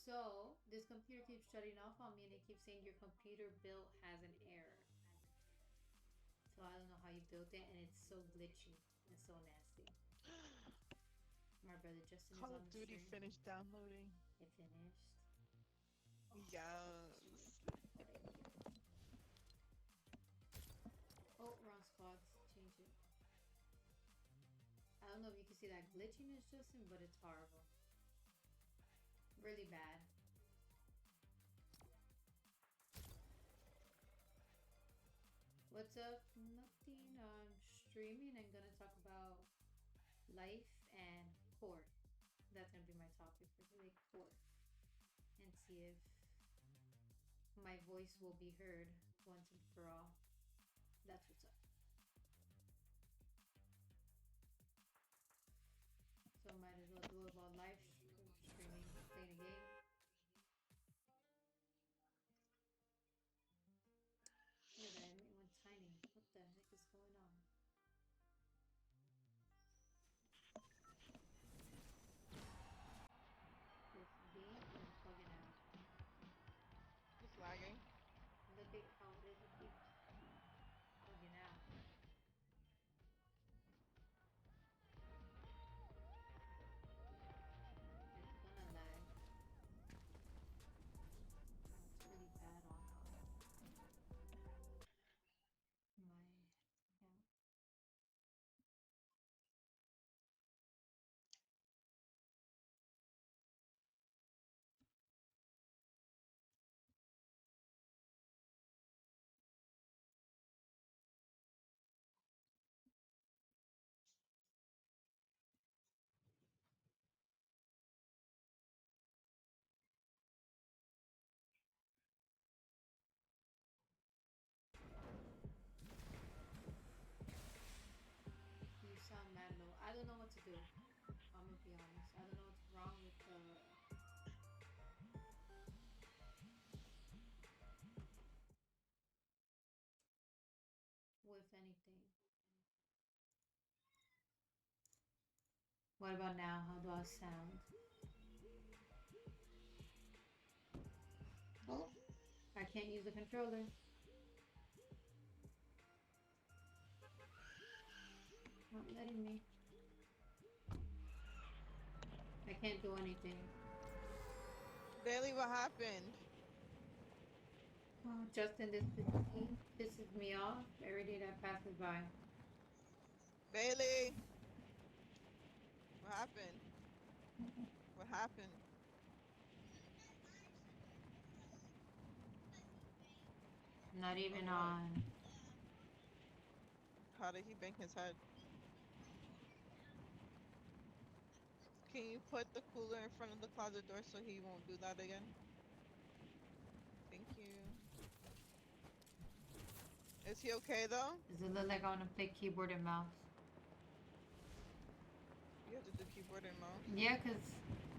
So this computer keeps shutting off on me, and it keeps saying your computer build has an error. So I don't know how you built it, and it's so glitchy and so nasty. My brother Justin is Call on of the Duty stream. finished downloading. It finished. Yes. Good idea. Oh, wrong squads. Change it. I don't know if you can see that glitchiness, Justin, but it's horrible. Really bad. What's up? Nothing. I'm streaming and gonna talk about life and court. That's gonna be my topic for today, court. And see if my voice will be heard once and for all. That's what's up. So might as well do it while live streaming, playing a game. Look at that, it went tiny. What the heck is going on? This game is bugging out. It's lagging. Look at how it is. It keeps bugging out. It's gonna lag. Oh, it's really bad on my account. You sound mad low. I don't know what to do. I'm gonna be honest. I don't know what's wrong with anything. What about now? How do I sound? Oh, I can't use the controller. Not letting me. I can't do anything. Bailey, what happened? Oh, Justin, this pisses me off every day that passes by. Bailey, what happened? What happened? Not Or even what? on. How did he bang his head? Can you put the cooler in front of the closet door so he won't do that again? Thank you. Is he okay though? Does it look like I want to play keyboard and mouse? You have to do keyboard and mouse. Yeah, because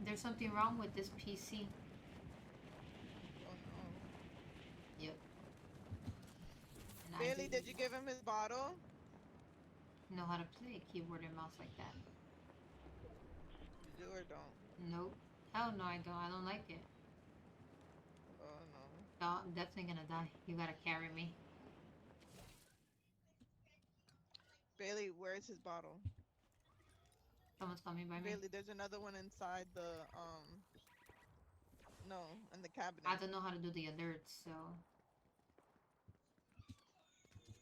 there's something wrong with this PC. Oh no. Yep. And I do Bailey, did you give him his bottle? know how to play keyboard and mouse like that. You do or don't? Nope. Hell no, I don't. I don't like it. Oh no. No, I'm definitely gonna die. You gotta carry me. Bailey, where's his bottle? Someone's coming by me. Bailey, there's another one inside the no, in the I cabinet. don't know how to do the alerts, so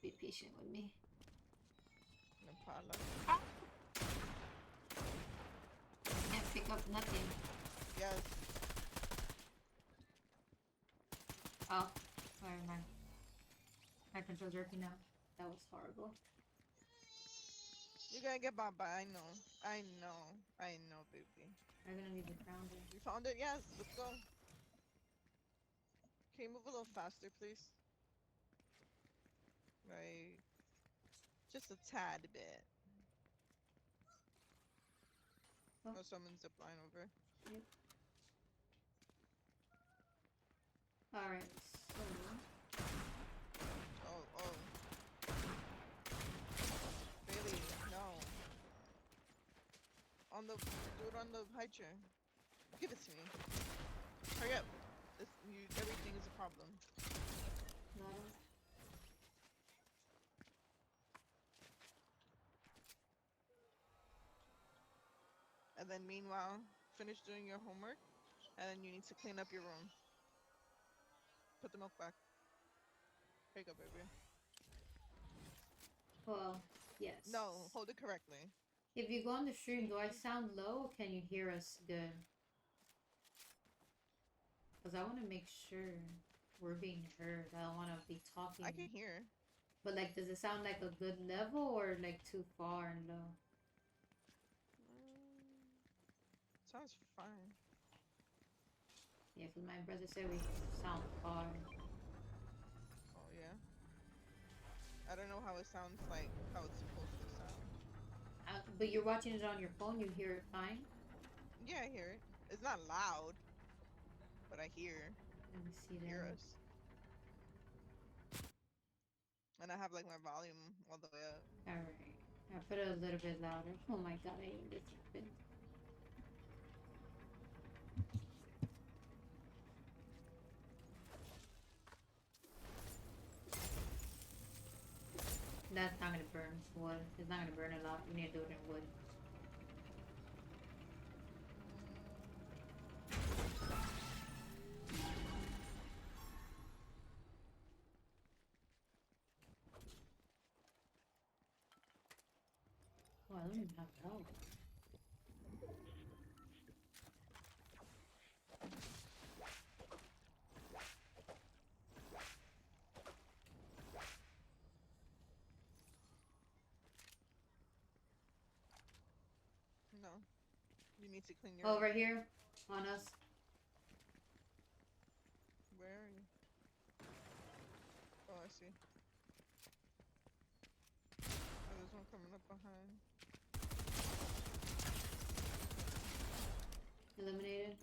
be patient with me. Impala. Ah! Can't pick up nothing. Yes. Oh, sorry, my control's working now. That was horrible. You're gonna get Baba. I know. I know. I know, baby. I'm gonna need the grounder. You found it? Yes. Let's go. Can you move a little faster, please? Right. Just a tad bit. Oh, Oh, someone's zipline over. yep. Alright, so Oh, oh. Bailey, no. On the dude on the high chair. Give it to me. problem. Not And then meanwhile, finish doing your homework, and then you need to clean up your room. Put the milk back. Here you go, baby. well, yes. No, hold it correctly. If you go on the stream, do I sound low or can you hear us good? Because I want to make sure we're being heard. I don't want to be talking. I can hear. But like, does it sound like a good level or like too far and low? Sounds fine. Yeah, because my brother said we sound far. Oh yeah. I don't know how it sounds like how it's supposed to sound. But you're watching it on your phone, you hear it fine? Yeah, I hear it. It's not loud, but I hear Let me see hear that. us. And I have like my volume all the way up. Alright. I put it a little bit louder. Oh my god, I hate this happened. That's not gonna burn wood. It's not gonna burn a lot. We need to do it in wood. Oh, I don't even have help. No. You need to clean your Oh, right here on us. Where are you? Oh, I see. Oh, there's one coming up behind. Eliminated.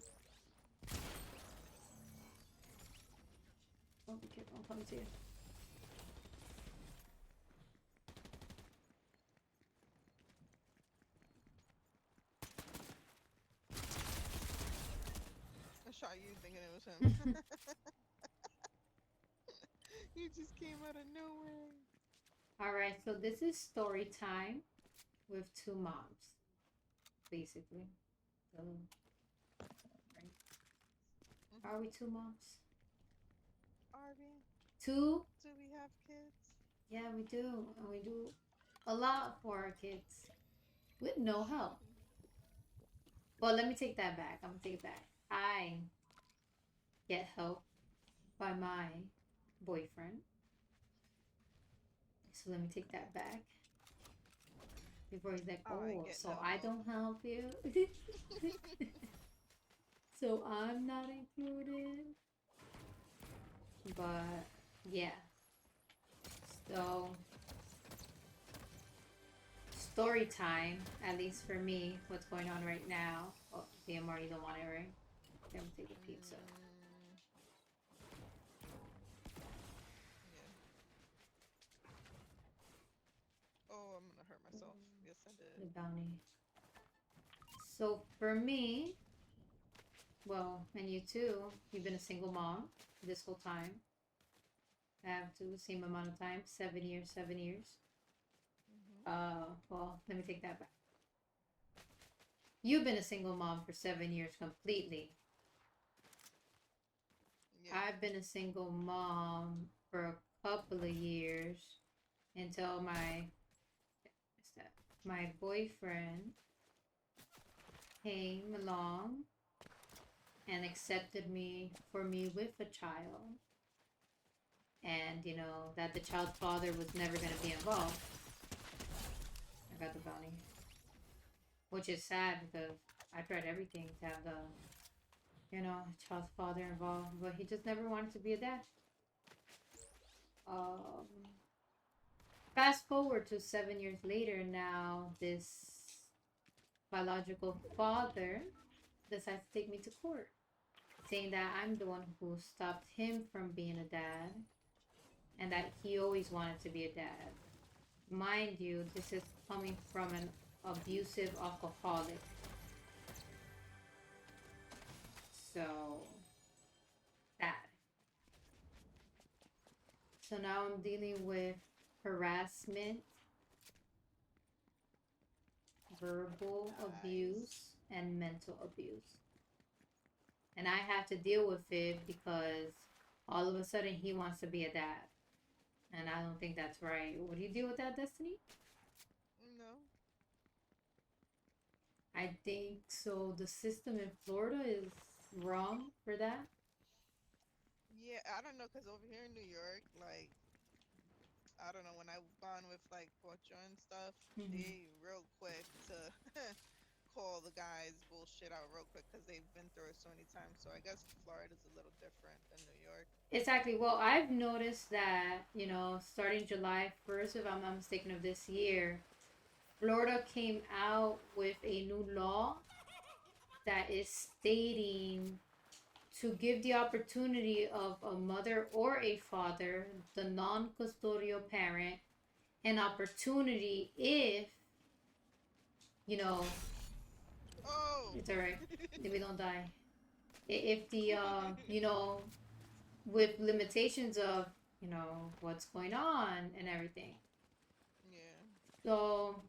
Oh, be careful. I'm coming to you. I shot you thinking it was him. You just came out of nowhere. Alright, so this is story time with two moms, basically. So, right. Are we two moms? Are we? Two? Do we have kids? Yeah, we do. And we do a lot for our kids with no help. Well, let me take that back. I'm gonna take it back. I get help by my boyfriend. So let me take that back. Before he's like, oh, get so no I help. don't help you? So I'm not included? But, yeah. So, story time, at least for me, what's going on right now. Oh, damn, Marty don't want it, right? Then we'll take a pizza. Yeah. Oh, I'm gonna hurt myself. Yes, I The did. bounty. So for me, well, and you too, you've been a single mom this whole time. I have to the same amount of time, 7 years, 7 years. Well, let me take that back. You've been a single mom for 7 years completely. Yeah. I've been a single mom for a couple of years until my boyfriend came along and accepted me for me with a child. And, you know, that the child's father was never going to be involved. I got the bounty. Which is sad because I tried everything to have the, you know, child's father involved. But he just never wanted to be a dad. Fast forward to 7 years later, now this biological father decides to take me to court, saying that I'm the one who stopped him from being a dad and that he always wanted to be a dad. Mind you, this is coming from an abusive alcoholic. So, that. So now I'm dealing with harassment, verbal Nice. abuse, and mental abuse. And I have to deal with it because all of a sudden he wants to be a dad. And I don't think that's right. What do you deal with that, Destiny? No. I think so. The system in Florida is wrong for that. Yeah, I don't know, cause over here in New York, like I don't know, when I've gone with like Pocho and stuff, Mm-hmm. they real quick to call the guys bullshit out real quick because they've been through it so many times. So I guess Florida's a little different than New York. Exactly. Well, I've noticed that, starting July 1st, if I'm not mistaken, of this year, Florida came out with a new law that is stating to give the opportunity of a mother or a father, the non custodial parent, an opportunity if, you know, Oh. it's all right, if we don't die. If the, with limitations of, what's going on and everything. Yeah. So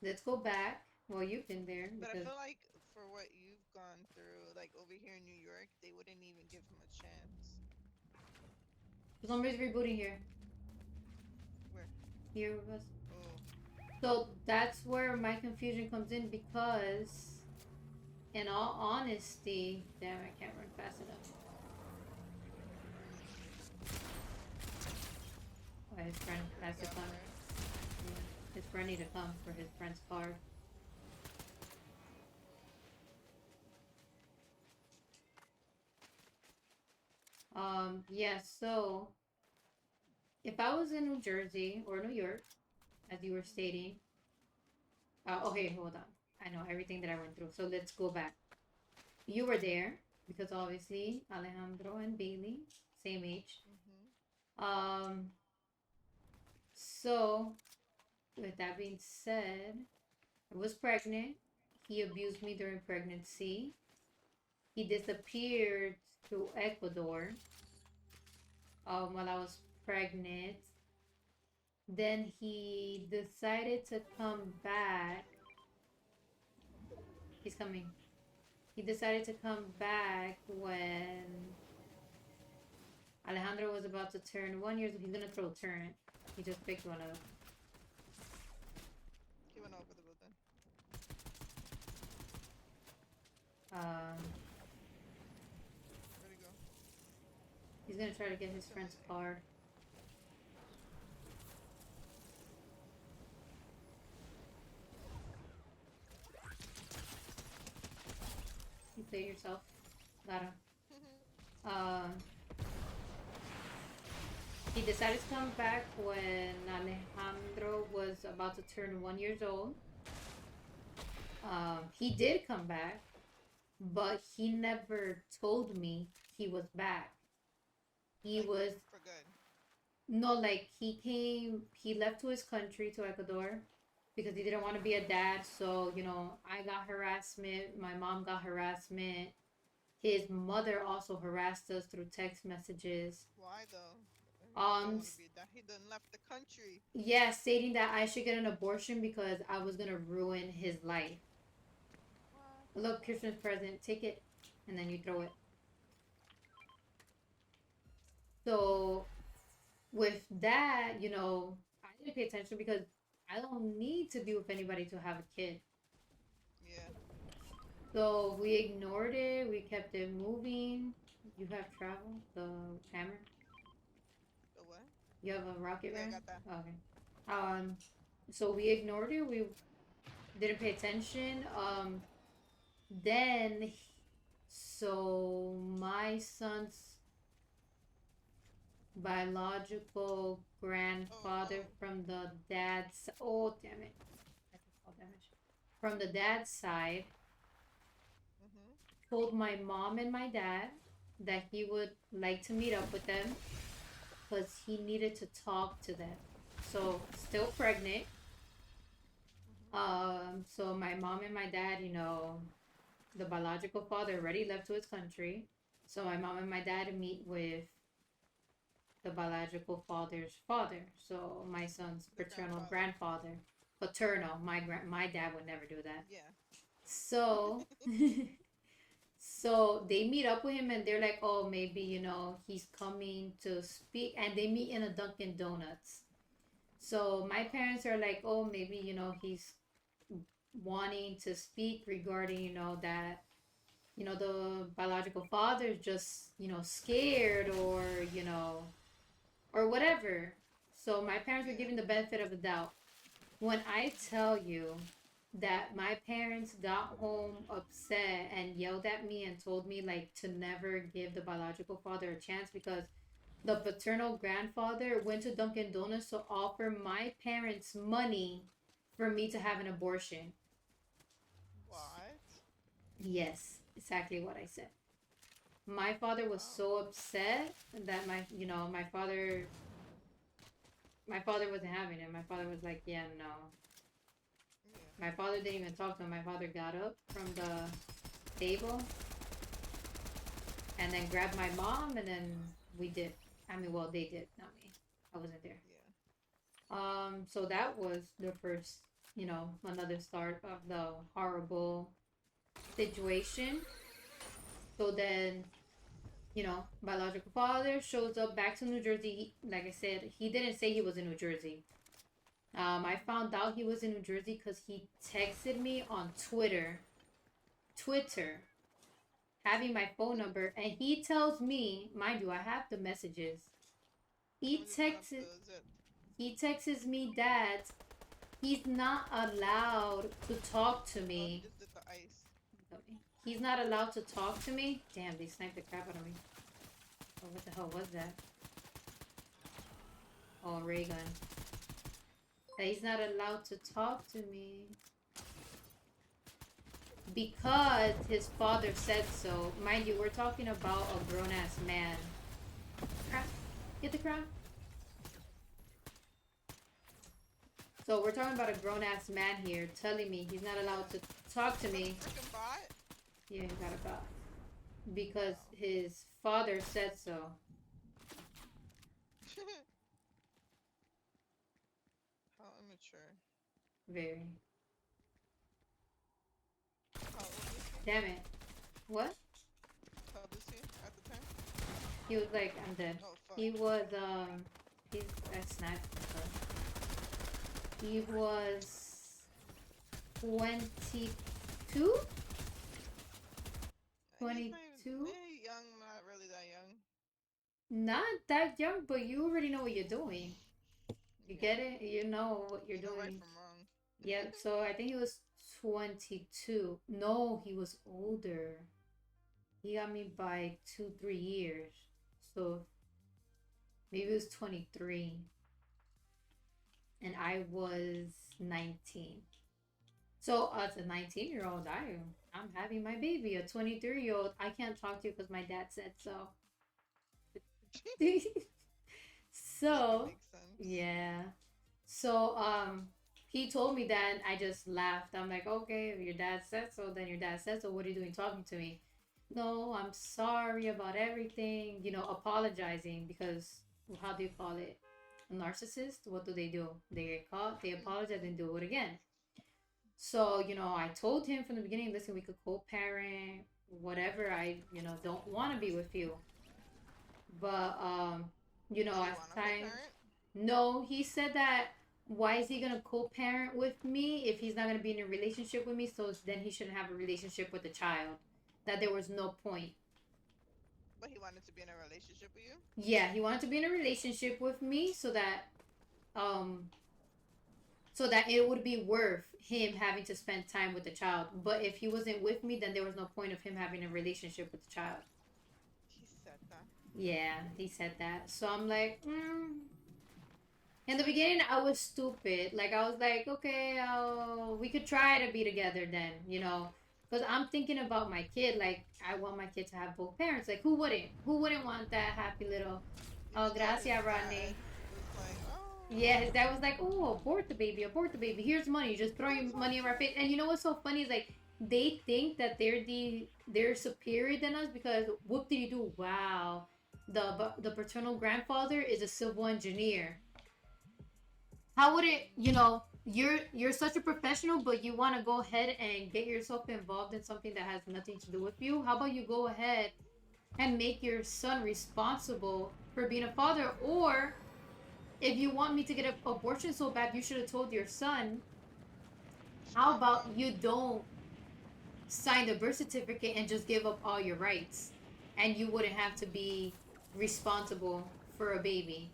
let's go back. Well, you've been there But I because feel like for what you've gone through, like over here in New York, they wouldn't even give him a chance. somebody's rebooting here. Where? Here with us. Oh. So that's where my confusion comes in because, in all honesty, damn, I can't run fast enough. Oh, his friend There we has to go, come. right? Yeah. His friend need to come for his friend's card. Yeah, so if I was in New Jersey or New York, as you were stating, okay, hold on. I know everything that I went through. So let's go back. You were there because obviously Alejandro and Bailey, same age. Mm-hmm. Um, so with that being said, I was pregnant. He abused me during pregnancy. He disappeared to Ecuador while I was pregnant. Then he decided to come back. He's coming. He decided to come back when Alejandro was about to turn 1 year. He's gonna throw a turn. He just picked one up. He went over the building. Um, Where'd he go? he's gonna try to get his He's coming. friend's card. You play yourself, Lara. Uh, he decided to come back when Alejandro was about to turn 1 year old. He did come back, but he never told me he was back. He Like was for good. no, like he left to his country, to Ecuador, because he didn't want to be a dad. So, I got harassment, my mom got harassment. His mother also harassed us through text messages. Why though? He don't Um, want to be that. He done left the country. yeah, stating that I should get an abortion because I was gonna ruin his life. What? Look, Christmas present, take it, and then you throw it. So with that, I didn't pay attention because I don't need to be with anybody to have a kid. Yeah. So we ignored it. We kept it moving. You have travel, the hammer. The what? You have a rocket Yeah, I ram. got that. Okay. So we ignored it. We didn't pay attention. Then, so my son's biological Oh, grandfather oh. from the dad's. Oh, damn it! I can fall damage. From the dad's side, Mhm. told my mom and my dad that he would like to meet up with them because he needed to talk to them. So still pregnant. Mhm. So my mom and my dad, the biological father already left to his country. So my mom and my dad meet with the biological father's father. So my son's The paternal grandfather. grandfather, paternal. My dad would never do that. Yeah. So so they meet up with him and they're like, oh, maybe he's coming to speak, and they meet in a Dunkin' Donuts. So my parents are like, oh, maybe he's wanting to speak regarding that the biological father is just scared, or or whatever. So my parents were Yeah. giving the benefit of the doubt. When I tell you that my parents got home upset and yelled at me and told me like to never give the biological father a chance, because the paternal grandfather went to Dunkin' Donuts to offer my parents money for me to have an abortion. What? Yes, exactly what I said. My father was Wow. so upset that my father wasn't having it. My father was like, yeah, no. Yeah. My father didn't even talk to him. My father got up from the table and then grabbed my mom, and then we did. I mean, well, they did, not me. I wasn't there. Yeah. So that was the first, another start of the horrible situation. So then, biological father shows up back to New Jersey. Like I said, he didn't say he was in New Jersey. I found out he was in New Jersey because he texted me on Twitter, having my phone number, and he tells me, mind you, I have the messages. Let He me just put up texts the zip. he texts me that he's not allowed to talk to Oh, he me. just did the ice. He's not allowed to talk to me. Damn, they sniped the crap out of me. Oh, what the hell was that? Oh, a ray gun. That he's not allowed to talk to me because his father said so. Mind you, we're talking about a grown ass man. Crap. Get the crap. So we're talking about a grown ass man here telling me he's not allowed to talk to Is that me. a freaking bot? Yeah, he got a bot. Because his father said so. How immature. Very. How old is he? Damn it. What? How old is he at the time? He was like, I'm dead. Oh, fuck. He was, he's, I sniped myself. He was 22? He's not 22? even young, not really that young. Not that young, but you already know what you're doing. You Yeah. get it? You know what you're You know right doing. from wrong. Yep, so I think he was 22. No, he was older. He got me by 2, 3 years. So maybe it was 23. And I was 19. So as a 19-year-old, I'm having my baby. A 23-year-old, I can't talk to you because my dad said so. Yeah, that So makes sense. yeah. So he told me that, and I just laughed. I'm like, okay, if your dad said so, then your dad said so. What are you doing talking to me? No, I'm sorry about everything. Apologizing because how do you call it? A narcissist? What do? They get caught, they apologize and do it again. So, I told him from the beginning, listen, we could co-parent, whatever. I, don't want to be with you. But Did he as want to time, co-parent? no, he said that why is he gonna co-parent with me if he's not gonna be in a relationship with me? So then he shouldn't have a relationship with the child. That there was no point. But he wanted to be in a relationship with you? Yeah, he wanted to be in a relationship with me um so that it would be worth him having to spend time with the child. But if he wasn't with me, then there was no point of him having a relationship with the child. He said that. Yeah, he said that. So I'm like, in the beginning, I was stupid. Like, I was like, okay, we could try to be together then, Because I'm thinking about my kid. Like, I want my kid to have both parents. Like, who wouldn't? Who wouldn't want that happy little, oh, Even though his gracias, dad Rodney. was like, Yeah, his oh, dad was like, oh, abort the baby, abort the baby. Here's money. Just don't throwing talk money in to our me. face. And you know what's so funny is, like, they think that they're superior than us because whoop did you do? Wow. the paternal grandfather is a civil engineer. How would it, you're such a professional, but you want to go ahead and get yourself involved in something that has nothing to do with you? How about you go ahead and make your son responsible for being a father? Or if you want me to get an abortion so bad, you should have told your son, how Straight about up. you don't sign the birth certificate and just give up all your rights? And you wouldn't have to be responsible for a baby.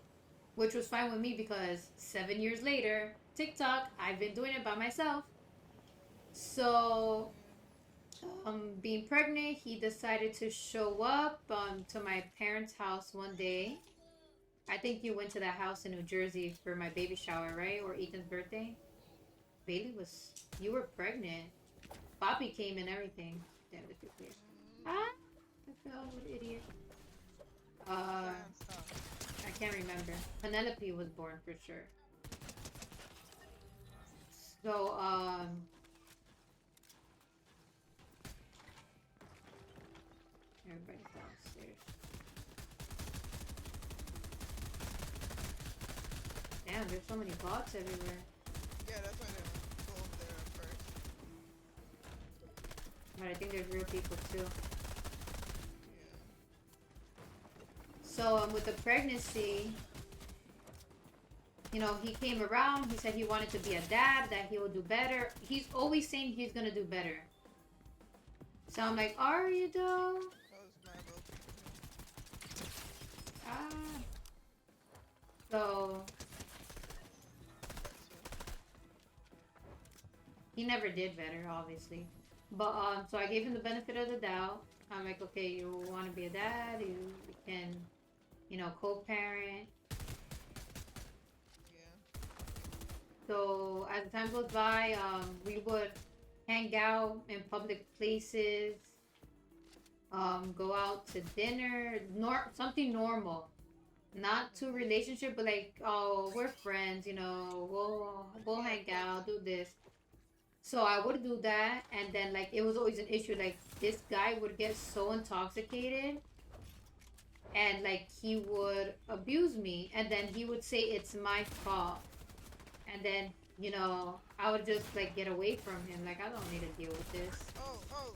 Which was fine with me because 7 years later, TikTok, I've been doing it by myself. So, being pregnant, he decided to show up to my parents' house one day. I think you went to that house in New Jersey for my baby shower, right? Or Ethan's birthday. Bailey was, you were pregnant. Poppy came and everything. Damn, the two clear. Ah, I fell, what an idiot. Uh, Damn, stop. I can't remember. Penelope was born for sure. So, everybody's downstairs. Damn, there's so many bots everywhere. Yeah, that's why they don't go up there at first. But I think there's real people too. Yeah. So, with the pregnancy, he came around. He said he wanted to be a dad, that he will do better. He's always saying he's gonna do better. So I'm like, are you though? That was mad low Ah. So he never did better, obviously. But so I gave him the benefit of the doubt. I'm like, okay, you want to be a dad, you can, co-parent. Yeah. So as the time goes by, we would hang out in public places, go out to dinner, something normal, not to relationship, but like, oh, we're friends, we'll Yeah, hang out, cousin. do this. So I would do that, and then like it was always an issue. Like this guy would get so intoxicated, and like he would abuse me, and then he would say it's my fault, and then I would just like get away from him. Like I don't need to deal with this. Oh, oh.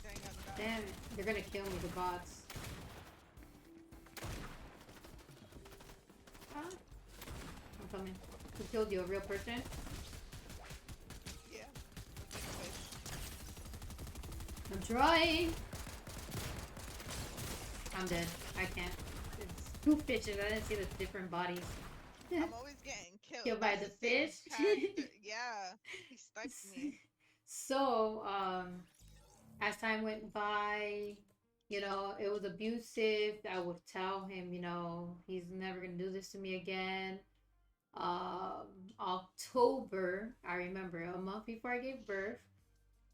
Dang, I got Damn it, they're gonna kill me, the bots. Ah, I'm coming. Who killed you? A real person? Yeah. Anyways. I'm trying. I'm dead. I can't. It's two fishes. I didn't see the different bodies. I'm always getting killed. Killed by That's the the same fish. character. Yeah. He sniped me. So, as time went by, it was abusive. I would tell him, he's never gonna do this to me again. October, I remember a month before I gave birth.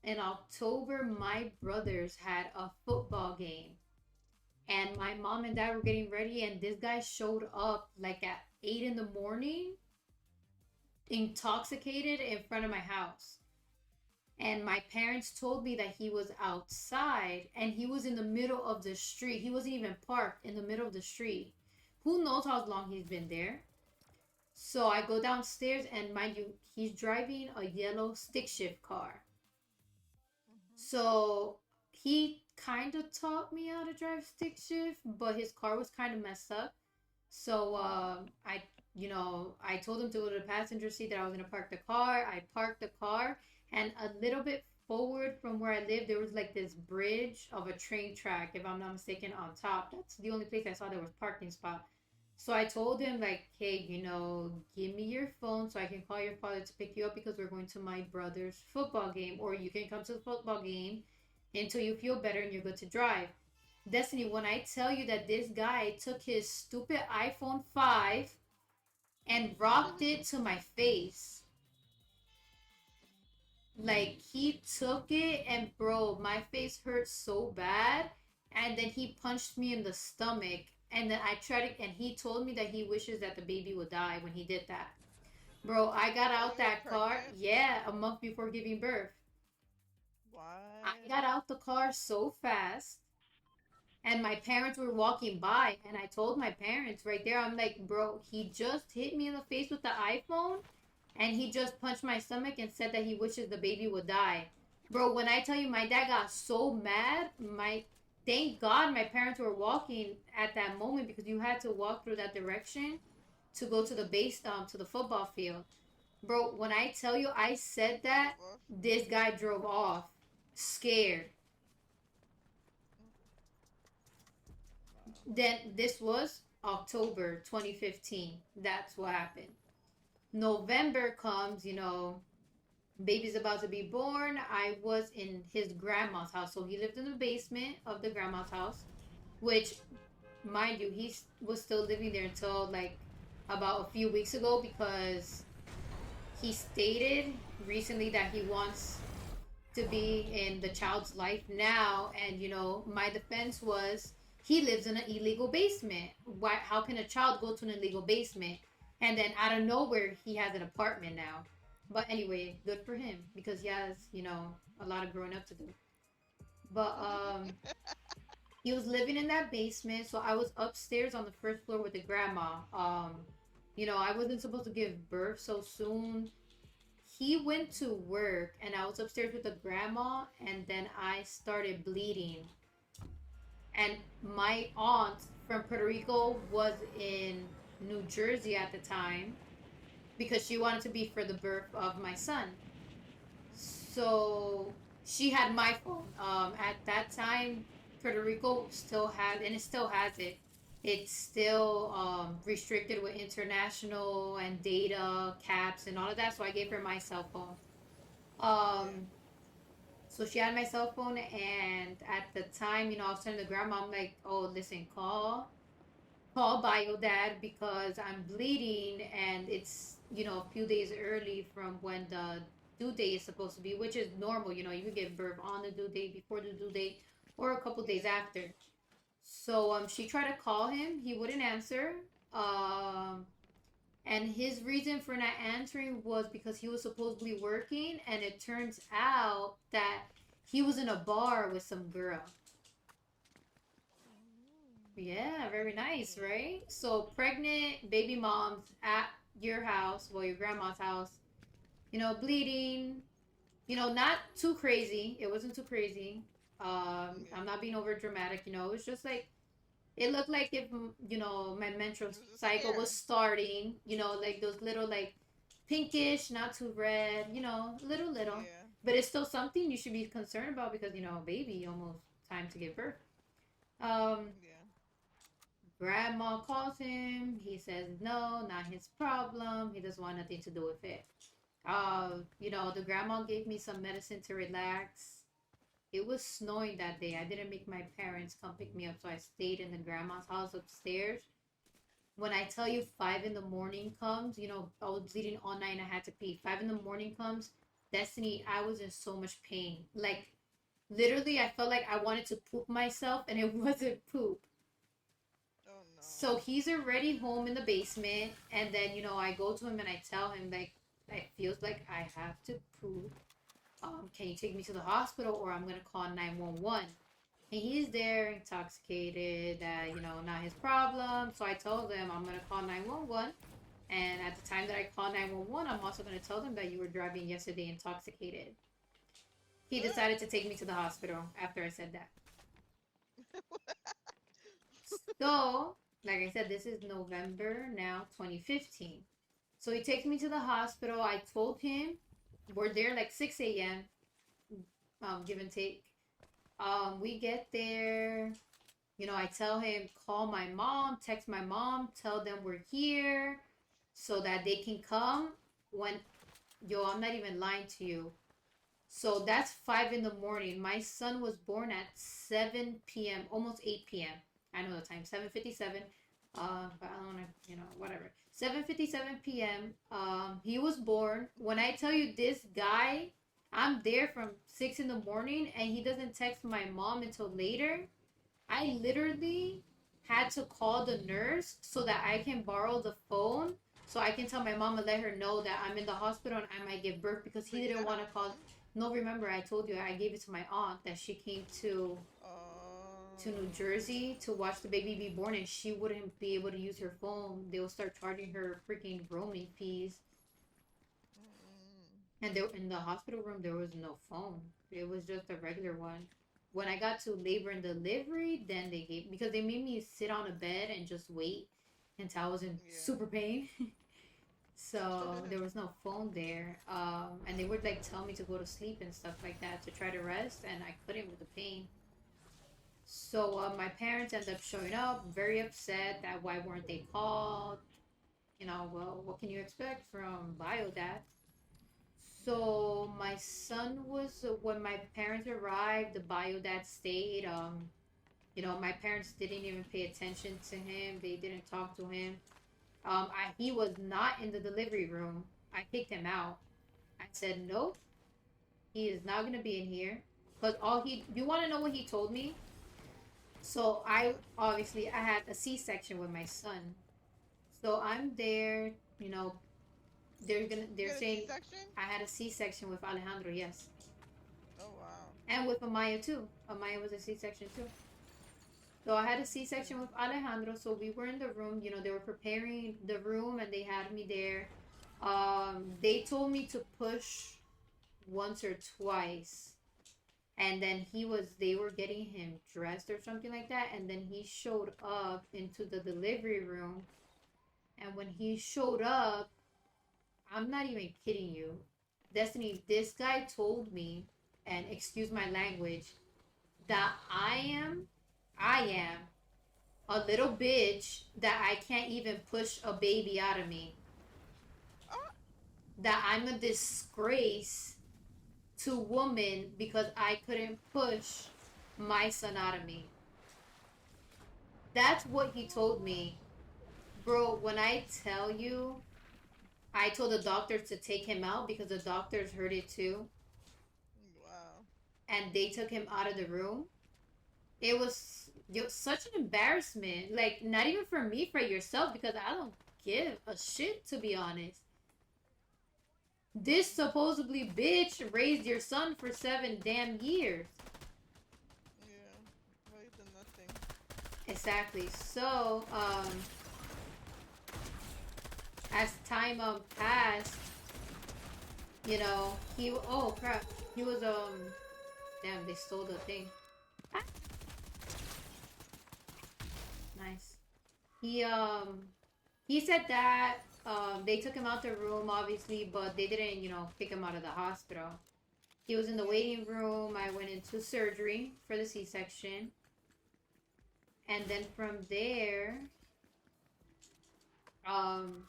In October, my brothers had a football game, and my mom and dad were getting ready, and this guy showed up like at 8 in the morning, intoxicated in front of my house. And my parents told me that he was outside and he was in the middle of the street. He wasn't even parked in the middle of the street. Who knows how long he's been there? So I go downstairs, and mind you, he's driving a yellow stick shift car. Mm-hmm. So he kind of taught me how to drive stick shift, but his car was kind of messed up. So I told him to go to the passenger seat, that I was gonna park the car. I parked the car, and a little bit forward from where I live, there was like this bridge of a train track, if I'm not mistaken, on top. That's the only place I saw there was parking spot. So I told him like, hey, give me your phone so I can call your father to pick you up, because we're going to my brother's football game, or you can come to the football game until you feel better and you're good to drive. Destiny, when I tell you that this guy took his stupid iPhone 5 and rocked it to my face. Like, he took it, and bro, my face hurt so bad. And then he punched me in the stomach. And then I tried to, and he told me that he wishes that the baby would die when he did that. Bro, I got While out you were that car, pregnant? yeah, a month before giving birth. I What? got out the car so fast. And my parents were walking by, and I told my parents right there, I'm like, bro, he just hit me in the face with the iPhone, and he just punched my stomach and said that he wishes the baby would die. Bro, when I tell you my dad got so mad, my thank God my parents were walking at that moment because you had to walk through that direction to go to the base to the football field. Bro, when I tell you I said Drove that, off. this guy drove off, scared. Mm, wow. Then this was October 2015. That's what happened. November comes, baby's about to be born. I was in his grandma's house. So he lived in the basement of the grandma's house, which, mind you, he was still living there until like about a few weeks ago because he stated recently that he wants to be in the child's life now. And my defense was he lives in an illegal basement. Why? How can a child go to an illegal basement? And then out of nowhere, he has an apartment now. But anyway, good for him because he has a lot of growing up to do. But he was living in that basement, so I was upstairs on the first floor with the grandma. I wasn't supposed to give birth so soon. He went to work and I was upstairs with the grandma, and then I started bleeding. And my aunt from Puerto Rico was in New Jersey at the time because she wanted to be for the birth of my son. So she had my phone. At that time, Puerto Rico still had, and it still has it. It's still restricted with international and data caps and all of that. So I gave her my cell phone. Yeah. Um, so she had my cell phone, and at the time, I was telling the grandma, I'm like, oh, listen, call bio dad because I'm bleeding, and it's a few days early from when the due date is supposed to be, which is normal. You can give birth on the due date, before the due date, or a couple days Yeah. after. So she tried to call him. He wouldn't answer. Um, and his reason for not answering was because he was supposedly working, and it turns out that he was in a bar with some girl. Yeah, very nice, Okay. right? So pregnant baby moms at your house, well, your grandma's house, bleeding, not too crazy. It wasn't too crazy. Yeah. I'm not being over dramatic, it was just like it looked like if my menstrual It was just cycle was scary. starting, like those little like pinkish, not too red, little. Yeah. But it's still something you should be concerned about because baby almost time to give birth. Um, Yeah. Grandma calls him. He says no, not his problem. He doesn't want nothing to do with it. The grandma gave me some medicine to relax. It was snowing that day. I didn't make my parents come pick me up, so I stayed in the grandma's house upstairs. When I tell you 5 in the morning comes, I was bleeding all night and I had to pee. 5 in the morning comes, Destiny, I was in so much pain. Like literally I felt like I wanted to poop myself and it wasn't poop. Oh So no. he's already home in the basement, and then I go to him and I tell him like it feels like I have to poop. Can you take me to the hospital or I'm gonna call 911? And he's there intoxicated, that not his problem. So I told him I'm gonna call 911. And at the time that I call 911, I'm also gonna tell them that you were driving yesterday intoxicated. He decided to take me to the hospital after I said that. So, like I said, this is November now, 2015. So he takes me to the hospital. I told him we're there like 6 a.m. Give and take. We get there. I tell him call my mom, text my mom, tell them we're here, so that they can come. When I'm not even lying to you. So that's 5 in the morning. My son was born at 7 p.m., almost 8 p.m. I know the time, 7:57. But I don't want to, whatever. 7:57 p.m. He was born. When I tell you this guy, I'm there from 6 in the morning, and he doesn't text my mom until later. I literally had to call the nurse so that I can borrow the phone so I can tell my mom and let her know that I'm in the hospital and I might give birth because he But you didn't didn't have want to a call. phone? No, remember I told you I gave it to my aunt that she came to to New Jersey to watch the baby be born, and she wouldn't be able to use her phone. They will start charging her freaking roaming fees. Mm-mm. And there in the hospital room, there was no phone. It was just a regular one. When I got to labor and delivery, then they gave because they made me sit on a bed and just wait until I was in Yeah. super pain. So there was no phone there, and they would like tell me to go to sleep and stuff like that to try to rest, and I couldn't with the pain. So my parents ended up showing up, very upset that why weren't they called? You know, well, what can you expect from Biodad? So my son was when my parents arrived. The Biodad stayed. You know, my parents didn't even pay attention to him. They didn't talk to him. He was not in the delivery room. I kicked him out. I said, nope, he is not gonna be in here. Cause you want to know what he told me? So What? I had a C-section with my son. So I'm there, you know, You they're got a saying C-section? I had a C-section with Alejandro, yes, Oh wow. and with Amaya too. Amaya was a C-section too. So I had a Okay. C-section with Alejandro. So we were in the room. You know, they were preparing the room, and they had me there. They told me to push once or twice, and then they were getting him dressed or something like that, and then he showed up into the delivery room. And when he showed up, I'm not even kidding you, Destiny, this guy told me, and excuse my language, that I am a little bitch that I can't even push a baby out of me. Ah! That I'm a disgrace to women because I couldn't push my son out of me. That's what he told me. Bro, when I tell you, I told the doctors to take him out because the doctors heard it too. Wow. And they took him out of the room. It was such an embarrassment. Like, not even for me, for yourself, because I don't give a shit, to be honest. This supposedly bitch raised your son for 7 damn years. Yeah. Well, you done nothing. Exactly. So, as time passed, you know, oh crap, he was damn, they stole the thing. Ah, nice. He he said that they took him out the room obviously, but they didn't, kick him out of the hospital. He was in the Yeah. waiting room. I went into surgery for the C-section, and then from there, um,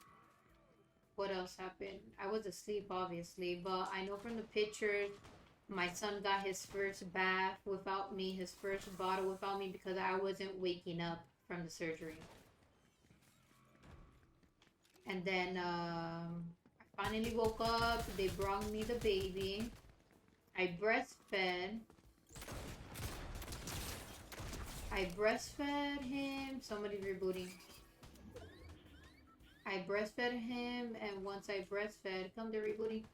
what else happened? I was asleep obviously, but I know from the pictures, my son got his first bath without me, his first bottle without me because I wasn't waking up from the surgery. And then I finally woke up. They brought me the baby. I breastfed. I breastfed him. Somebody rebooting. I breastfed him, and once I breastfed, come the rebooting.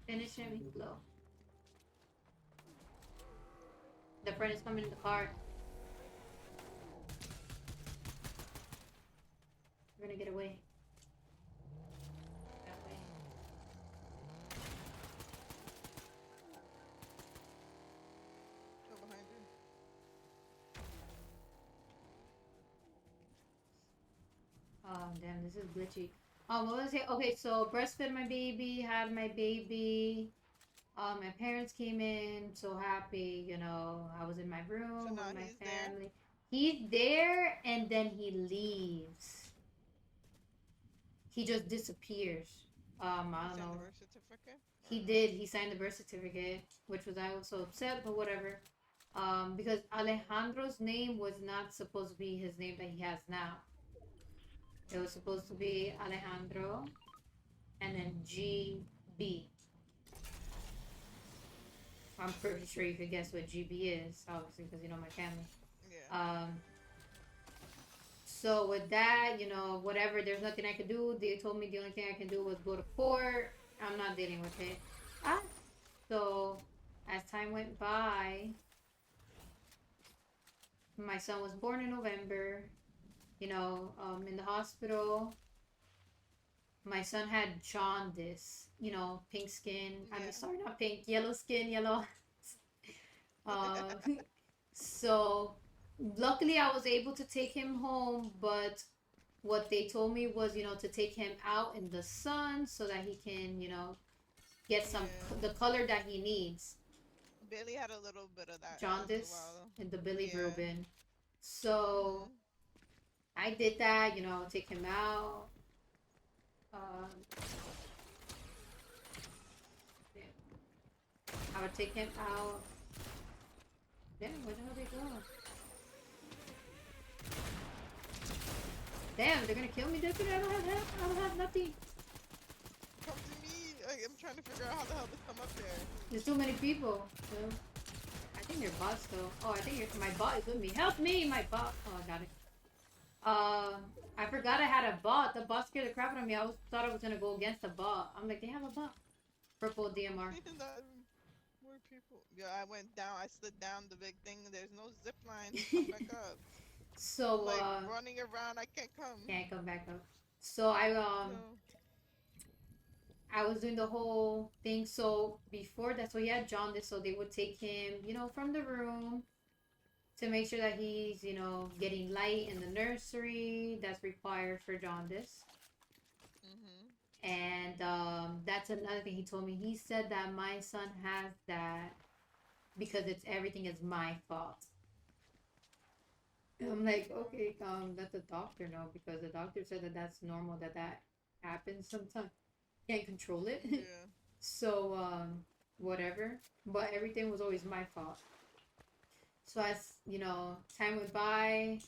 Finish him low. The friend is coming in the car. We're gonna get away. That way. Go behind you. Oh damn, this is glitchy. What was it? Okay, so breastfed my baby, had my baby. My parents came in, so happy. I was in my So room now with my he's there. family. He's there, and then he leaves. He just disappears. I He don't signed the know. birth certificate or He no? did. He signed the birth certificate, which was I was so upset, but whatever. Because Alejandro's name was not supposed to be his name that he has now. It was supposed to be Alejandro and then GB. I'm pretty sure you could guess what GB is, obviously, because you know my family. Yeah. Um, so with that, whatever, there's nothing I could do. They told me the only thing I can do was go to court. I'm not dealing with it. Ah, so as time went by, my son was born in November. In the hospital, my son had jaundice. Pink skin. I'm Yeah. sorry, not pink, yellow skin, yellow. uh, so luckily I was able to take him home, but what they told me was, to take him out in the sun so that he can, get Yeah. the color that he needs. Billy had a little bit of that as Jaundice well. and the Yeah. bilirubin. So Mhm. I did that, take him out. Um, I would take him out. Damn, where the hell they go? Damn, they're gonna kill me, deputy. I don't have nothing. Come to me. I'm trying to figure out how the hell to come up there. There's too many people. I think they're bots though. Oh, I think my bot is with me. Help me, my bot. Oh, I got it. I forgot I had a bot. The bot scared the crap out of me. Thought I was gonna go against the bot. I'm like, they have a bot. Purple DMR. Not more people. Yeah, I went down. I slid down the big thing. There's no zip line to come back up. I'm So like running around. I can't come. can't come back up. So No. I was doing the whole thing. So before that, so he had jaundice. So they would take him, from the room to make sure that he's, getting light in the nursery that's required for jaundice. Mhm. And that's another thing he told me. He said that my son has that because everything is my fault. And I'm like, Okay. okay, let the doctor know because the doctor said that that's normal, that happens sometimes. Can't control it. Yeah. So whatever. But everything was always my fault. So as time went by,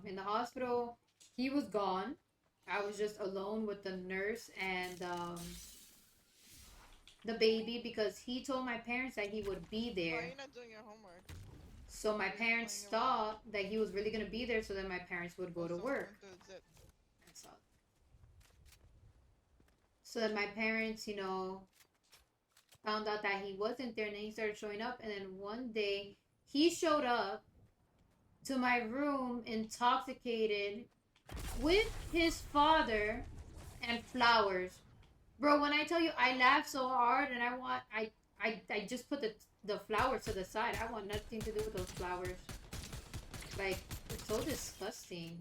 in the hospital, he was gone. I was just alone with the nurse and the baby because he told my parents that he would be Why are there. you not doing your homework? So my You're just parents playing around. thought that he was really gonna be there, so then my parents would go Oh, to someone work. went through a zip. So, so then my parents, found out that he wasn't there, and then he started showing up. And then one day he showed up to my room intoxicated with his father and flowers. Bro, when I tell you I laughed so hard and I just put the flowers to the side. I want nothing to do with those flowers. Like, it's so disgusting.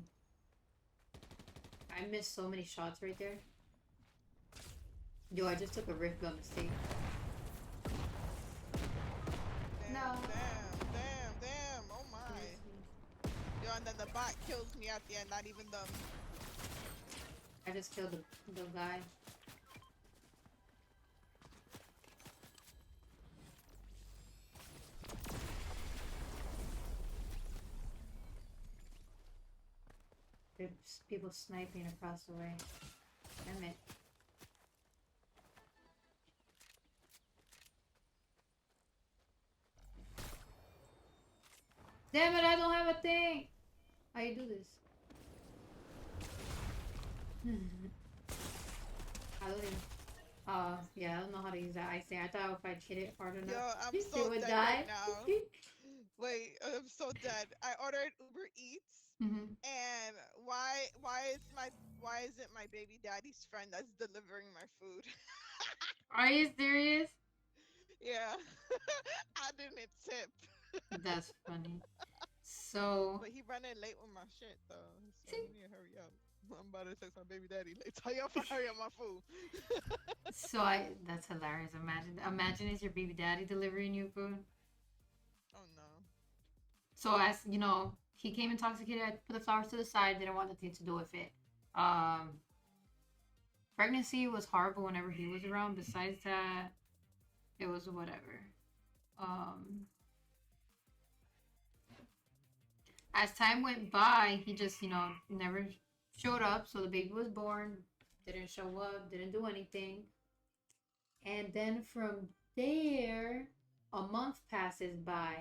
I missed so many shots right there. Yo, I just took a rift gun mistake. Damn, No. damn, damn, damn. Oh my. Yo, and then the bot kills me at the end, not even them. I just killed the guy. There's people sniping across the way. Damn it. Damn it, I don't have a thing! How you do this? I don't even... yeah, I don't know how to use that icing. I thought if I hit it hard enough, Yo, I'm it so would dead right die. now. Wait, I'm so dead. I ordered Uber Eats, Mm-hmm. and why isn't my baby daddy's friend that's delivering my food? Are you serious? Yeah, I didn't tip. That's funny. So, But he running late with my shit though, so he need to hurry up. I'm about to text my baby daddy. Like, tell your hurry up my food. that's hilarious. Imagine it's your baby daddy delivering you food. Oh no. So as he came intoxicated. I put the flowers to the side. Didn't want nothing to do with it. Um, Pregnancy was horrible whenever he was around. Besides that, it was whatever. Um, As time went by, he just, never showed up. So the baby was born, didn't show up, didn't do anything. And then from there, a month passes by.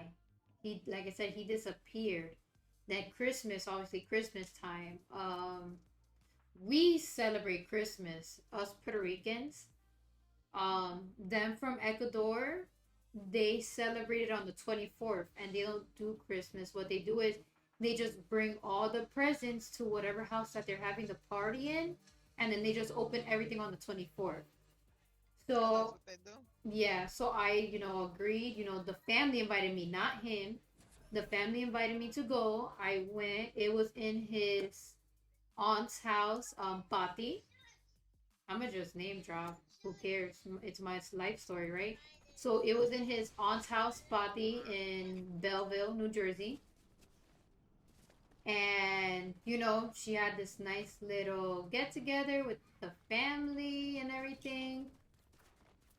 He, like I said, he disappeared. Then Christmas, obviously Christmas time. We celebrate Christmas, us Puerto Ricans. Them from Ecuador, they celebrate it on the 24th, and they don't do Christmas. What they do is they just bring all the presents to whatever house that they're having the party in, and then they just open everything on the 24th. Yeah, that's So what they do. yeah, so I, agreed. The family invited me, not him. The family invited me to go. I went. It was in his aunt's house, Pati. I'm gonna just name drop. Who cares? It's my life story, right? So it was in his aunt's house, Pati, in Belleville, New Jersey. And, she had this nice little get together with the family and everything.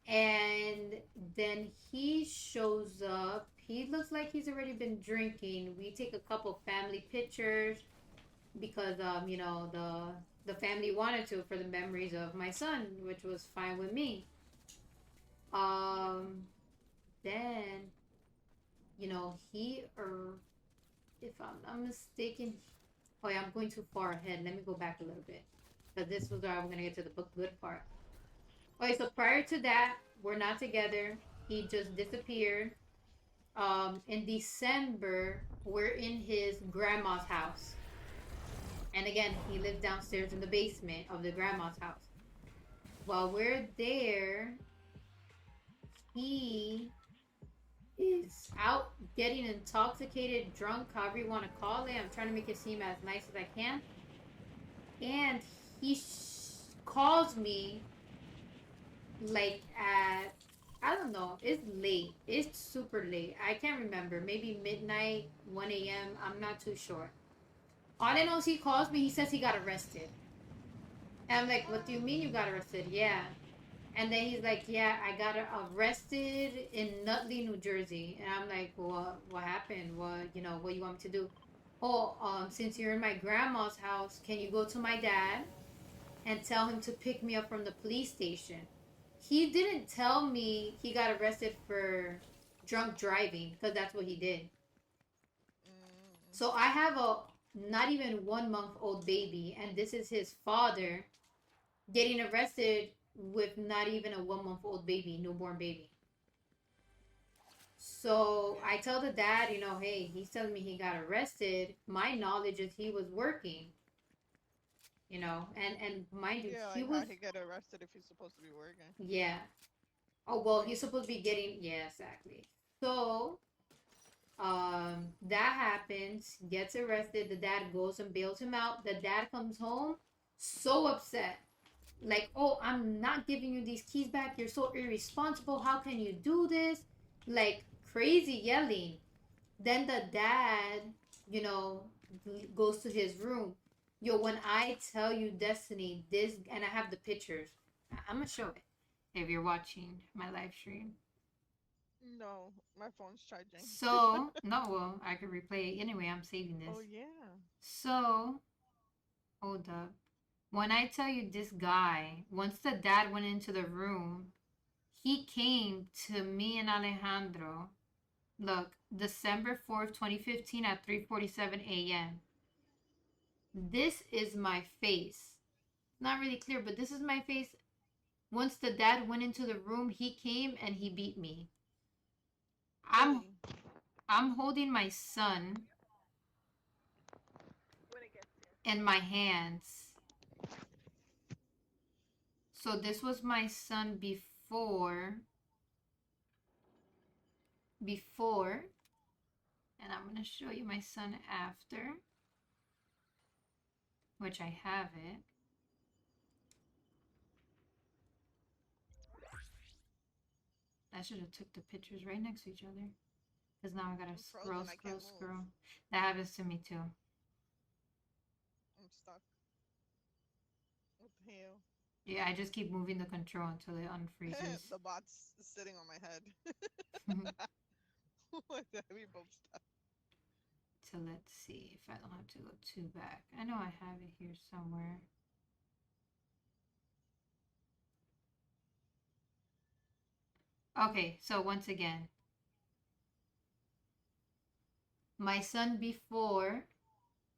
And then he shows up. He looks like he's already been drinking. We take a couple family pictures because the family wanted to for the memories of my son, which was fine with me. Um then, he or if I'm not mistaken, oh yeah, I'm going too far ahead. Let me go back a little bit. Because this was where I'm gonna get to the book good part. Okay, so prior to that, we're not together. He just disappeared. In December, we're in his grandma's house. And again, he lived downstairs in the basement of the grandma's house. While we're there, he is out getting intoxicated, drunk, however you want to call it. I'm trying to make it seem as nice as I can. And he calls me like at, I don't know, it's late. It's super late. I can't remember. Maybe midnight, 1 a.m. I'm not too sure. All I know is he calls me. He says he got arrested. And I'm like, what do you mean you got arrested? Yeah. And then he's like, yeah, I got arrested in Nutley, New Jersey. And I'm like, what happened? What you want me to do? Oh, since you're in my grandma's house, can you go to my dad and tell him to pick me up from the police station? He didn't tell me he got arrested for drunk driving because that's what he did. Mm. So I have a not even 1 month old baby, and this is his father getting arrested with not even a 1 month old baby, newborn baby. So I Yeah. tell the dad, hey, he's telling me he got arrested. My knowledge is he was working, and mind you, Yeah, he like was, how he get arrested if he's supposed to be working. yeah. Oh well, he's supposed to be getting, yeah, exactly. So that happens, gets arrested. The dad goes and bails him out. The dad comes home so upset, like, oh, I'm not giving you these keys back. You're so irresponsible. How can you do this? Like crazy yelling. Then the dad, you know, goes to his room. Yo, when I tell you, Destiny, this, and I have the pictures, I'm gonna show it if you're watching my live stream. No, my phone's charging. So, no, well, I could replay it anyway. I'm saving this. Oh yeah. So, hold up. When I tell you this guy, once the dad went into the room, he came to me and Alejandro. Look, December 4th, 2015 at 3:47 a.m. This is my face. Not really clear, but this is my face. Once the dad went into the room, he came and he beat me. I'm Really? I'm holding my son in my hands. So this was my son before, and I'm going to show you my son after, which I have it. I should have took the pictures right next to each other. Because now I gotta I'm scroll, frozen. I scroll, can't move. scroll. That happens to me too. I'm stuck. What the hell? Yeah, I just keep moving the control until it unfreezes. The bot's sitting on my head. What the We both stuck. to, let's see if I don't have to go too back. I know I have it here somewhere. Okay, so once again, my son before,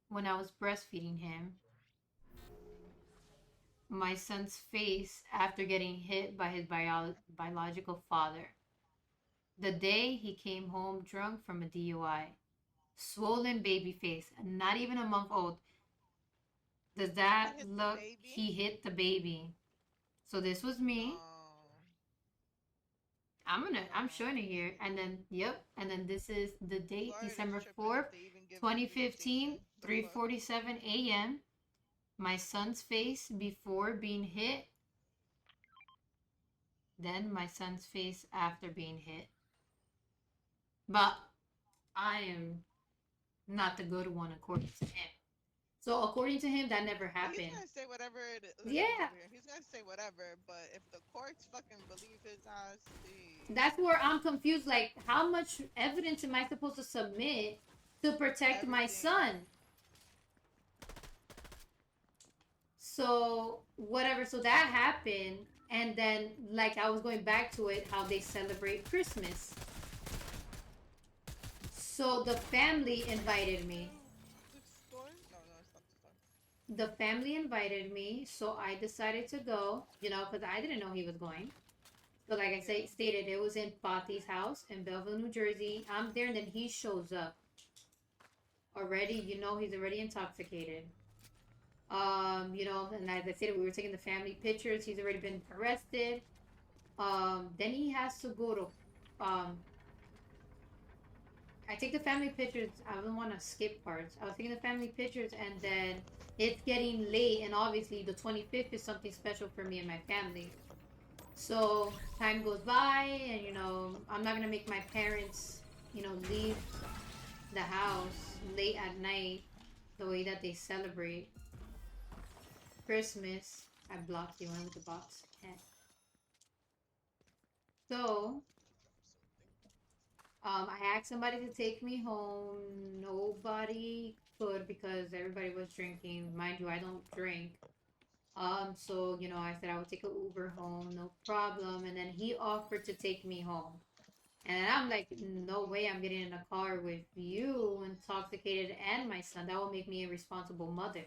when I was breastfeeding him, my son's face after getting hit by his biological father. The day he came home drunk from a DUI. Swollen baby face, not even a month old. Does He that hit the look? baby. He hit the baby. So this was me. No. I'm showing it No. here. And then, yep. And then this is the date, Florida is December tripping if 4th, they even give him 2015, visitation. The fuck? 3:47 a.m. My son's face before being hit. Then my son's face after being hit. But I am not the good one according to him. So according to him, that never Well, he's happened. gonna say whatever it is. Listen, Yeah, over here. He's gonna say whatever, but if the courts fucking believe his ass, that's where I'm confused. Like, how much evidence am I supposed to submit to protect my everything. son? So, whatever. So that happened. And then, like, I was going back to it, how they celebrate Christmas. So the family invited me. The store? No, no, it's not the store. The family invited me. So I decided to go, because I didn't know he was going. So, like I Yeah. stated, it was in Fatih's house in Belleville, New Jersey. I'm there, and then he shows up. Already, he's already intoxicated. And as I said, we were taking the family pictures. He's already been arrested. Then he has to go to, I take the family pictures. I don't want to skip parts. I was taking the family pictures, and then it's getting late, and obviously the 25th is something special for me and my family. So time goes by, and I'm not gonna make my parents, leave the house late at night the way that they celebrate Christmas. I blocked you in with the box. So, I asked somebody to take me home. Nobody could because everybody was drinking. Mind you, I don't drink. So, I said I would take an Uber home, no problem. And then he offered to take me home. And I'm like, no way I'm getting in a car with you, intoxicated, and my son. That will make me a responsible mother.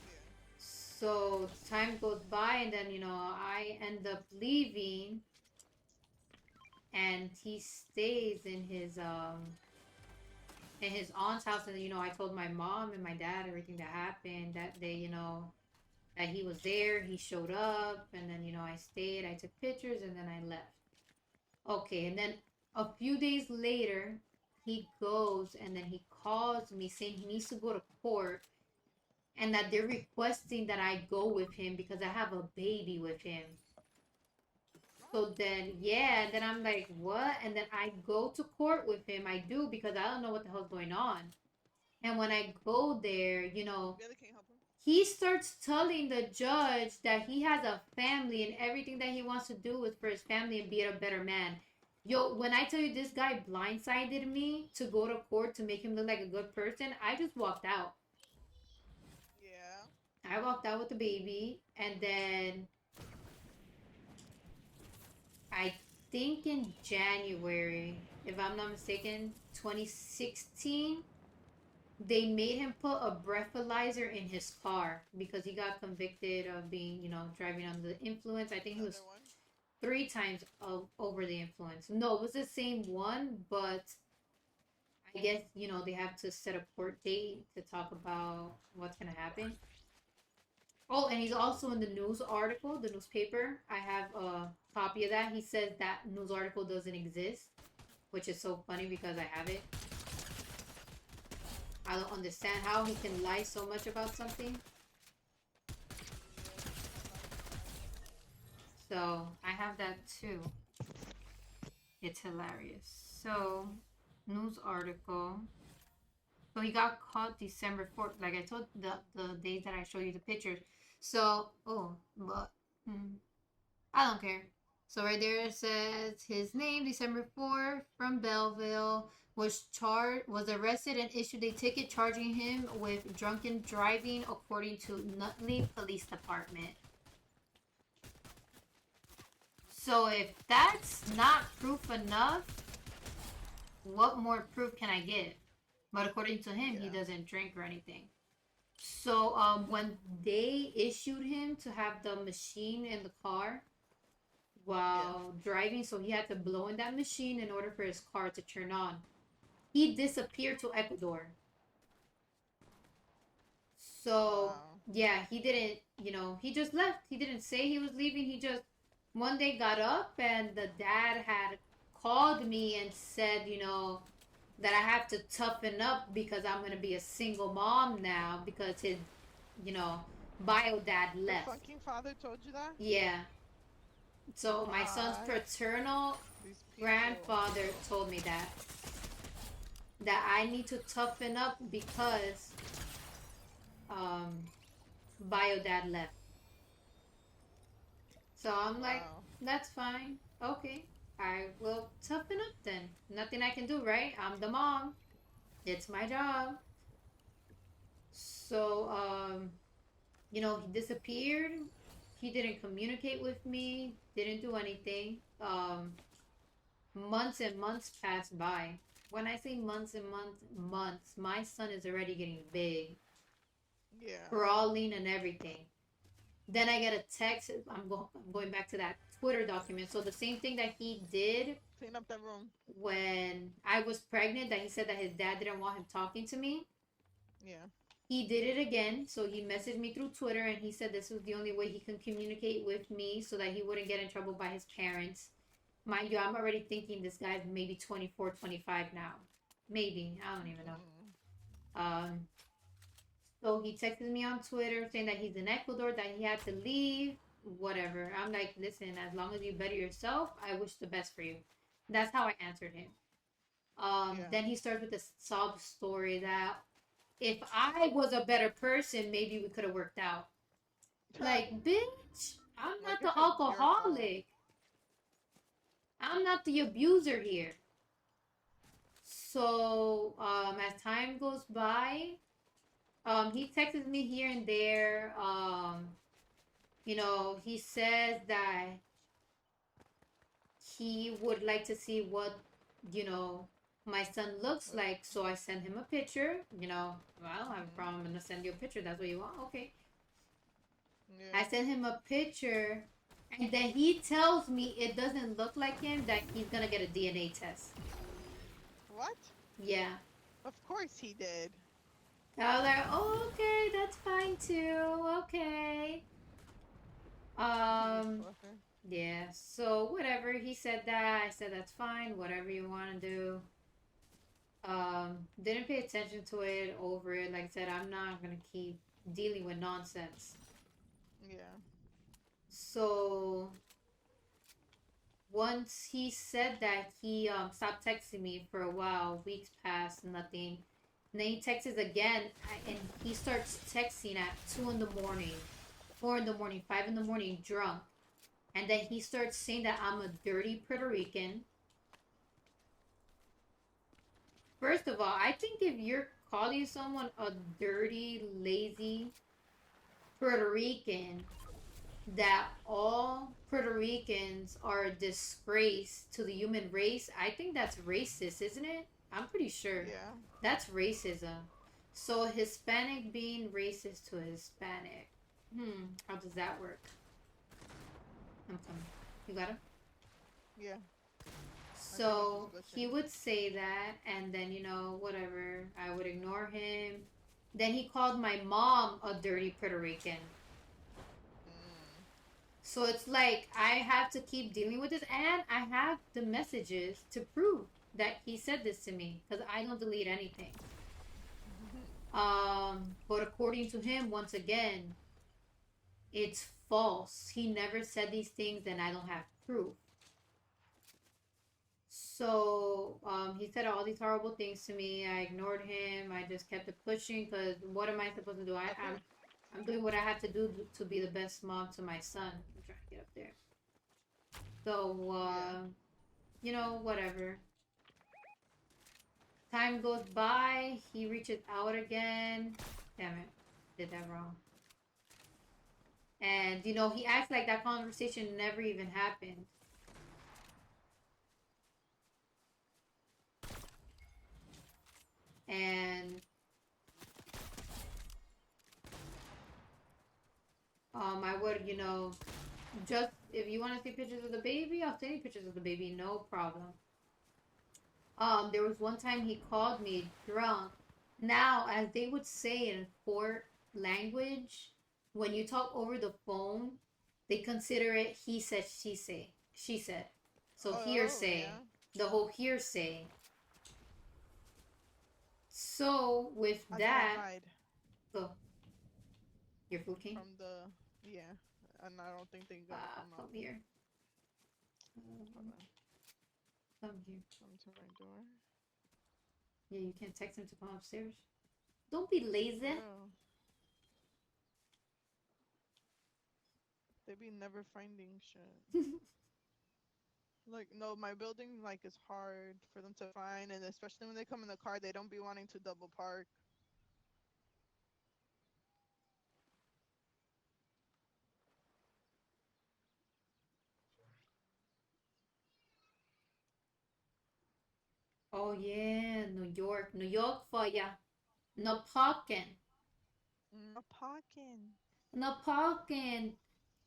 Yeah. So time goes by, and then I end up leaving, and he stays in his aunt's house. And I told my mom and my dad everything that happened that day. That he was there. He showed up, and then I stayed. I took pictures, and then I left. Okay, and then a few days later, he goes and then he calls me saying he needs to go to court and that they're requesting that I go with him because I have a baby with him. So then, yeah, then I'm like, what? And then I go to court with him. I do because I don't know what the hell's going on. And when I go there, Really can't help him. he starts telling the judge that he has a family and everything that he wants to do is for his family and be a better man. Yo, when I tell you this guy blindsided me to go to court to make him look like a good person, I just walked out. Yeah. I walked out with the baby, and then I think in January, if I'm not mistaken, 2016, they made him put a breathalyzer in his car because he got convicted of being, driving under the influence. I think he was Another one. 3 times over the influence. No, it was the same one, but I guess, they have to set a court date to talk about what's going to happen. Oh, and he's also in the news article, the newspaper. I have a copy of that. He says that news article doesn't exist, which is so funny because I have it. I don't understand how he can lie so much about something. So I have that too. It's hilarious. So, news article. So he got caught December 4th. Like I told the days that I showed you the pictures. So, but I don't care. So right there it says his name, December 4th, from Belleville. was arrested and issued a ticket charging him with drunken driving, according to Nutley Police Department. So if that's not proof enough, what more proof can I give? But according to him, he doesn't drink or anything. So when they issued him to have the machine in the car while driving, so he had to blow in that machine in order for his car to turn on. He disappeared to Ecuador. So yeah, he didn't, he just left. He didn't say he was leaving. He just one day got up, and the dad had called me and said, that I have to toughen up because I'm gonna be a single mom now because his, bio dad left. The fucking father told you that? Yeah. So my son's paternal grandfather told me that I need to toughen up because bio dad left. So I'm like, that's fine. Okay. I will toughen up then. Nothing I can do, right? I'm the mom. It's my job. So, he disappeared. He didn't communicate with me. Didn't do anything. Months and months passed by. When I say months and months, my son is already getting big. Yeah. Crawling and everything. Then I get a text. I'm going back to that Twitter document. So the same thing that he did. Clean up that room. When I was pregnant, that he said that his dad didn't want him talking to me. Yeah. He did it again. So he messaged me through Twitter and he said this was the only way he can communicate with me so that he wouldn't get in trouble by his parents. Mind you, I'm already thinking this guy's maybe 24, 25 now. Maybe. I don't even know. So he texted me on Twitter saying that he's in Ecuador, that he had to leave, whatever. I'm like, listen, as long as you better yourself, I wish the best for you. That's how I answered him. Then he starts with this sob story that if I was a better person, maybe we could have worked out. Like, bitch, I'm not the alcoholic. I'm not the abuser here. So, as time goes by, he texts me here and there. He says that he would like to see what, my son looks like. So I send him a picture. Well, I don't have a problem. I'm going to send you a picture. That's what you want? Okay. Yeah. I send him a picture. And then he tells me it doesn't look like him, that he's going to get a DNA test. What? Yeah. Of course he did. I was like, oh, okay, that's fine too. Okay. Yeah, so whatever. He said that. I said that's fine. Whatever you want to do. Didn't pay attention to it, over it. Like I said, I'm not gonna keep dealing with nonsense. Yeah. So once he said that, he stopped texting me for a while. Weeks passed, nothing. And then he texts again, and he starts texting at 2 in the morning, 4 in the morning, 5 in the morning, drunk. And then he starts saying that I'm a dirty Puerto Rican. First of all, I think if you're calling someone a dirty, lazy Puerto Rican, that all Puerto Ricans are a disgrace to the human race, I think that's racist, isn't it? I'm pretty sure. Yeah. That's racism. So Hispanic being racist to Hispanic. How does that work? I'm coming. You got him? Yeah. So he would say that, and then, whatever. I would ignore him. Then he called my mom a dirty Puerto Rican. So it's like I have to keep dealing with this, and I have the messages to prove that he said this to me, because I don't delete anything. But according to him, once again, it's false. He never said these things, and I don't have proof. So he said all these horrible things to me. I ignored him. I just kept it pushing, because what am I supposed to do? I'm doing what I have to do to be the best mom to my son. I'm trying to get up there. So, whatever. Time goes by. He reaches out again. Damn it. Did that wrong. And, you know, he acts like that conversation never even happened. And I would, you know, just if you want to see pictures of the baby, I'll send you pictures of the baby, no problem. There was one time he called me drunk. Now, as they would say in court language, when you talk over the phone, they consider it he said, she said. So Oh, hearsay, yeah. the whole hearsay. So with I gotta that, hide go. Your food king. from the. Yeah. And I don't think they're gonna come Come up. here. Hold on. Come here. Come to my door. Yeah, you can't text him to come upstairs. Don't be lazy. Bro. They be never finding shit. Like, no, my building, like, is hard for them to find. And especially when they come in the car, they don't be wanting to double park. Oh yeah, New York. New York for ya. No parking. No parking. No parking.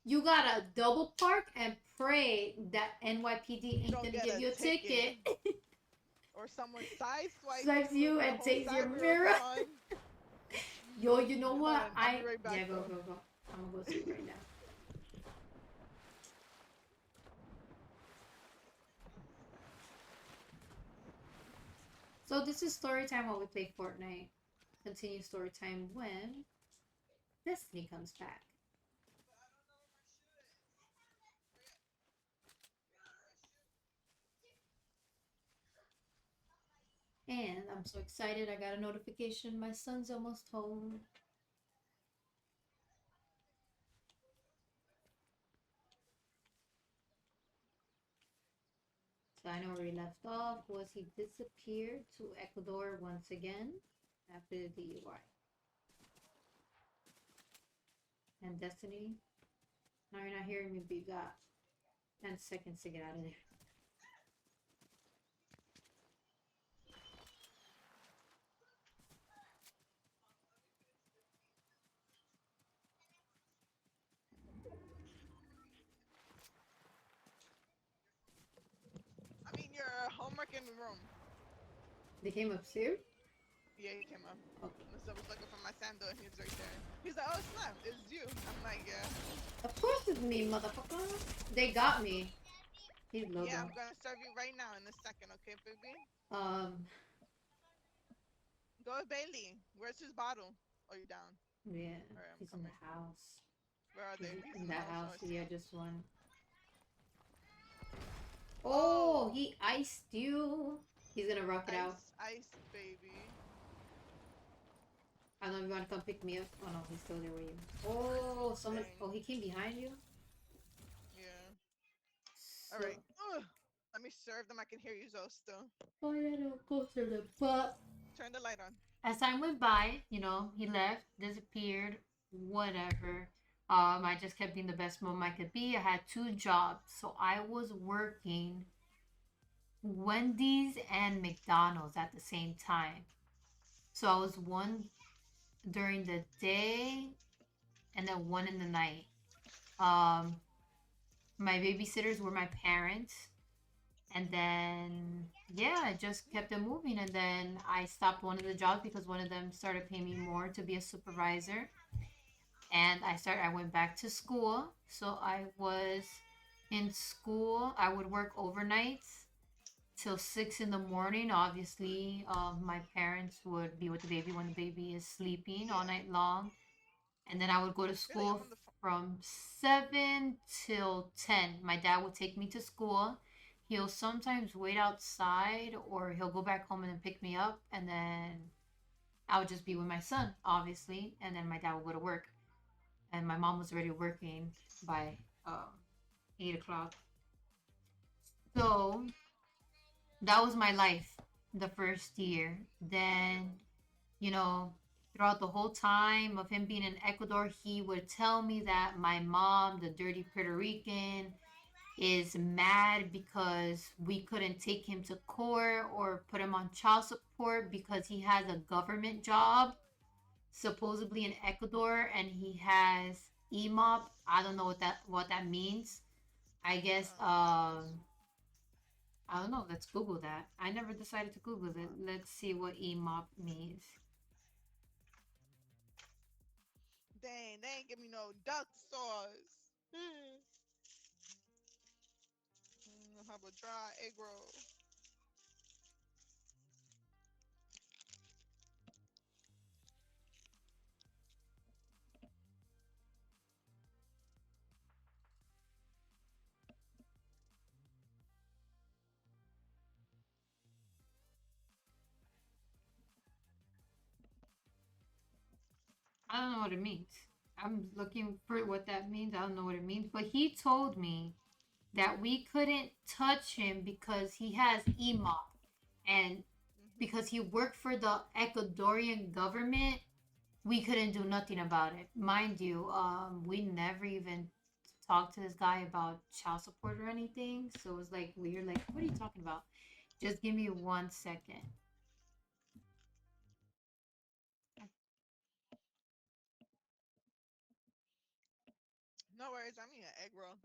You gotta double park and pray that NYPD ain't Don't gonna get give a you a ticket. ticket. Or someone side swipes Swipes you you with the and whole takes your side mirror mirror. gone. Yo, you know Hold what? on, I'll be right back Yeah, go, though. go, go. I'm gonna go see right now. So this is story time while we play Fortnite. Continue story time when Destiny comes back. And I'm so excited. I got a notification. My son's almost home. So I know where he left off was he disappeared to Ecuador once again after the DUI. And Destiny, now you're not hearing me, but you got 10 seconds to get out of there. I mean, your homework in the room. They came upstairs? Yeah, he came up. Oh. So I was looking for my sandal and he was right there. He's like, oh, snap, it's you. I'm like, yeah. Of course it's me, motherfucker. They got me. He's low Yeah, though. I'm gonna serve you right now in a second, okay, baby? Um, Go with Bailey. Where's his bottle? Oh, you down? yeah, Alright, I'm he's in coming. the house. Where are He's they? He's in in the that house. Oh, house. I see Yeah, him. just one. Oh, Oh, he iced you. He's gonna rock it out. ice, baby. I don't know if you want to come pick me up. Oh no, he's still there with you. Oh, someone. Dang. Oh, he came behind you. Yeah. So, Alright. Let me serve them. I can hear you, Zoe, still. oh yeah, no, go to the. But Turn the light on. as time went by, you know, he left, disappeared, whatever. I just kept being the best mom I could be. I had two jobs, so I was working Wendy's and McDonald's at the same time. So I was one during the day and then one in the night. Um, my babysitters were my parents, and then yeah, I just kept it moving. And then I stopped one of the jobs because one of them started paying me more to be a supervisor. And I went back to school. So I was in school. I would work overnights till 6 in the morning. Obviously, my parents would be with the baby when the baby is sleeping all Yeah. night long. And then I would go to Really, I'm school on the phone. from 7 till 10. My dad would take me to school. He'll sometimes wait outside or he'll go back home and then pick me up. And then I would just be with my son, obviously. And then my dad would go to work. And my mom was already working by 8 o'clock. So that was my life. the first year. Then, you know, throughout the whole time of him being in Ecuador, he would tell me that my mom, the dirty Puerto Rican, is mad because we couldn't take him to court or put him on child support because he has a government job supposedly in Ecuador and he has EMOP. I don't know what that means. I guess I don't know. Let's Google that. I never decided to Google it. Let's see what EMOP means. Dang, they ain't give me no duck sauce. How about dry egg roll? I don't know what it means. I'm looking for what that means. I don't know what it means. But he told me that we couldn't touch him because he has EMOP. And because he worked for the Ecuadorian government, we couldn't do nothing about it. Mind you, we never even talked to this guy about child support or anything. So it was like weird. Like, what are you talking about? Just give me 1 second. No worries, I mean an egg roll.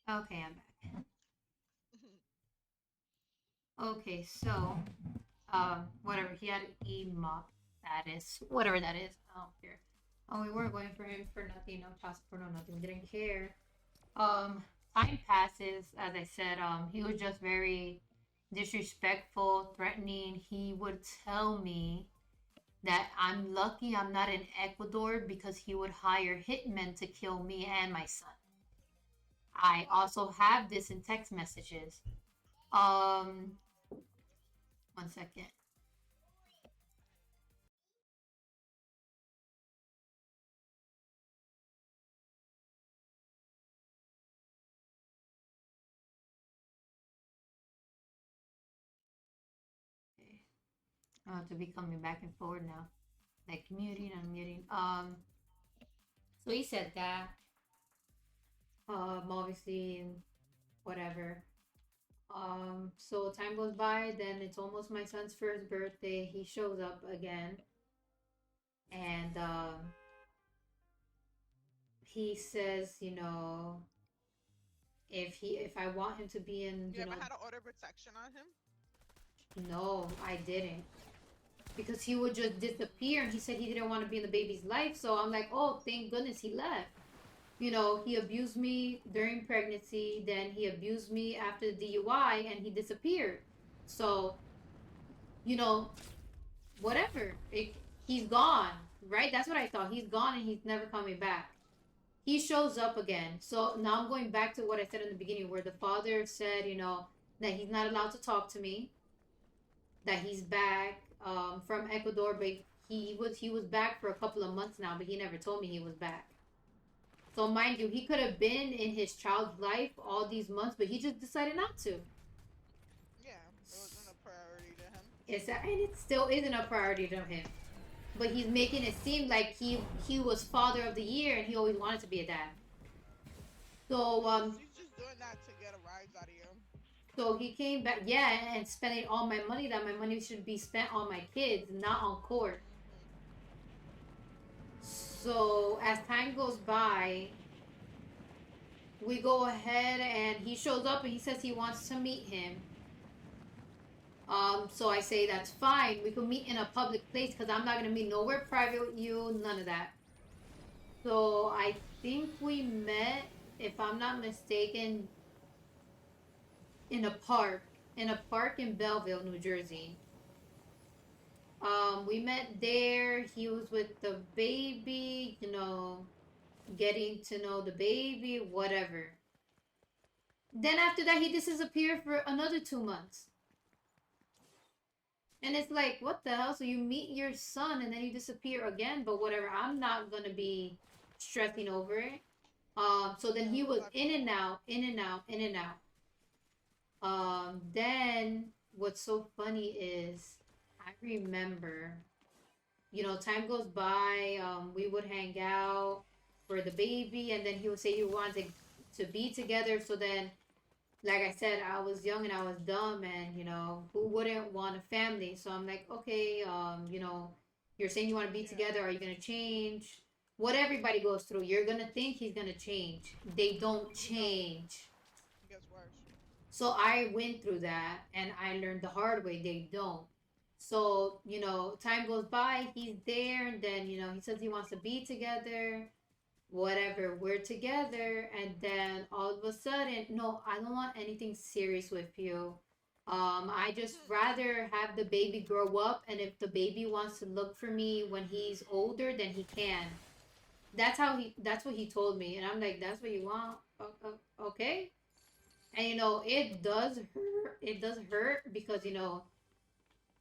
Okay, I'm back. Okay, so whatever he had EMOP status, whatever that is. I don't care. Oh, we weren't going for him for nothing, no child support, no nothing. We didn't care. Um, Time passes, as I said. He was just very disrespectful, threatening. He would tell me that I'm lucky I'm not in Ecuador because he would hire hitmen to kill me and my son. I also have this in text messages. Um, 1 second. Okay. I have to be coming back and forward now. Like muting and muting. So he said that. Obviously, whatever. So time goes by, then it's almost my son's first birthday. He shows up again, and he says, if I want him to be in, You ever had an order of protection on him? no, I didn't, because he would just disappear, and he said he didn't want to be in the baby's life. So I'm like, oh, thank goodness he left. He abused me during pregnancy, then he abused me after the DUI, and he disappeared. So, you know, whatever. He's gone, right? That's what I thought. He's gone and he's never coming back. he shows up again. So now I'm going back to what I said in the beginning, where the father said, that he's not allowed to talk to me, that he's back from Ecuador, but he was back for a couple of months now, but he never told me he was back. So mind you, he could have been in his child's life all these months, but he just decided not to. Yeah, it wasn't a priority to him. And it still isn't a priority to him. But he's making it seem like he was father of the year and he always wanted to be a dad. So He's just doing that to get a rise out of you. so he came back, yeah, and spending all my money that my money should be spent on my kids, not on court. Hmm. So as time goes by, we go ahead and he shows up and he says he wants to meet him. So I say that's fine. We could meet in a public place because I'm not gonna meet nowhere private with you, none of that. So I think we met, if I'm not mistaken, in a park in Belleville, New Jersey. We met there. He was with the baby, getting to know the baby, whatever. Then after that, he disappeared for another 2 months. And it's like, what the hell? So you meet your son and then you disappear again, but whatever. I'm not gonna be stressing over it. So then Yeah, he most was in likely. and out, in and out, in and out. Then what's so funny is I remember, time goes by, we would hang out for the baby, and then he would say he wanted to be together. So then, like I said, I was young and I was dumb, and who wouldn't want a family? So I'm like, okay, you're saying you want to be Yeah, together. Are you gonna change? What everybody goes through, you're gonna think he's gonna change. They don't no, change. it gets worse. So I went through that and I learned the hard way. They don't. So, time goes by, he's there, and then, he says he wants to be together, whatever, we're together, and then all of a sudden, no, I don't want anything serious with you. I just rather have the baby grow up, and if the baby wants to look for me when he's older, then he can. That's what he told me, and I'm like, that's what you want? Okay. And it does hurt. It does hurt because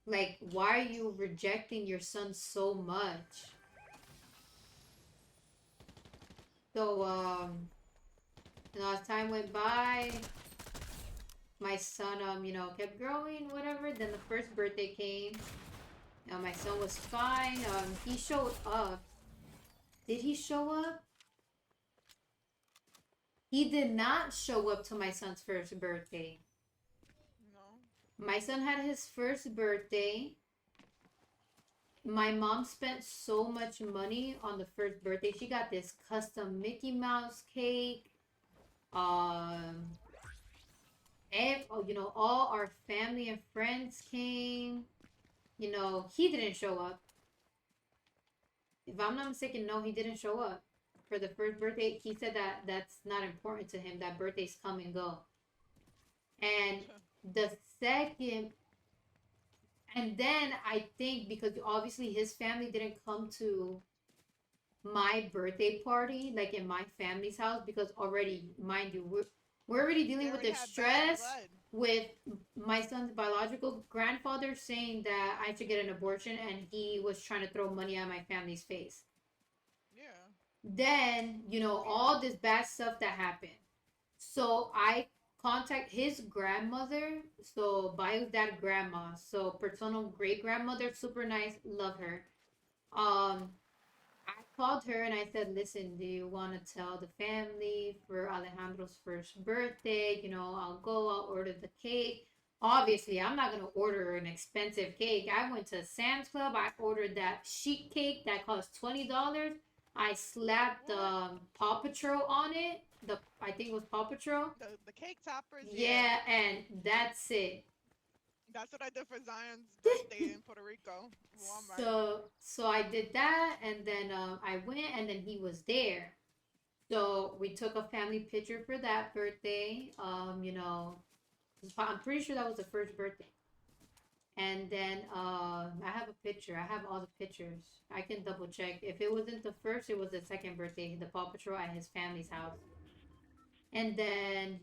like, why are you rejecting your son so much? So as time went by, my son kept growing, whatever. Then the first birthday came. My son was fine. He showed up. Did he show up? He did not show up to my son's first birthday. No. My son had his first birthday. My mom spent so much money on the first birthday. She got this custom Mickey Mouse cake. Um, and all our family and friends came. He didn't show up. If I'm not mistaken, no, he didn't show up for the first birthday. He said that that's not important to him. That birthdays come and go. And the second, and then I think because obviously his family didn't come to my birthday party, like in my family's house, because already, mind you, we're already They dealing with already the had bad stress blood. with my son's biological grandfather saying that I should get an abortion, and he was trying to throw money at my family's face. Yeah. Then, Weird. all this bad stuff that happened. So I contact his grandmother, so Bio's dad grandma, so paternal great grandmother, super nice, love her. Um, I called her and I said, listen, do you want to tell the family for Alejandro's first birthday? I'll go, I'll order the cake. Obviously, I'm not going to order an expensive cake. I went to Sam's Club. I ordered that sheet cake that cost $20. I slapped What? Paw Patrol on it. I think it was Paw Patrol. The cake toppers, yeah. Yeah, and that's it. That's what I did for Zion's birthday in Puerto Rico. Walmart. So I did that, and then I went, and then he was there. So we took a family picture for that birthday. I'm pretty sure that was the first birthday. And then I have a picture. I have all the pictures. I can double check. If it wasn't the first, it was the second birthday. The Paw Patrol at his family's house. And then,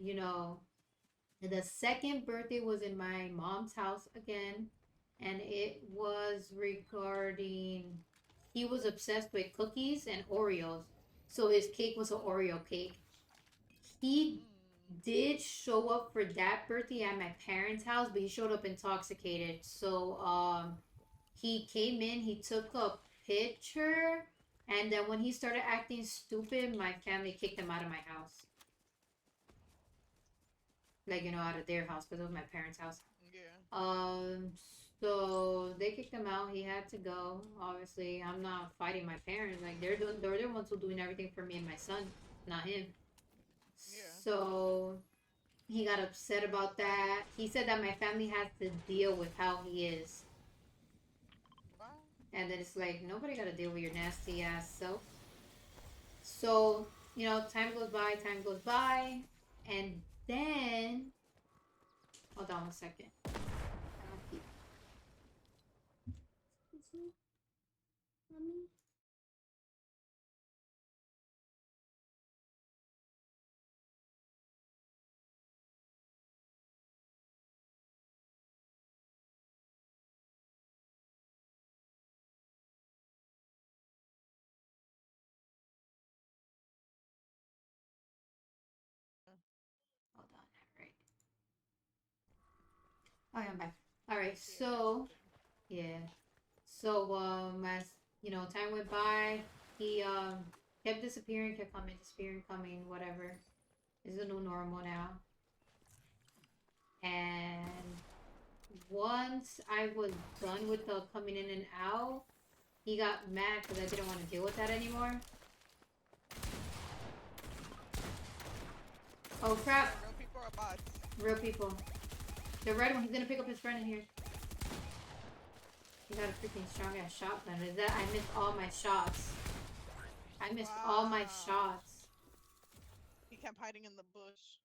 the second birthday was in my mom's house again. And it was regarding, he was obsessed with cookies and Oreos. So his cake was an Oreo cake. He did show up for that birthday at my parents' house, but he showed up intoxicated. So he came in, he took a picture, and then when he started acting stupid, my family kicked him out of my house. Like, out of their house, because it was my parents' house. Yeah. So they kicked him out. He had to go. Obviously, I'm not fighting my parents. Like they're the ones who doing everything for me and my son, not him. Yeah. So he got upset about that. He said that my family has to deal with how he is. Wow. And then it's like, nobody got to deal with your nasty ass self. So, time goes by. And then, hold on one second. Hold on, all right. Oh, yeah, I'm back. All right, so, yeah. So, as time went by, he kept disappearing, kept coming, disappearing, coming, whatever. This is a new normal now. And once I was done with the coming in and out, he got mad because I didn't want to deal with that anymore. Oh crap! Real people or bots? Real people. The red one, he's gonna pick up his friend in here. He got a freaking strong ass shotgun. Is that I missed all my shots. I missed all my shots. He kept hiding in the bush.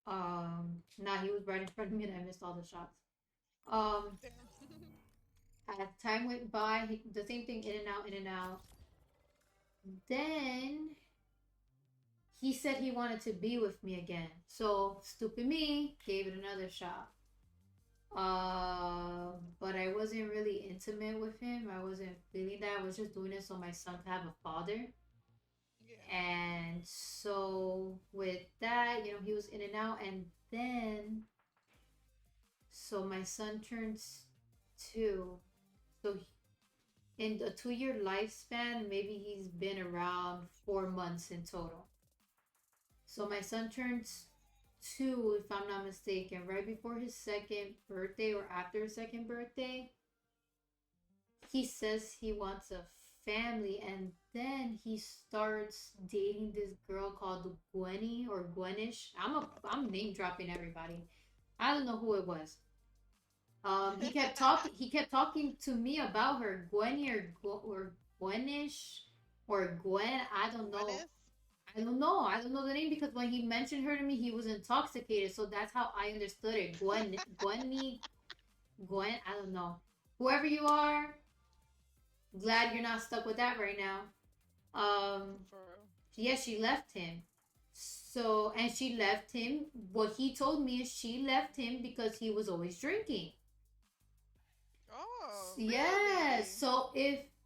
Nah, he was right in front of me and I missed all the shots. Damn. As time went by, the same thing, in and out, in and out. Then he said he wanted to be with me again. So stupid me gave it another shot. But I wasn't really intimate with him. I wasn't feeling that. I was just doing it so my son could have a father. Yeah. And so with that, he was in and out. And then, so my son turns 2. So in a 2-year lifespan, maybe he's been around 4 months in total. So my son turns 2, if I'm not mistaken, right before his second birthday or after his second birthday. He says he wants a family, and then he starts dating this girl called Gwenny or Gwenish. I'm name dropping everybody. I don't know who it was. He kept talking. He kept talking to me about her, Gwenny or Gwenish or Gwen. I don't know. I don't know. I don't know the name because when he mentioned her to me, he was intoxicated. So that's how I understood it. Gwen. I don't know. Whoever you are, glad you're not stuck with that right now. Yes, she left him. So, and she left him. What he told me is she left him because he was always drinking. Oh. Yeah. Really? So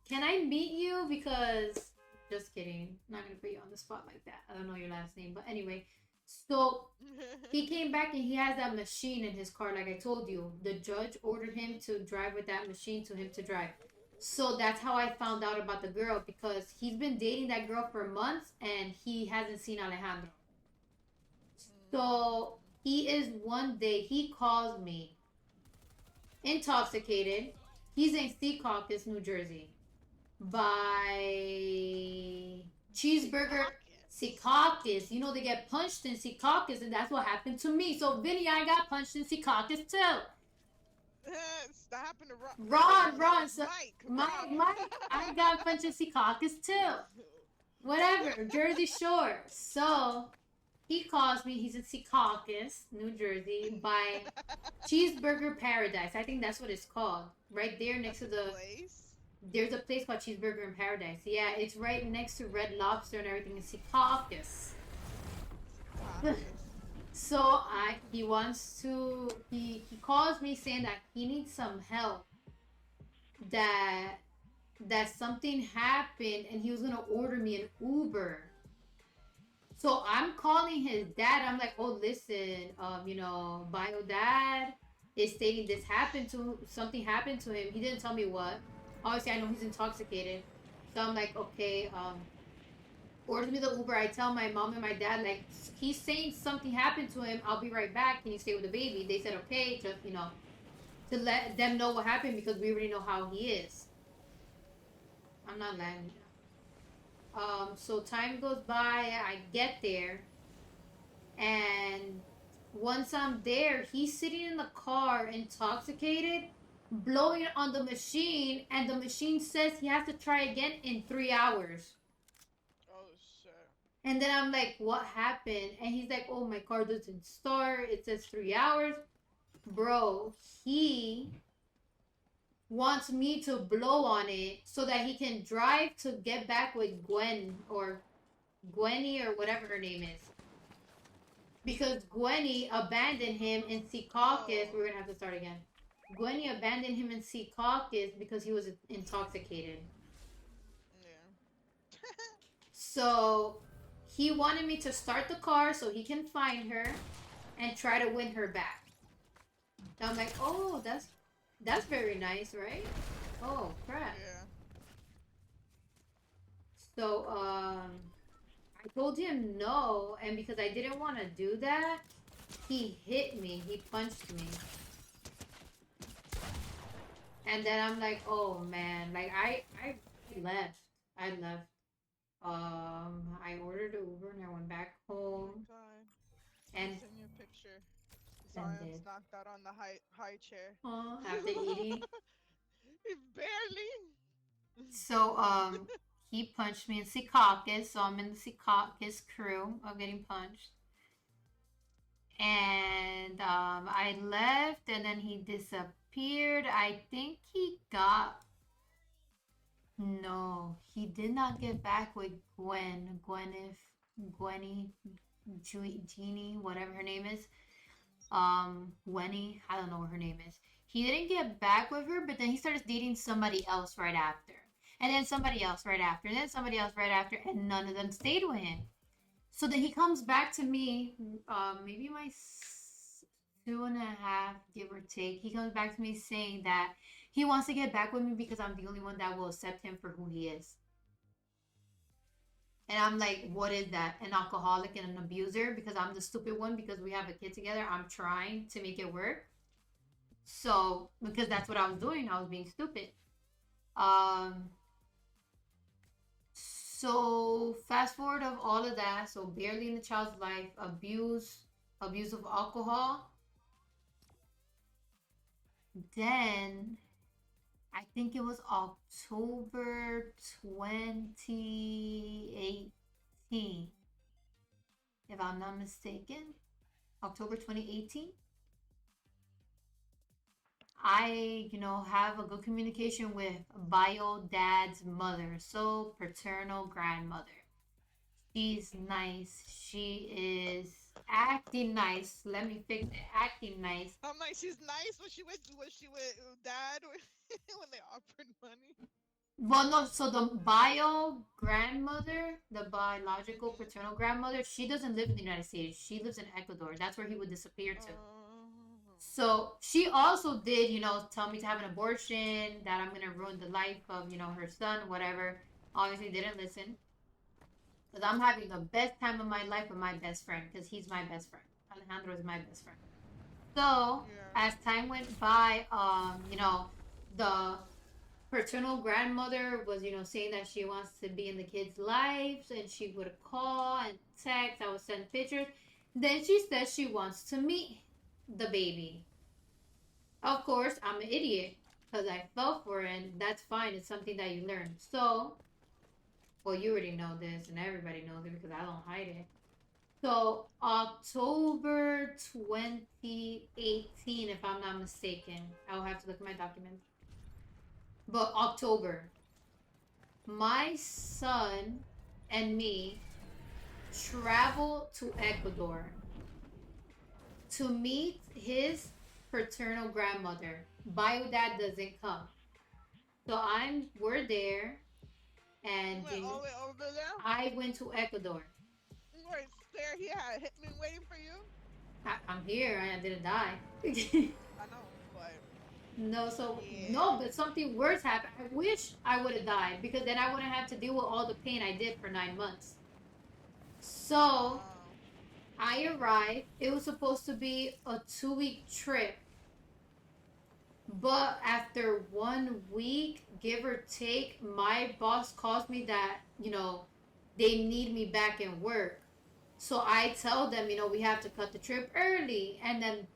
can I meet you? Because just kidding. I'm not gonna put you on the spot like that. I don't know your last name, but anyway. So he came back and he has that machine in his car, like I told you. The judge ordered him to drive with that machine to him to drive. So that's how I found out about the girl, because he's been dating that girl for months and he hasn't seen Alejandro. So one day he calls me intoxicated. He's in Secaucus, New Jersey. By Cheeseburger Secaucus. They get punched in Secaucus, and that's what happened to me. So Vinny, I got punched in Secaucus too. That happened to Ron. So Mike, I got punched in Secaucus too. Whatever, Jersey Shore. So he calls me. He's in Secaucus, New Jersey, by Cheeseburger Paradise. I think that's what it's called. Right there next That's to a the. place. There's a place called Cheeseburger in Paradise. Yeah, it's right next to Red Lobster and everything in Secaucus. Secaucus. So he wants to he calls me saying that he needs some help, that something happened and he was gonna order me an Uber. So I'm calling his dad. I'm like, oh listen, bio dad is stating this happened to something happened to him. He didn't tell me what. Obviously I know he's intoxicated. So I'm like, okay, orders me the Uber. I tell my mom and my dad, like, he's saying something happened to him. I'll be right back. Can you stay with the baby? They said, okay, just, to let them know what happened because we already know how he is. I'm not letting. So time goes by. I get there. And once I'm there, he's sitting in the car intoxicated, blowing on the machine. And the machine says he has to try again in 3 hours. Oh shit. And then I'm like, what happened? And he's like, oh, my car doesn't start. It says 3 hours. Bro, he wants me to blow on it so that he can drive to get back with Gwen or Gwenny or whatever her name is. Because Gwenny abandoned him in Secaucus. We're going to have to start again. Gwenny abandoned him in Secaucus because he was intoxicated. Yeah. So he wanted me to start the car so he can find her and try to win her back. And I'm like, oh, that's very nice, right? Oh crap. Yeah. So I told him no, and because I didn't want to do that, he hit me. He punched me. And then I'm like, oh man, like I left. I left. I ordered an Uber and I went back Oh home. my god. And Send you a picture. and Zion's did. knocked out on the high chair. After eating. Barely. So he punched me in Secaucus, so I'm in the Secaucus crew of getting punched. And I left and then he disappeared. I think he got. No, he did not get back with Gwenny, Jeannie, whatever her name is. Gwenny, I don't know what her name is. He didn't get back with her, but then he started dating somebody else right after. And then somebody else right after, and then somebody else right after, and none of them stayed with him. So then he comes back to me, maybe my 2.5, give or take. He comes back to me saying that he wants to get back with me because I'm the only one that will accept him for who he is. And I'm like, what is that? An alcoholic and an abuser? Because I'm the stupid one because we have a kid together. I'm trying to make it work. So, because that's what I was doing. I was being stupid. So fast forward of all of that. So barely in the child's life, abuse of alcohol. Then I think it was October 2018, if I'm not mistaken. October 2018. I, have a good communication with bio dad's mother, so paternal grandmother. She's nice. She is acting nice. Let me fix it. Acting nice. I'm like, she's nice. Was she with dad when they offered money? Well, no, so the bio grandmother, the biological paternal grandmother, she doesn't live in the United States. She lives in Ecuador. That's where he would disappear to. So she also did, tell me to have an abortion, that I'm going to ruin the life of, her son, whatever. Obviously didn't listen. Because I'm having the best time of my life with my best friend, because he's my best friend. Alejandro is my best friend. So, as time went by, the paternal grandmother was, saying that she wants to be in the kids' lives, and she would call and text. I would send pictures. Then she says she wants to meet the baby. Of course, I'm an idiot because I fell for it, and that's fine. It's something that you learn. So, well, you already know this, and everybody knows it because I don't hide it. So October 2018, if I'm not mistaken. I'll have to look at my documents. But October. My son and me travel to Ecuador to meet his paternal grandmother. Bio dad doesn't come. So we're there You and went all the way over there? I went to Ecuador. You weren't scared he had a hitman waiting for you? I'm here. I didn't die. I know, but No, so no, yeah. but something worse happened. I wish I would have died because then I wouldn't have to deal with all the pain I did for 9 months. So Uh, I arrived. It was supposed to be a 2 week trip, but after 1 week, give or take, my boss calls me that they need me back in work. So I tell them, we have to cut the trip early, and then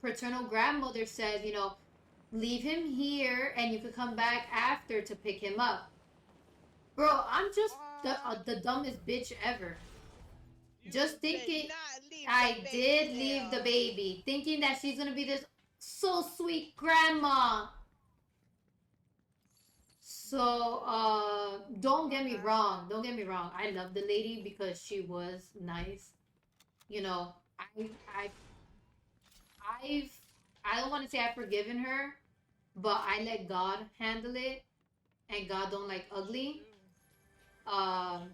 paternal grandmother says, leave him here and you could come back after to pick him up. Bro, I'm just what? the dumbest bitch ever. You Just did thinking, not leave the I baby did leave the there. baby, thinking that she's gonna be this so sweet grandma. So, don't What get me wrong. happened? Don't get me wrong. I love the lady because she was nice. You know, I, I've, I don't want to say I've forgiven her, but I let God handle it, and God don't like Yes, you ugly. do. Um,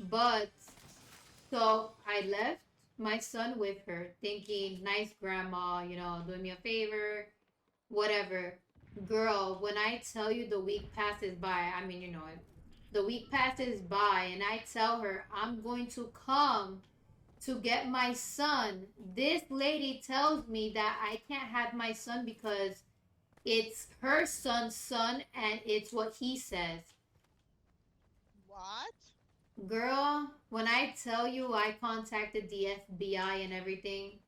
but so I left my son with her, thinking, nice grandma, doing me a favor, whatever. Girl, when I tell you the week passes by, I mean, it. The week passes by, and I tell her, I'm going to come to get my son. This lady tells me that I can't have my son because it's her son's son, and it's what he says. What? Girl, when I tell you I contacted the FBI and everything,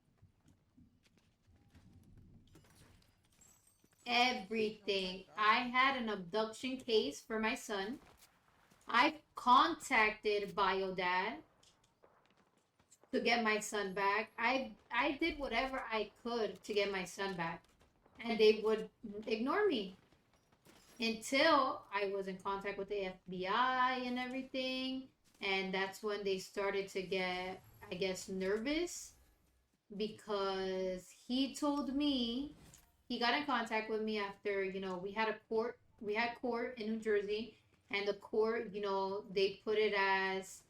Oh my everything. I god. had an abduction case for my son. I contacted Biodad to get my son back. I did whatever I could to get my son back, and they would ignore me until I was in contact with the FBI and everything. And that's when they started to get, I guess, nervous because he told me he got in contact with me after we had court in New Jersey, and the court, they put it as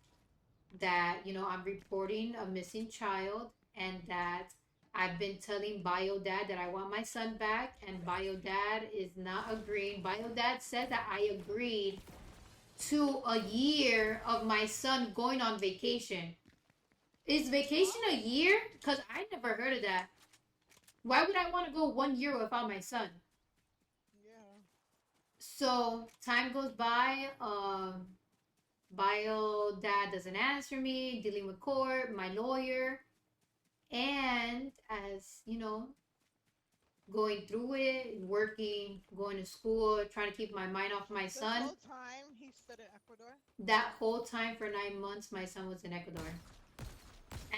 that, I'm reporting a missing child, and that I've been telling Bio Dad that I want my son back, and Bio Dad is not agreeing. Bio Dad said that I agreed to a year of my son going on vacation. Is vacation What? a year? Because I never heard of that. Why would I want to go 1 year without my son? Yeah. So time goes by. Bio dad doesn't answer me. Dealing with court, my lawyer, and as going through it, working, going to school, trying to keep my mind off my This son. whole time he stood in Ecuador? That whole time for 9 months, my son was in Ecuador,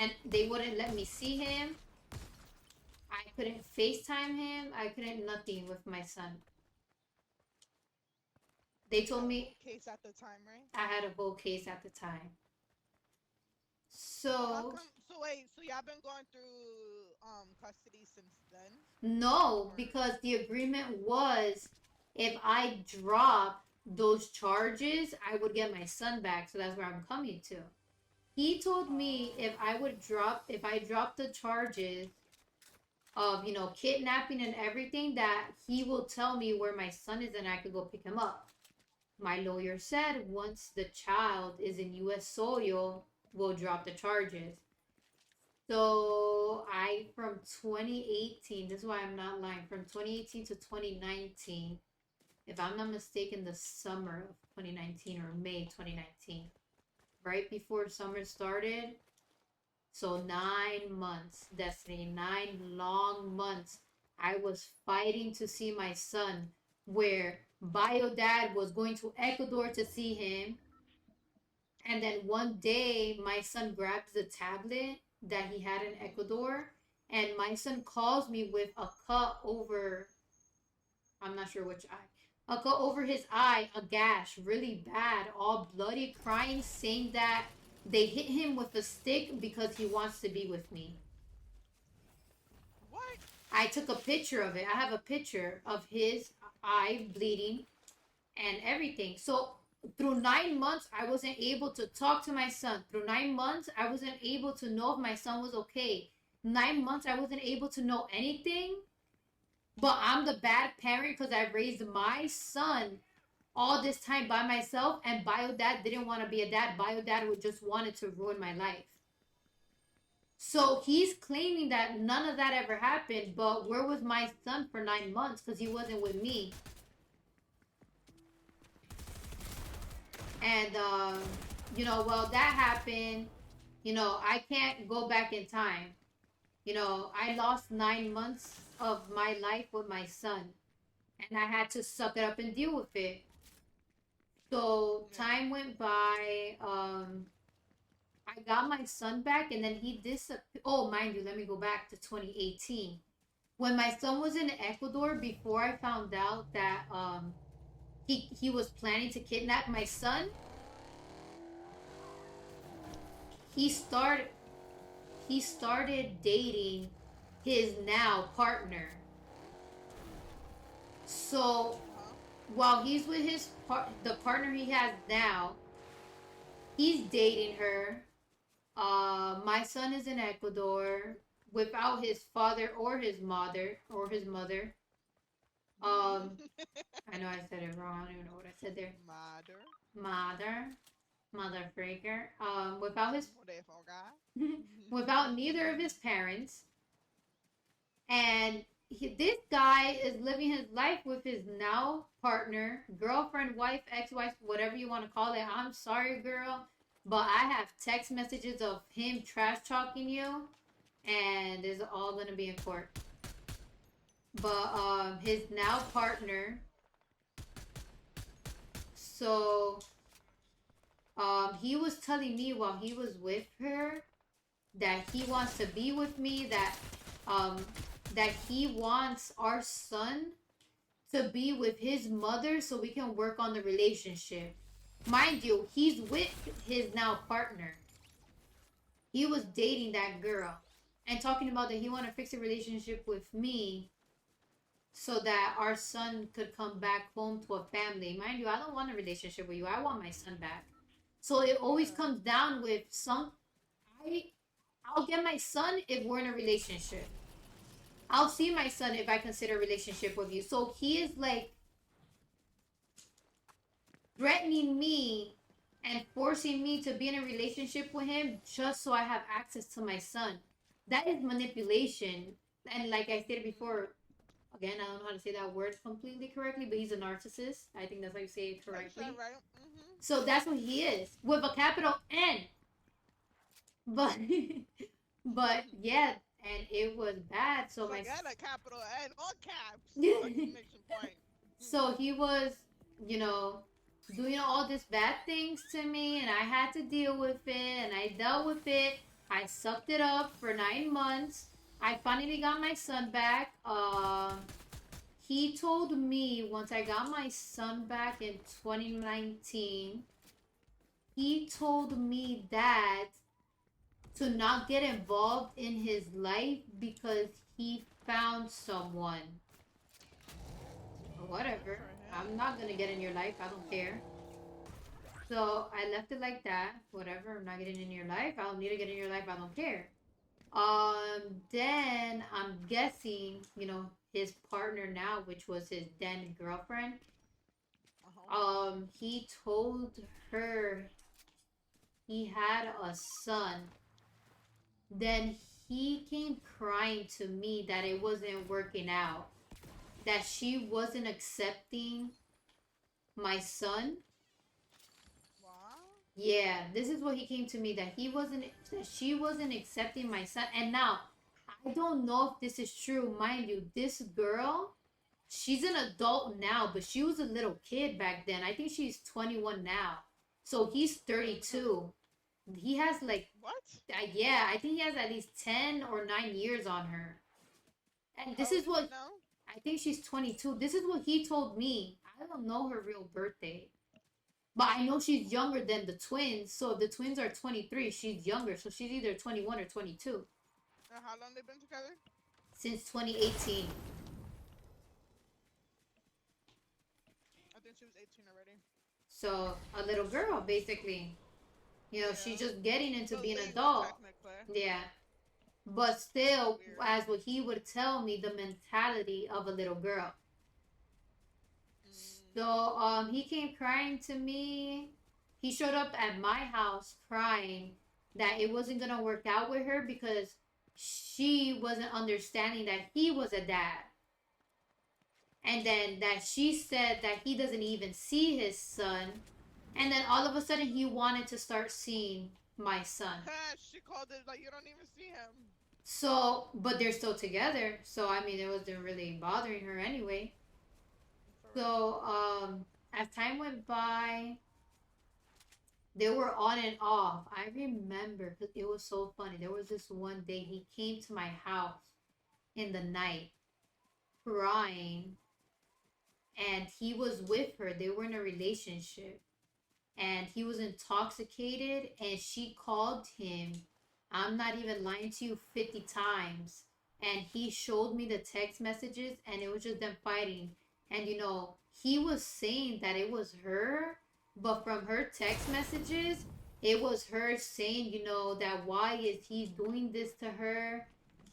and they wouldn't let me see him. I couldn't FaceTime him. I couldn't nothing with my son. They You told had a whole me case at the time, right? I had a whole case at the time. So how So come? So wait. So y'all been going through custody since then, no, or because the agreement was if I drop those charges, I would get my son back. So that's where I'm coming to. He told me oh, if I drop the charges of, kidnapping and everything, that he will tell me where my son is and I could go pick him up. My lawyer said once the child is in US soil, we'll drop the charges. So from 2018, this is why I'm not lying, from 2018 to 2019, if I'm not mistaken, the summer of 2019 or May 2019, right before summer started. So 9 months, Destiny, 9 long months, I was fighting to see my son, where Bio Dad was going to Ecuador to see him. And then one day, my son grabs the tablet that he had in Ecuador, and my son calls me with a cut over, I'm not sure which eye, a cut over his eye, a gash, really bad, all bloody, crying, saying that they hit him with a stick because he wants to be with me. What? I took a picture of it. I have a picture of his eye bleeding and everything. So through 9 months, I wasn't able to talk to my son. Through 9 months, I wasn't able to know if my son was okay. 9 months, I wasn't able to know anything. But I'm the bad parent because I raised my son all this time by myself, and Bio Dad didn't want to be a dad. Bio Dad would just wanted to ruin my life. So he's claiming that none of that ever happened, but where was my son for 9 months because he wasn't with me? And well, that happened. I can't go back in time. I lost 9 months of my life with my son, and I had to suck it up and deal with it. So Yeah. time went by. I got my son back, and then he disappeared. Oh, mind you, let me go back to 2018 when my son was in Ecuador. Before I found out that he was planning to kidnap my son, he started he started dating his now partner. So Huh? while he's with the partner he has now, he's dating her. My son is in Ecuador without his father or his mother. Um, I know I said it wrong. I don't even know what I said there. Mother. Mother, mother freaker. Without his, What they forgot? without neither of his parents, and this guy is living his life with his now partner, girlfriend, wife, ex-wife, whatever you want to call it. I'm sorry, girl, but I have text messages of him trash talking you, and it's all gonna be in court. But his now partner, so he was telling me while he was with her that he wants to be with me, um that he wants our son to be with his mother so we can work on the relationship. Mind you, he's with his now partner. He was dating that girl and talking about that he want to fix a relationship with me so that our son could come back home to a family. Mind you, I don't want a relationship with you. I want my son back. So it always Yeah. comes down with I I'll get my son if we're in a relationship. I'll see my son if I consider a relationship with you. So he is like threatening me and forcing me to be in a relationship with him just so I have access to my son. That is manipulation. And like I said before, again, I don't know how to say that word completely correctly, but he's a narcissist. I think that's how you say it Like you said, correctly. right? Mm-hmm. So that's what he is with a capital N. But but yeah, and it was bad. So my Forget a capital N all caps! Exclamation point. so he was, you know, doing all these bad things to me, and I had to deal with it, and I dealt with it. I sucked it up for 9 months. I finally got my son back. He told me once I got my son back in 2019, he told me that to not get involved in his life because he found someone. Good Whatever. for him. I'm not gonna get in your life. I don't care. So I left it like that. Whatever. I'm not getting in your life. I don't need to get in your life. I don't care. Then I'm guessing, his partner now, which was his then girlfriend. Uh-huh. He told her he had a son. Then he came crying to me that it wasn't working out, that she wasn't accepting my son. Wow. Yeah, this is what he came to me, that she wasn't accepting my son. And now I don't know if this is true. Mind you, this girl, she's an adult now, but she was a little kid back then. I think she's 21 now. So he's Oh, so 32. He has like, what? yeah, I think he has at least 10 or 9 years on her. And this How old is is she what now? I think she's 22. This is what he told me. I don't know her real birthday. But I know she's younger than the twins. So if the twins are 23, she's younger. So she's either 21 or 22 And how long they been together? since 2018. I think she was 18 already. So a little girl, basically. She's Yeah. just getting into But being an legal, adult. technically. Yeah. But That's still, weird. as what he would tell me, the mentality of a little girl. So Mm. he came crying to me. He showed up at my house crying that it wasn't gonna work out with her because she wasn't understanding that he was a dad. And then that she said that he doesn't even see his son. And then all of a sudden he wanted to start seeing my son. She called it like you don't even see him. So, but they're still together. So, I mean, it wasn't really bothering her anyway. For real. So, as time went by, they were on and off. I remember because it was so funny. There was this one day he came to my house in the night crying, and he was with her. They were in a relationship, and he was intoxicated, and she called him, I'm not even lying to you, 50 times. And he showed me the text messages, and it was just them fighting. And he was saying that it was her, but from her text messages, it was her saying, that why is he doing this to her?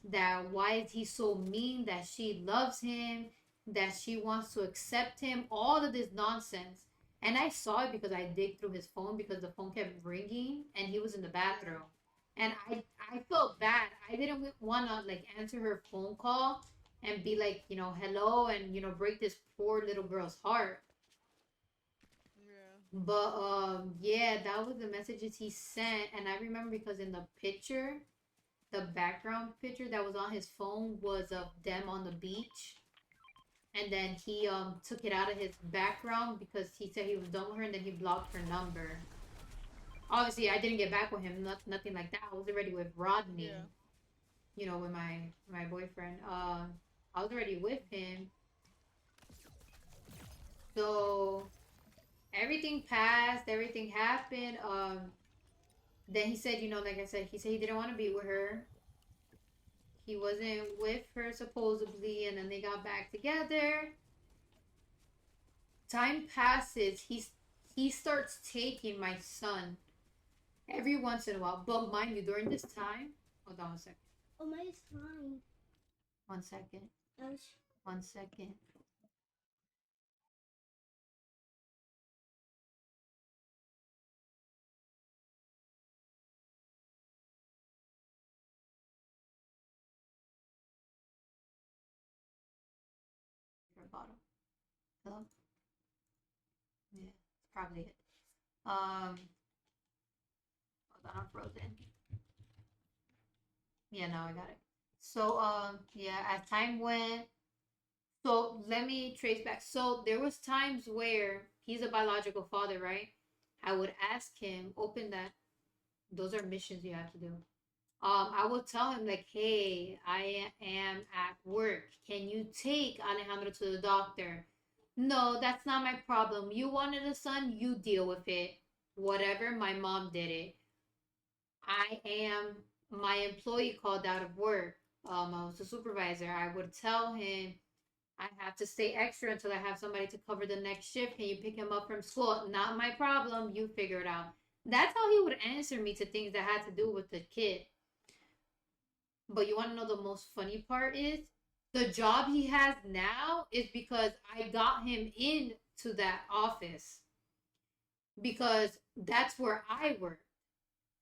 That why is he so mean? That she loves him, that she wants to accept him, all of this nonsense. And I saw it because I digged through his phone because the phone kept ringing and he was in the Yeah. bathroom. And I felt bad. I didn't want to like answer her phone call and be like, hello, and break this poor little girl's heart. Yeah. But yeah, that was the messages he sent, and I remember because in the picture, the background picture that was on his phone was of them on the beach, and then he took it out of his background because he said he was done with her, and then he blocked her number. Obviously, I didn't get back with him, nothing like that. I was already with Yeah. Rodney, with my boyfriend. I was already with him, so everything passed, everything happened. Then he said, like I said, he said he didn't want to be with her. He wasn't with her supposedly, and then they got back together. Time passes. He starts taking my son every once in a while. But mind you, during this time, hold on 1 second. Oh, mine is fine. 1 second. I was 1 second. Your bottle. Hello. Yeah, it's probably it. Hold on, I'm frozen. Yeah, no, I got it. So, yeah, as time went, so let me trace back. So there was times where he's a biological father, right? I would ask him, open that. Those are missions you have to do. I would tell him like, hey, I am at work. Can you take Alejandro to the doctor? No, that's not my problem. You wanted a son, you deal with it. Whatever, my mom did it. I am my employee called out of work. I was a supervisor. I would tell him I have to stay extra until I have somebody to cover the next shift. Can you pick him up from school? Not my problem. You figure it out. That's how he would answer me to things that had to do with the kid. But you want to know the most funny part is the job he has now is because I got him into that office because that's where I work.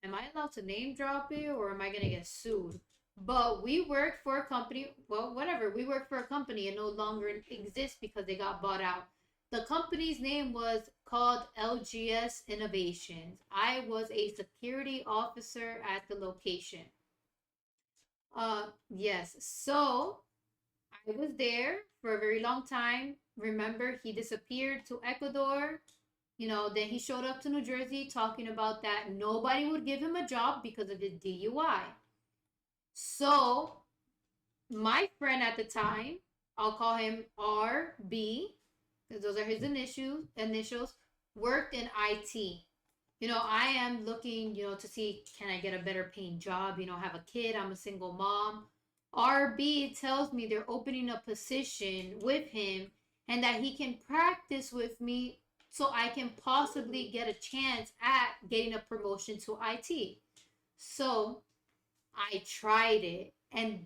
Am I allowed to name drop it or am I going to get sued? But we worked for a company, well, whatever. We worked for a company and no longer exists because they got bought out. The company's name was called LGS Innovations. I was a security officer at the location. Yes. So I was there for a very long time. Remember, he disappeared to Ecuador. Then he showed up to New Jersey talking about that nobody would give him a job because of his DUI. So my friend at the time, I'll call him RB, because those are his initials, worked in IT. I am looking, to see, can I get a better paying job, have a kid, I'm a single mom. RB tells me they're opening a position with him and that he can practice with me so I can possibly get a chance at getting a promotion to IT. So I tried it,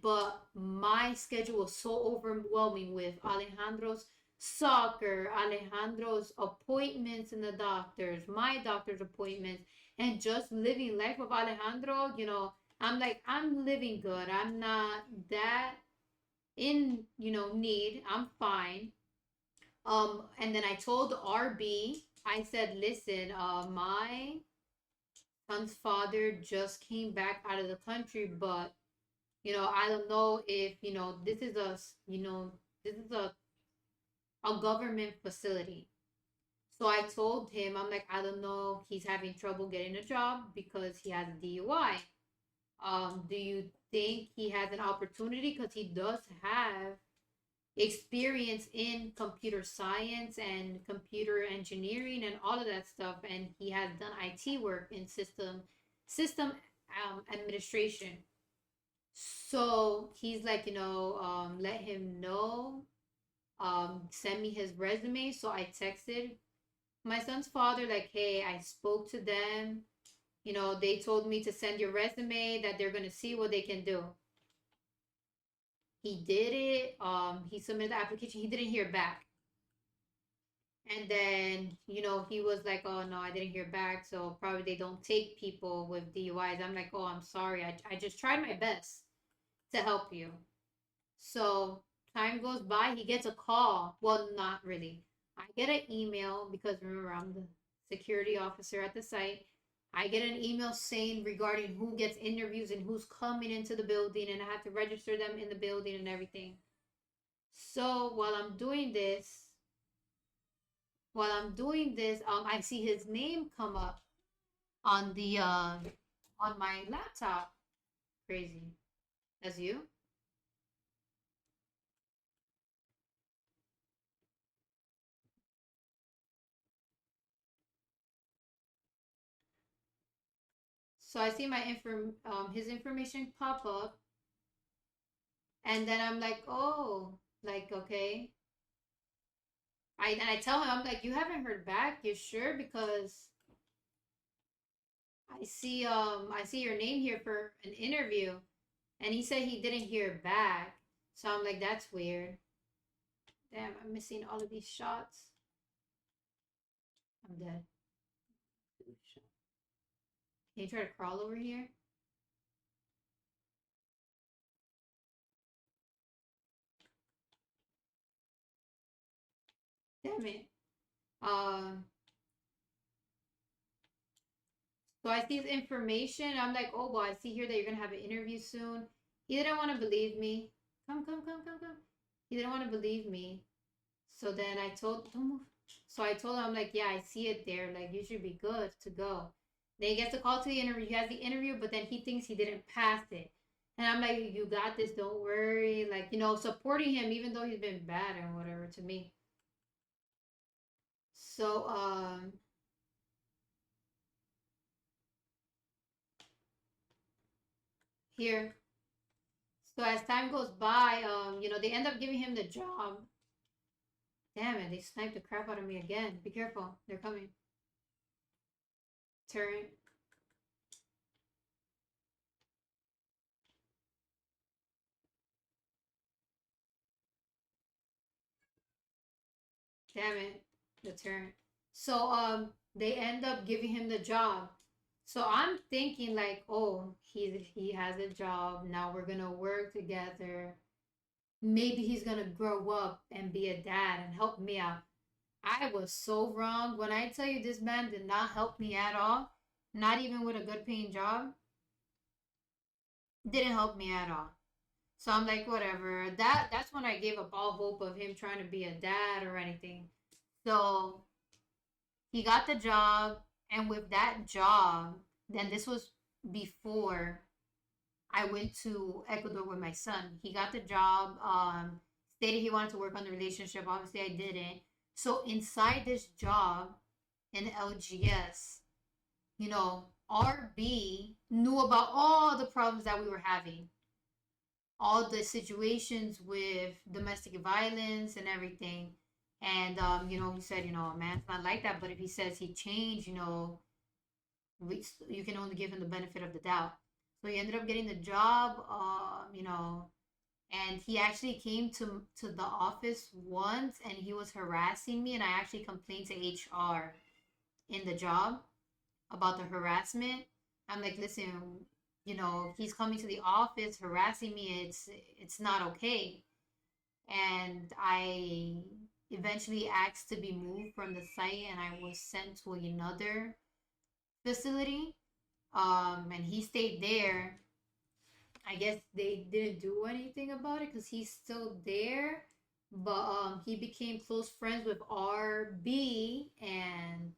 but my schedule was so overwhelming with Alejandro's soccer, Alejandro's appointments in the doctors, my doctor's appointments, and just living life with Alejandro. I'm like, I'm living good. I'm not that in need. I'm fine. And then I told RB, I said, listen, my son's father just came back out of the country, but I don't know if this is a government facility. So I told him, I'm like, I don't know, he's having trouble getting a job because he has a DUI. Do you think he has an opportunity, because he does have experience in computer science and computer engineering and all of that stuff, and he has done IT work in system administration. So he's like, let him know, send me his resume. So I texted my son's father, like, hey, I spoke to them. They told me to send your resume, that they're going to see what they can do. He did it. He submitted the application. He didn't hear back. And then, he was like, oh, no, I didn't hear back. So probably they don't take people with DUIs. I'm like, oh, I'm sorry. I just tried my best to help you. So time goes by, he gets a call. Well, not really. I get an email, because remember, I'm the security officer at the site. I get an email saying regarding who gets interviews and who's coming into the building, and I have to register them in the building and everything. So while I'm doing this, I see his name come up on the on my laptop. Crazy. That's you? So I see his information pop up, and then I'm like, oh, like, okay. I tell him, I'm like, you haven't heard back, you sure? Because I see your name here for an interview, and he said he didn't hear back. So I'm like, that's weird. Damn, I'm missing all of these shots. I'm dead. Can you try to crawl over here? Damn it. Um, so I see his information. I'm like, oh, well, I see here that you're gonna have an interview soon. He didn't want to believe me. Come, come, come, come, come. He didn't want to believe me. So then don't move. So I told him, I'm like, yeah, I see it there. Like, you should be good to go. Then he gets a call to the interview. He has the interview, but then he thinks he didn't pass it. And I'm like, you got this. Don't worry. Like, supporting him, even though he's been bad and whatever to me. So, here. So as time goes by, they end up giving him the job. Damn it, they sniped the crap out of me again. Be careful. They're coming. Turret. Damn it, the turret. So they end up giving him the job. So I'm thinking like, oh, he has a job. Now we're gonna work together. Maybe he's gonna grow up and be a dad and help me out. I was so wrong. When I tell you, this man did not help me at all, not even with a good paying job, didn't help me at all. So I'm like, whatever. That's when I gave up all hope of him trying to be a dad or anything. So He got the job, and with that job, then this was before I went to Ecuador with my son. He got the job, stated he wanted to work on the relationship. Obviously, I didn't. So inside this job in LGS, RB knew about all the problems that we were having, all the situations with domestic violence and everything. And he said, a man's not like that, but if he says he changed, you can only give him the benefit of the doubt. So he ended up getting the job, and he actually came to the office once, and he was harassing me, and I actually complained to HR in the job about the harassment. I'm like, listen, he's coming to the office harassing me. It's not okay. And I eventually asked to be moved from the site, and I was sent to another facility. And he stayed there. I guess they didn't do anything about it because he's still there. But he became close friends with RB, and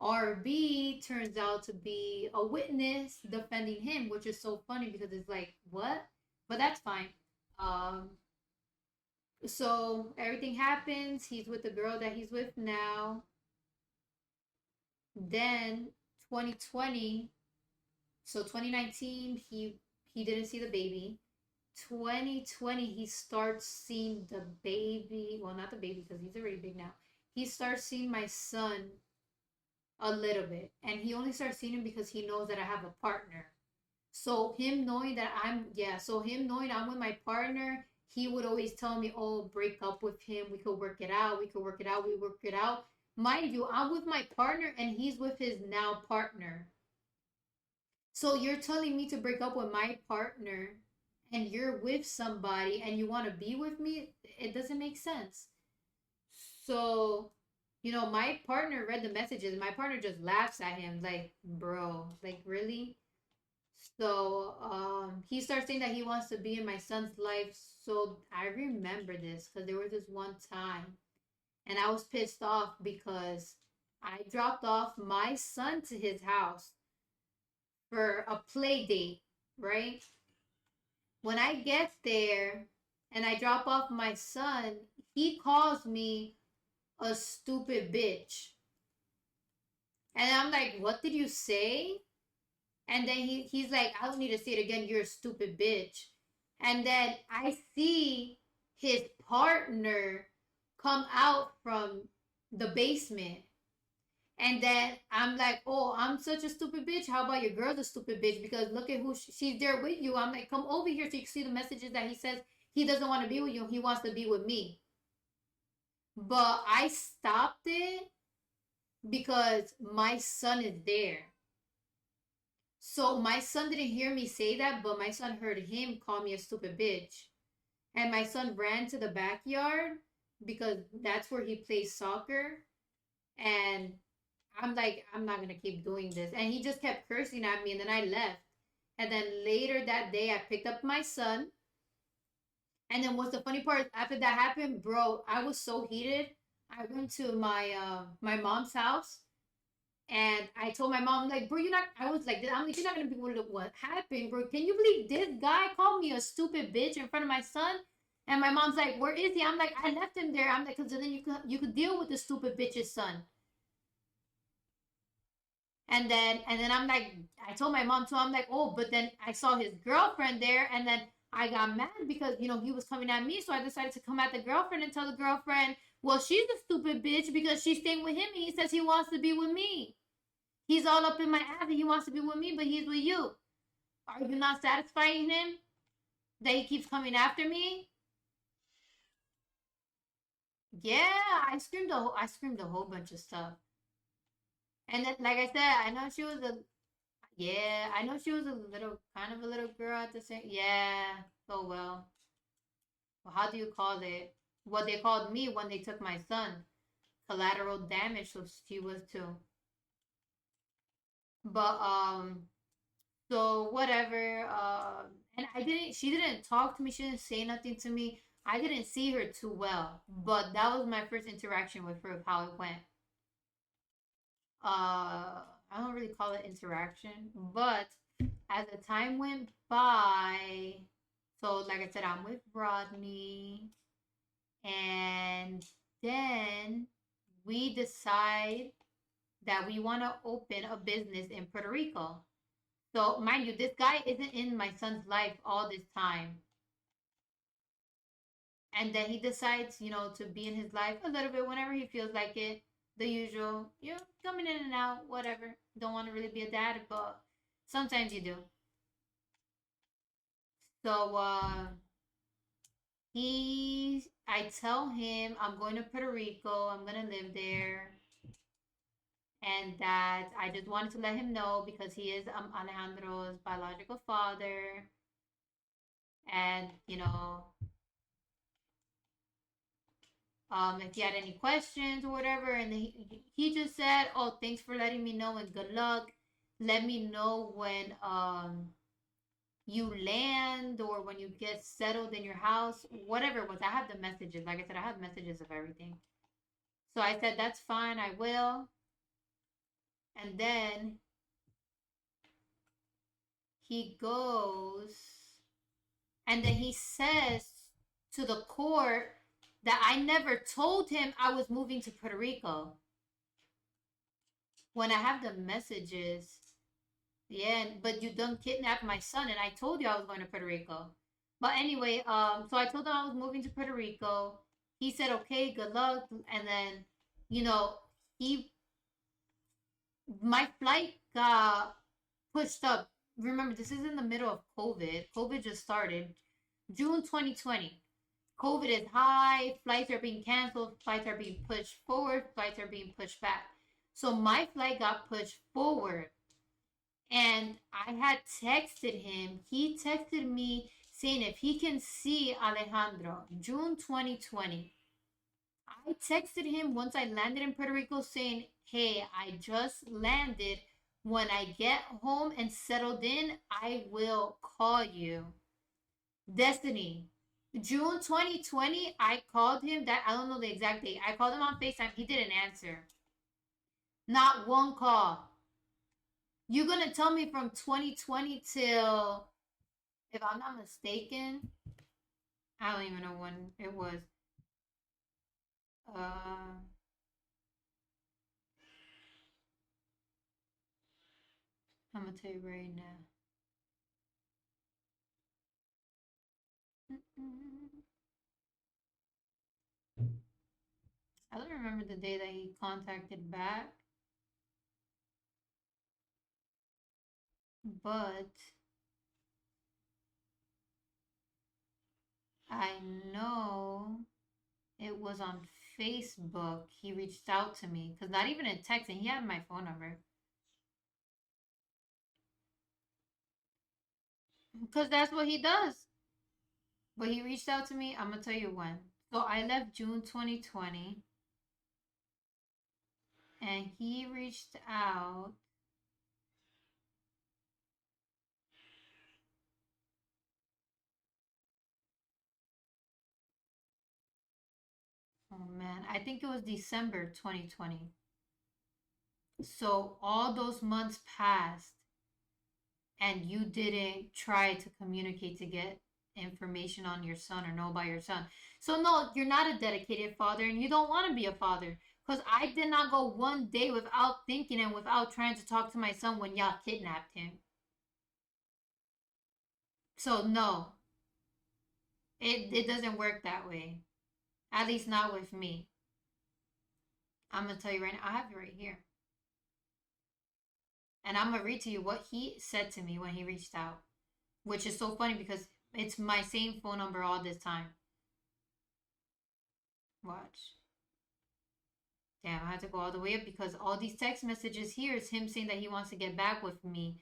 RB turns out to be a witness defending him, which is so funny because it's like, what? But that's fine. Um, so everything happens. He's with the girl that he's with now. Then 2020, so 2019, he didn't see the baby. 2020, he starts seeing the baby. Well, not the baby because he's already big now. He starts seeing my son a little bit, and he only starts seeing him because he knows that I have a partner. So him knowing that him knowing I'm with my partner, he would always tell me, "Oh, break up with him. We could work it out. We could work it out. We work it out." Mind you, I'm with my partner and he's with his now partner. So you're telling me to break up with my partner and you're with somebody and you want to be with me? It doesn't make sense. So, my partner read the messages. My partner just laughs at him like, bro, like really? So, he starts saying that he wants to be in my son's life. So I remember this because there was this one time and I was pissed off because I dropped off my son to his house for a play date, right? When I get there and I drop off my son, he calls me a stupid bitch. And I'm like, what did you say? And then he's like, I don't need to say it again, you're a stupid bitch. And then I see his partner come out from the basement. And then I'm like, oh, I'm such a stupid bitch. How about your girl's a stupid bitch? Because look at who she's there with you. I'm like, come over here so you can see the messages that he says he doesn't want to be with you. He wants to be with me. But I stopped it because my son is there. So my son didn't hear me say that, but my son heard him call me a stupid bitch. And my son ran to the backyard because that's where he plays soccer. And I'm like, I'm not gonna keep doing this. And he just kept cursing at me, and then I left. And then later that day, I picked up my son. And then what's the funny part? After that happened, bro, I was so heated. I went to my mom's house, and I told my mom, like, bro, you're not. I was like, I'm like, you're not gonna be able to what happened, bro. Can you believe this guy called me a stupid bitch in front of my son? And my mom's like, where is he? I'm like, I left him there. I'm like, cause then you could deal with the stupid bitch's son. And then I'm like, I told my mom too. I'm like, oh, but then I saw his girlfriend there, and then I got mad because he was coming at me. So I decided to come at the girlfriend and tell the girlfriend, well, she's a stupid bitch because she's staying with him, and he says he wants to be with me. He's all up in my ass, and he wants to be with me, but he's with you. Are you not satisfying him that he keeps coming after me? Yeah, I screamed a whole bunch of stuff. And then, like I said, I know she was a Yeah, I know she was a little, kind of a little girl at the same. Yeah. Oh well. Well, how do you call it? What they called me when they took my son, collateral damage. So she was too. But so whatever. And I didn't. She didn't talk to me. She didn't say nothing to me. I didn't see her too well. But that was my first interaction with her of how it went. I don't really call it interaction, but as the time went by, so like I said, I'm with Rodney, and then we decide that we want to open a business in Puerto Rico. So, mind you, this guy isn't in my son's life all this time. And then he decides, to be in his life a little bit whenever he feels like it. The usual, coming in and out, whatever. Don't want to really be a dad, but sometimes you do. So, I tell him I'm going to Puerto Rico, I'm going to live there, and that I just wanted to let him know because he is Alejandro's biological father, and if he had any questions or whatever, and he just said, "Oh, thanks for letting me know and good luck. Let me know when you land or when you get settled in your house, whatever it was." I have the messages. Like I said, I have messages of everything. So I said, "That's fine. I will." And then he goes, and then he says to the court that I never told him I was moving to Puerto Rico. When I have the messages, yeah, but you done kidnapped my son, and I told you I was going to Puerto Rico. But anyway, so I told him I was moving to Puerto Rico. He said, "Okay, good luck." And then, you know, he my flight got pushed up. Remember, this is in the middle of COVID. COVID just started June 2020. COVID is high. Flights are being canceled. Flights are being pushed forward. Flights are being pushed back. So my flight got pushed forward. And I had texted him. He texted me saying if he can see Alejandro, June 2020. I texted him once I landed in Puerto Rico saying, "Hey, I just landed. When I get home and settled in, I will call you." Destiny. June 2020, I called him. That I don't know the exact date. I called him on FaceTime. He didn't answer. Not one call. You're gonna tell me from 2020 till, if I'm not mistaken, I don't even know when it was. Uh, I'm gonna tell you right now. I don't remember the day that he contacted back, but I know it was on Facebook. He reached out to me because not even in texting, he had my phone number. Because that's what he does. But he reached out to me. I'm gonna tell you when. So I left June 2020, and he reached out. Oh man, I think it was December 2020. So all those months passed, and you didn't try to communicate to get information on your son or know about your son. So no, you're not a dedicated father, and you don't want to be a father. Because I did not go one day without thinking and without trying to talk to my son when y'all kidnapped him. So no, it doesn't work that way. At least not with me. I'm gonna tell you right now. I have it right here, and I'm gonna read to you what he said to me when he reached out, which is so funny because it's my same phone number all this time. Watch. Damn, I had to go all the way up because all these text messages here is him saying that he wants to get back with me.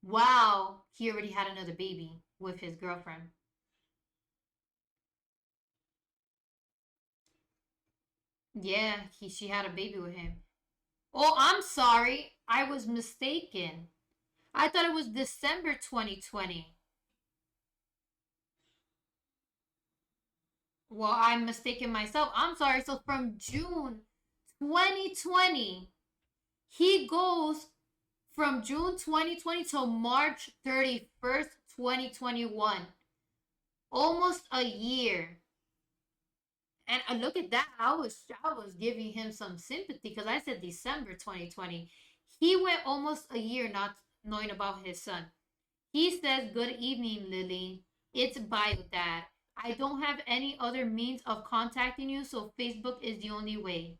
Wow, he already had another baby with his girlfriend. Yeah, she had a baby with him. Oh, I'm sorry. I was mistaken. I thought it was December 2020. Well, I'm mistaken myself. I'm sorry. So from June 2020 He goes from June 2020 till March 31st, 2021. Almost a year. And look at that. I was giving him some sympathy because I said December 2020. He went almost a year not knowing about his son. He says, "Good evening, Lily. It's Bio Dad. I don't have any other means of contacting you, so Facebook is the only way.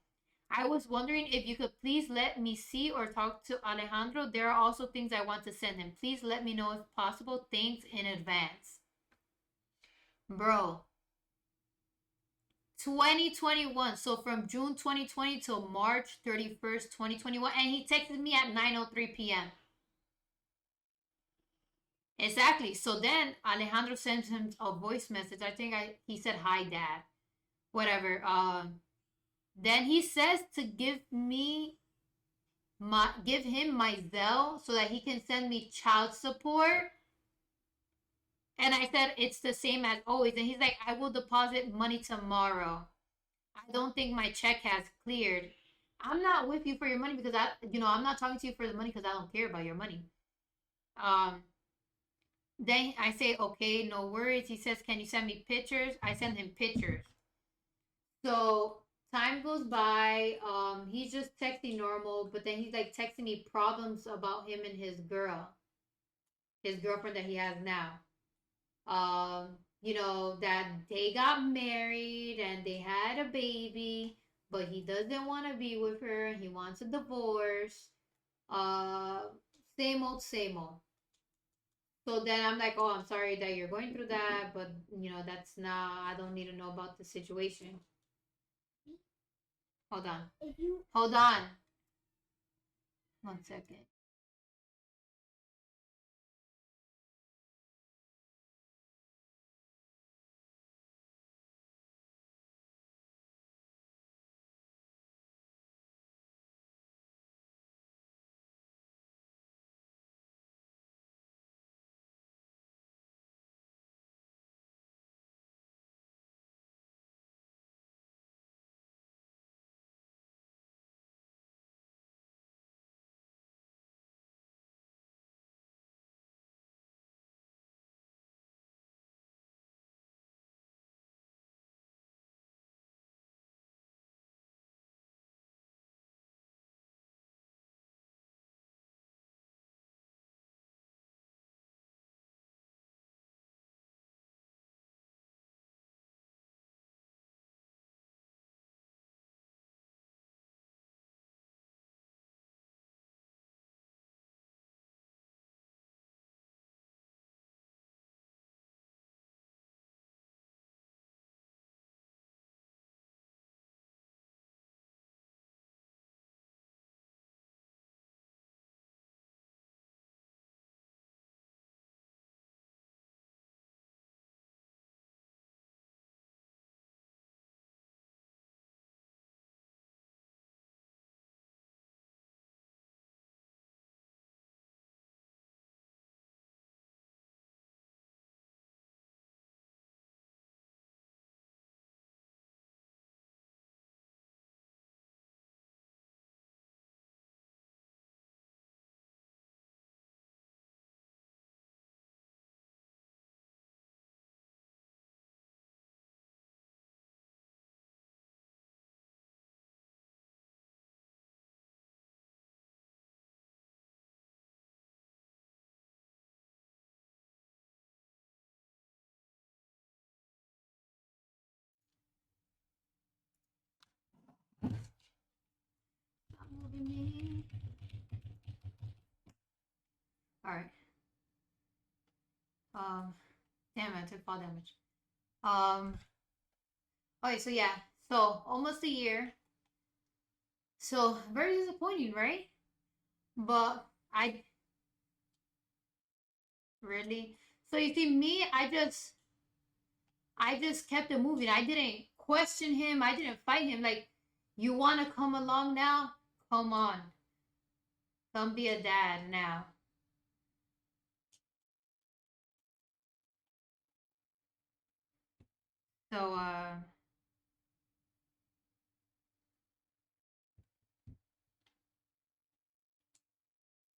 I was wondering if you could please let me see or talk to Alejandro. There are also things I want to send him. Please let me know if possible. Thanks in advance." Bro, 2021. So from June 2020 till March 31st, 2021. And he texted me at 9:03 p.m. Exactly. So then Alejandro sends him a voice message. I think he said, "Hi, Dad." Whatever. Then he says to give him my Zelle so that he can send me child support. And I said it's the same as always. And he's like, "I will deposit money tomorrow. I don't think my check has cleared." I'm not with you for your money because I'm not talking to you for the money because I don't care about your money. Um, then I say, "Okay, no worries." He says, "Can you send me pictures?" I send him pictures. So time goes by. He's just texting normal, but then he's like texting me problems about him and his girlfriend that he has now. That they got married and they had a baby, but he doesn't want to be with her. He wants a divorce. Uh, Same old, same old. So then I'm like, "Oh, I'm sorry that you're going through that, but that's not. I don't need to know about the situation." Hold on. Hold on. 1 second. Stop moving me. All right. Um, Damn, I took fall damage. Okay, so yeah, so almost a year. So very disappointing, right? But I really. So you see, me, I just kept it moving. I didn't question him. I didn't fight him. Like, you want to come along now? Come on, come be a dad now. So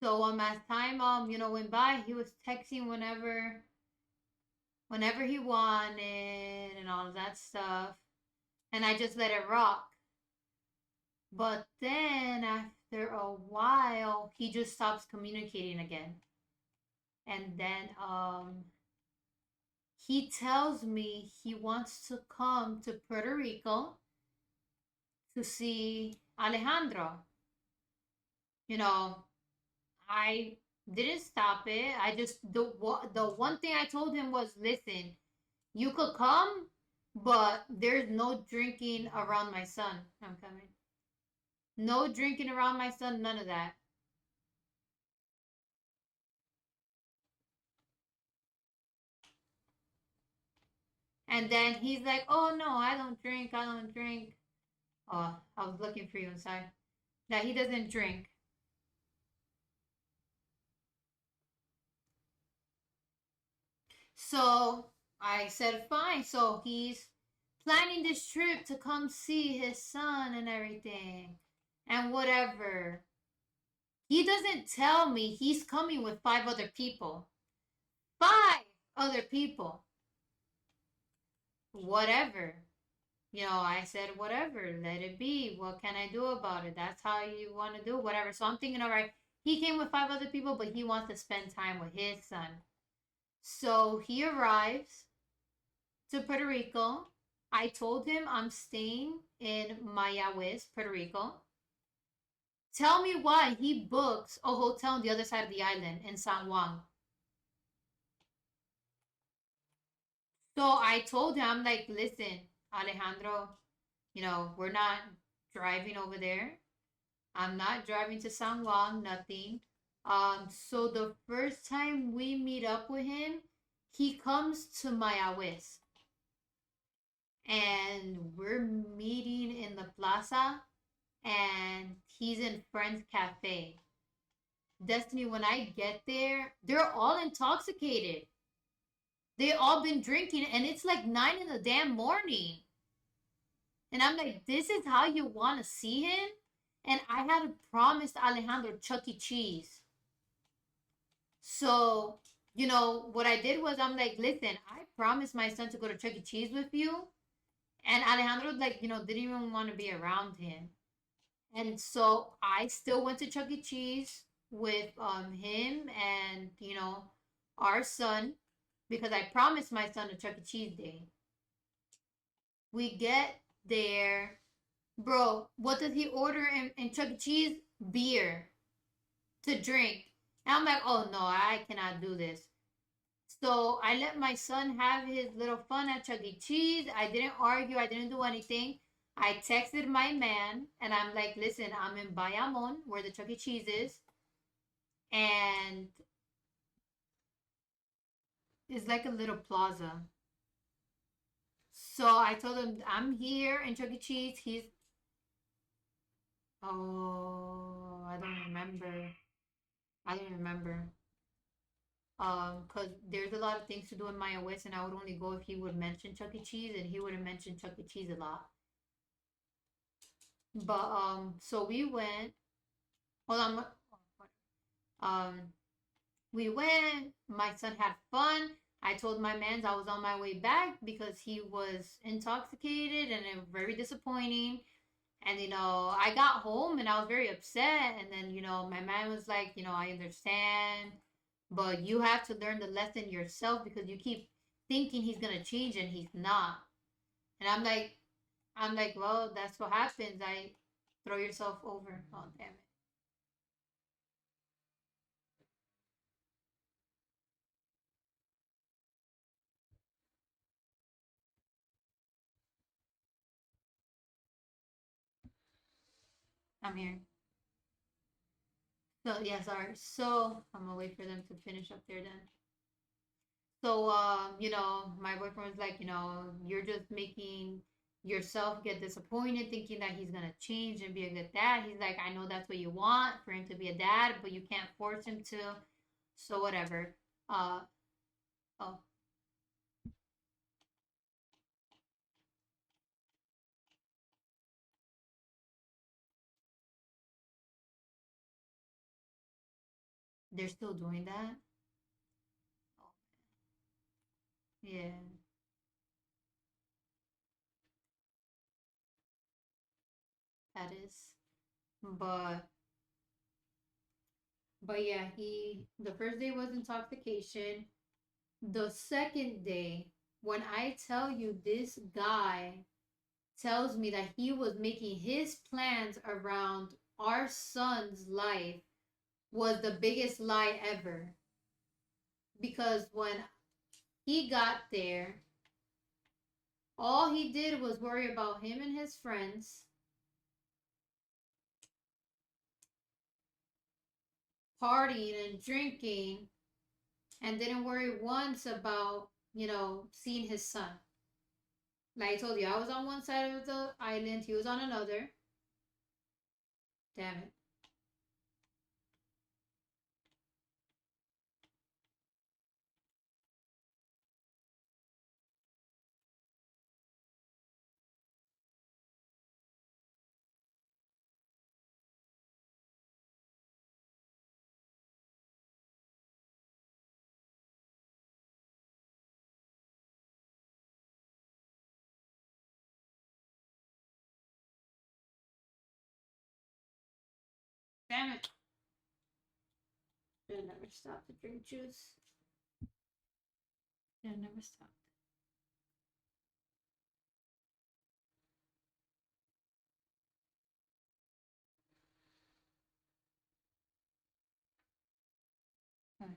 So as time went by, he was texting whenever he wanted and all of that stuff. And I just let it rock. But then after a while, he just stops communicating again. And then he tells me he wants to come to Puerto Rico to see Alejandro. You know, I didn't stop it. I just the one thing I told him was, listen, you could come, but there's no drinking around my son. I'm coming. No drinking around my son, none of that. And then he's like, oh no, I don't drink, I don't drink. Oh, I was looking for you inside. That he doesn't drink. So I said, fine. So he's planning this trip to come see his son and everything and whatever. He doesn't tell me he's coming with 5 other people. 5 other people. Whatever. I said, whatever, let it be. What can I do about it? That's how you want to do it, whatever. So I'm thinking, all right, he came with 5 other people, but he wants to spend time with his son. So he arrives to Puerto Rico. I told him I'm staying in Mayagüez, Puerto Rico. Tell me why he books a hotel on the other side of the island in San Juan. So I told him, I'm like, listen, Alejandro, we're not driving over there. I'm not driving to San Juan, nothing. So the first time we meet up with him, he comes to Mayagüez. And we're meeting in the plaza, and he's in Friends Cafe. Destiny, when I get there, they're all intoxicated. They all been drinking, and it's like 9 in the damn morning. And I'm like, this is how you want to see him? And I had promised Alejandro Chuck E. Cheese. So, what I did was I'm like, listen, I promised my son to go to Chuck E. Cheese with you. And Alejandro, like, didn't even want to be around him. And so I still went to Chuck E. Cheese with him and, our son, because I promised my son a Chuck E. Cheese day. We get there. Bro, what does he order in Chuck E. Cheese? Beer to drink. And I'm like, oh no, I cannot do this. So I let my son have his little fun at Chuck E. Cheese. I didn't argue, I didn't do anything. I texted my man and I'm like, listen, I'm in Bayamon, where the Chuck E. Cheese is. And it's like a little plaza. So I told him I'm here in Chuck E. Cheese. Oh, I don't remember. I don't remember. Cause there's a lot of things to do in Maya West, and I would only go if he would mention Chuck E. Cheese, and he wouldn't mention Chuck E. Cheese a lot. But so we went. Hold on. Um, we went. My son had fun. I told my mans I was on my way back because he was intoxicated and it was very disappointing. And I got home and I was very upset. And then my man was like, I understand, but you have to learn the lesson yourself because you keep thinking he's gonna change and he's not. And I'm like, well, that's what happens. I throw yourself over. Oh damn it. I'm here. So yeah, sorry. So I'm gonna wait for them to finish up there then. So my boyfriend was like, you're just making yourself get disappointed thinking that he's gonna change and be a good dad. He's like, I know that's what you want for him to be a dad, but you can't force him to. So whatever. Uh oh. They're still doing that. Oh, yeah, that is. But yeah, he the first day was intoxication. The second day, when I tell you this guy tells me that he was making his plans around our son's life was the biggest lie ever. Because when he got there, all he did was worry about him and his friends, partying and drinking, and didn't worry once about, seeing his son. Like I told you, I was on one side of the island, he was on another. Damn it. Damn it. Should never stop to drink juice. Should never stop. Right.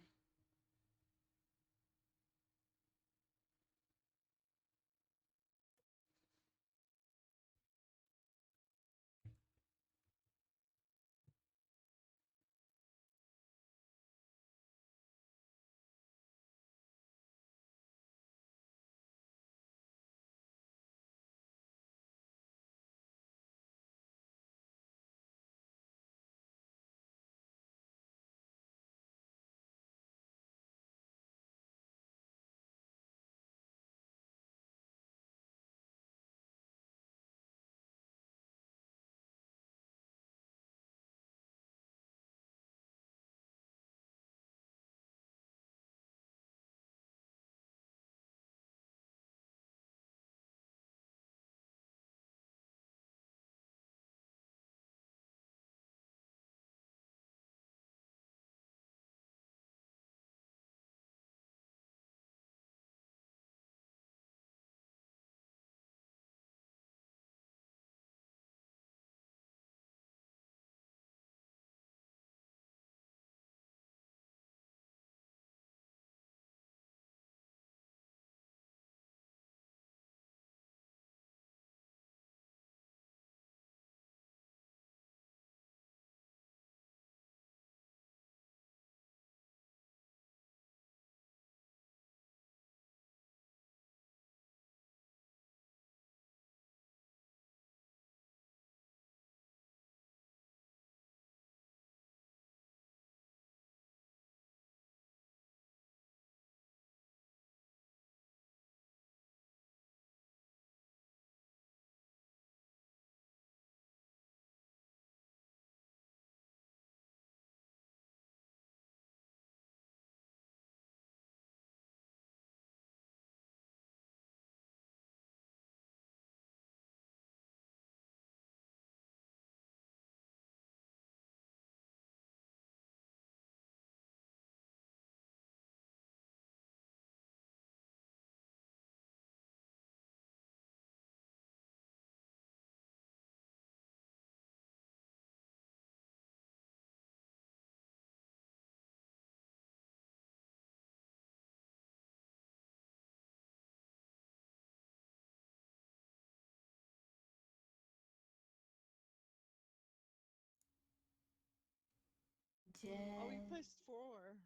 Oh, we Just placed fourth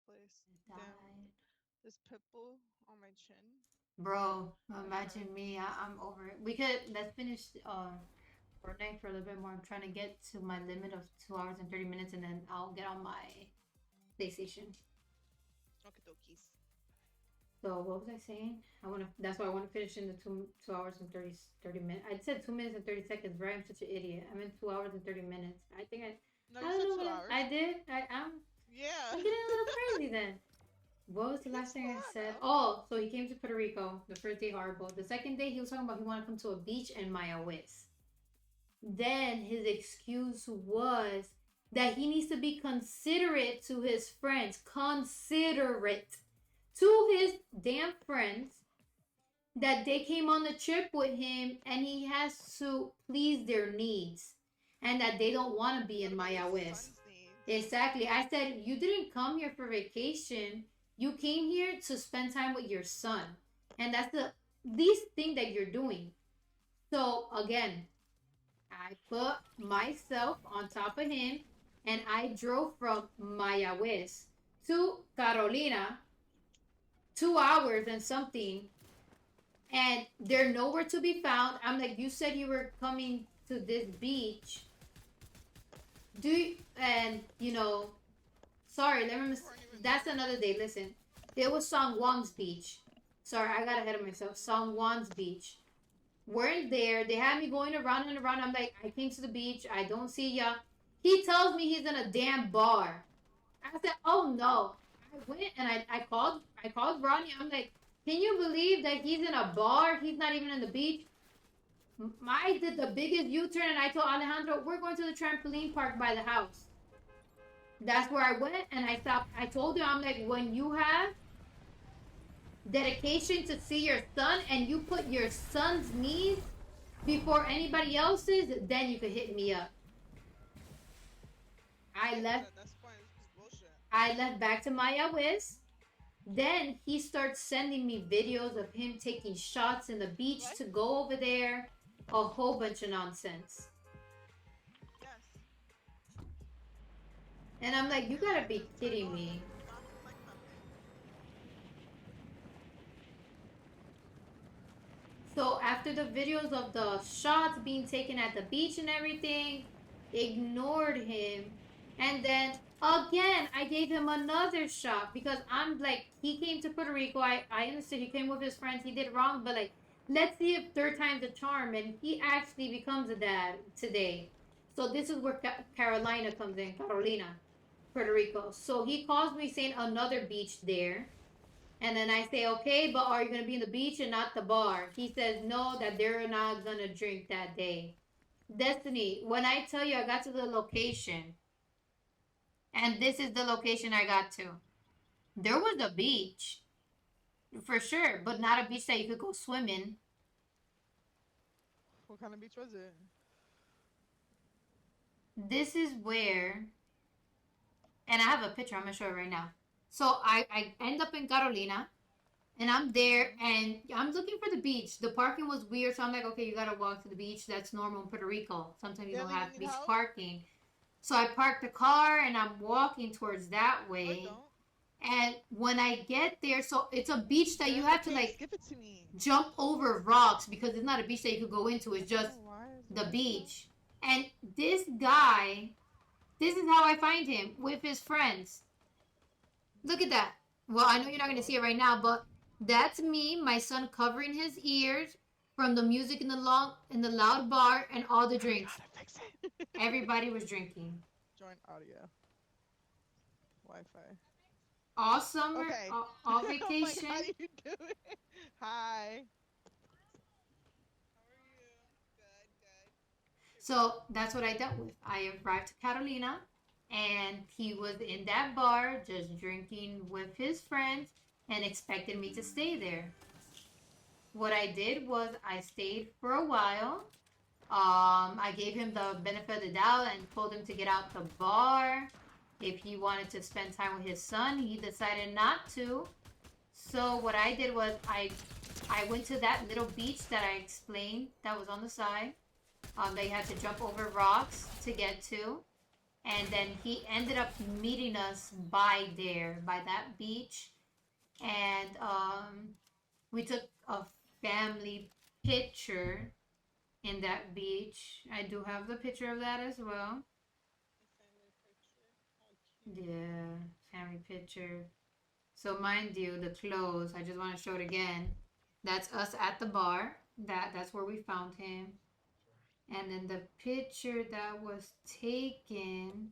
place. Damn. died. This pimple on my chin. Bro, It imagine hurts. me. I'm over it. We could let's finish Fortnite for a little bit more. I'm trying to get to my limit of 2 hours and 30 minutes, and then I'll get on my PlayStation. Okay, dokies. So what was I saying? I want to. That's why I want to finish in the 2 hours and 30 minutes. I said 2 minutes and 30 seconds. Right? I'm such an idiot. I meant 2 hours and 30 minutes. I think I No, I you don't said know two what I hours. did. Yeah. I'm getting a little crazy then. What was the last It's a thing I lot said? now. Oh, so he came to Puerto Rico. The first day horrible. The second day he was talking about he wanted to come to a beach in Mayagüez. Then his excuse was that he needs to be considerate to his friends. Considerate to his damn friends that they came on the trip with him and he has to please their needs and that they don't want to be What in about his Maya West. son's needs? Exactly. I said, you didn't come here for vacation. You came here to spend time with your son. And that's the least thing that you're doing. So, again, I put myself on top of him and I drove from Maya West to Carolina, 2 hours and something, and they're nowhere to be found. I'm like, you said you were coming to this beach. Do you, and sorry, let me You weren't even that's there. another day. Listen, there was Song Wong's beach. Sorry, I got ahead of myself. Song Wong's beach. Weren't there. They had me going around and around. I'm like, I came to the beach. I don't see ya. He tells me he's in a damn bar. I said, oh no. I went and I called Ronnie. I'm like, can you believe that he's in a bar? He's not even in the beach. I did the biggest U-turn and I told Alejandro, we're going to the trampoline park by the house. That's where I went and I stopped. I told him, I'm like, when you have dedication to see your son and you put your son's needs before anybody else's, then you could hit me up. I Yeah, because left at this point it's just bullshit. I left back to Maya Wiz. Then he starts sending me videos of him taking shots in the beach What? to go over there. A whole bunch of nonsense. Yes. And I'm like, you Yeah, gotta because be it's gonna go kidding on and me. not reflect nothing. So after the videos of the shots being taken at the beach and everything, ignored him. And then again, I gave him another shot because I'm like, he came to Puerto Rico. I understood he came with his friends. He did wrong, but like, let's see if third time's a charm. And he actually becomes a dad today. So this is where Carolina comes in, Carolina, Puerto Rico. So he calls me saying another beach there. And then I say, okay, but are you going to be in the beach and not the bar? He says, no, that they're not going to drink that day. Destiny, when I tell you I got to the location, and this is the location I got to, there was a beach, for sure, but not a beach that you could go swim in. What kind of beach was it? This is where, and I have a picture, I'm going to show it right now. So I end up in Carolina, and I'm there Hmm. and I'm looking for the beach. The parking was weird, so I'm like, okay, you gotta walk to the beach. That's normal in Puerto Rico. Sometimes you Yeah, don't do you have need beach help? parking. So I parked the car and I'm walking towards that Or way. don't? And when I get there, so it's a beach that You're you in the have to case. like Give it to me. jump over rocks because it's not a beach that you could go into. I It's don't just know why is it the like that. beach. And this guy, this is how I find him with his friends. Look at that. Well, I know you're not going to see it right now, but that's me, my son covering his ears from the music in the loud bar and all the I know how drinks. to fix it. Everybody was drinking. Join audio. Wi-Fi. All summer, Okay. all I'm like, how vacation. do you do it? Hi. How are you? Good, good. So that's what I dealt with. I arrived to Catalina and he was in that bar just drinking with his friends and expected me to stay there. What I did was I stayed for a while. I gave him the benefit of the doubt and told him to get out the bar. If he wanted to spend time with his son, he decided not to. So what I did was I went to that little beach that I explained that was on the side. They had to jump over rocks to get to. And then he ended up meeting us by there, by that beach. And we took a family picture in that beach. I do have the picture of that as well. A family picture. How cute. Yeah, family picture. So mind you, the clothes, I just want to show it again. That's us at the bar. That's where we found him. And then the picture that was taken.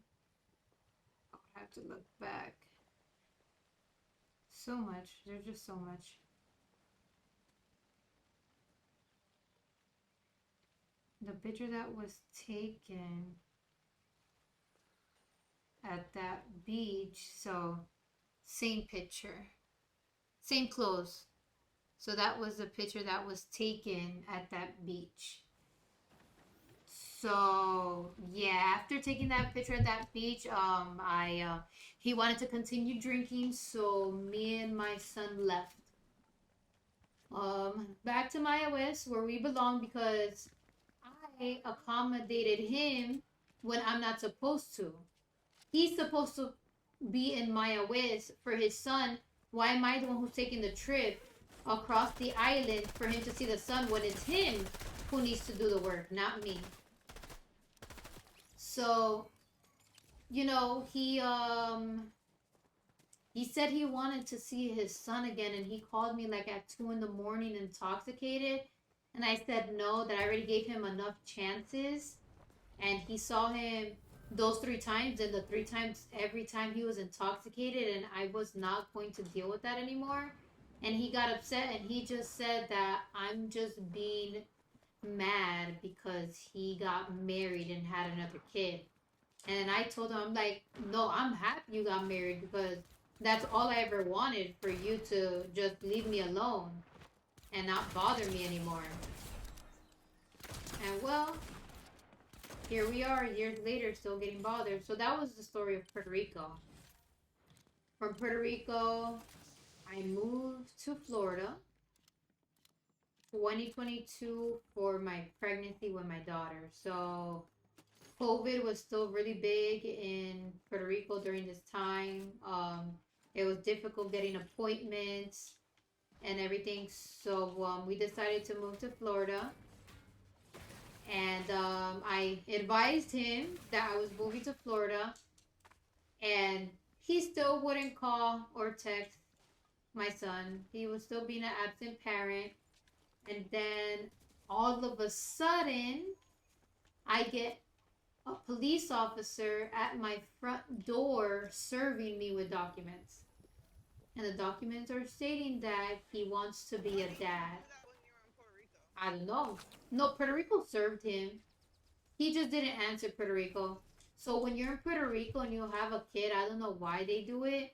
I have to look back. So much. There's just so much. The picture that was taken at that beach. So, same picture, same clothes. So that was the picture that was taken at that beach. So yeah, after taking that picture at that beach, he wanted to continue drinking, so me and my son left. Back to Maya West where we belong because I accommodated him when I'm not supposed to. He's supposed to be in Maya West for his son. Why am I the one who's taking the trip across the island for him to see the sun when it's him who needs to do the work, not me? So, he said he wanted to see his son again, and he called me like at 2 in the morning, intoxicated. And I said no, that I already gave him enough chances. And he saw him those 3 times, and the 3 times, every time he was intoxicated, and I was not going to deal with that anymore. And he got upset, and he just said that I'm just being mad because he got married and had another kid. And I told him, I'm like, no, I'm happy you got married because that's all I ever wanted, for you to just leave me alone and not bother me anymore. And well, here we are years later still getting bothered. So that was the story of Puerto Rico. From Puerto Rico, I moved to Florida 2022 for my pregnancy with my daughter. So COVID was still really big in Puerto Rico during this time. It was difficult getting appointments and everything. So we decided to move to Florida. And I advised him that I was moving to Florida. And he still wouldn't call or text my son. He was still being an absent parent. And then all of a sudden, I get a police officer at my front door serving me with documents. And the documents are stating that he wants to be a dad. I don't know. No, Puerto Rico served him. He just didn't answer Puerto Rico. So when you're in Puerto Rico and you have a kid, I don't know why they do it,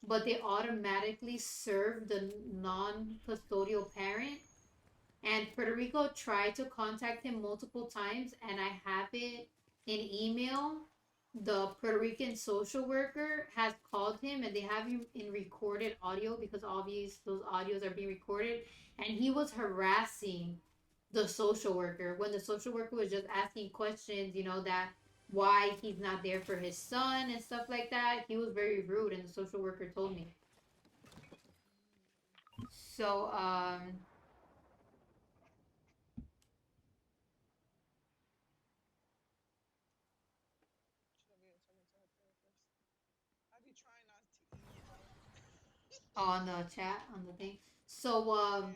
but they automatically serve the non-custodial parent. And Puerto Rico tried to contact him multiple times, and I have it in email. The Puerto Rican social worker has called him, and they have him in recorded audio because obviously those audios are being recorded. And he was harassing the social worker when the social worker was just asking questions, that why he's not there for his son and stuff like that. He was very rude, and the social worker told me. So, on the chat, on the thing. So,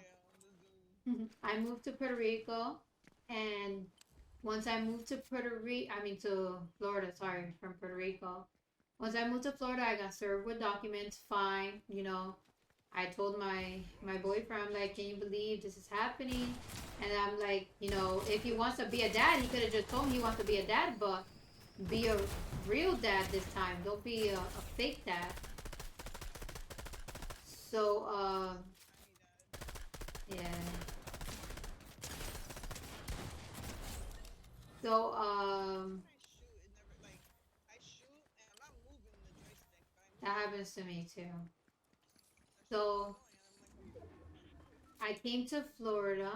I moved to Puerto Rico, and once I moved to to Florida, sorry, from Puerto Rico. Once I moved to Florida, I got served with documents, fine, I told my boyfriend, I'm like, can you believe this is happening? And I'm like, if he wants to be a dad, he could have just told me he wants to be a dad, but be a real dad this time. Don't be a fake dad. So, yeah. So, that happens to me too. So, I came to Florida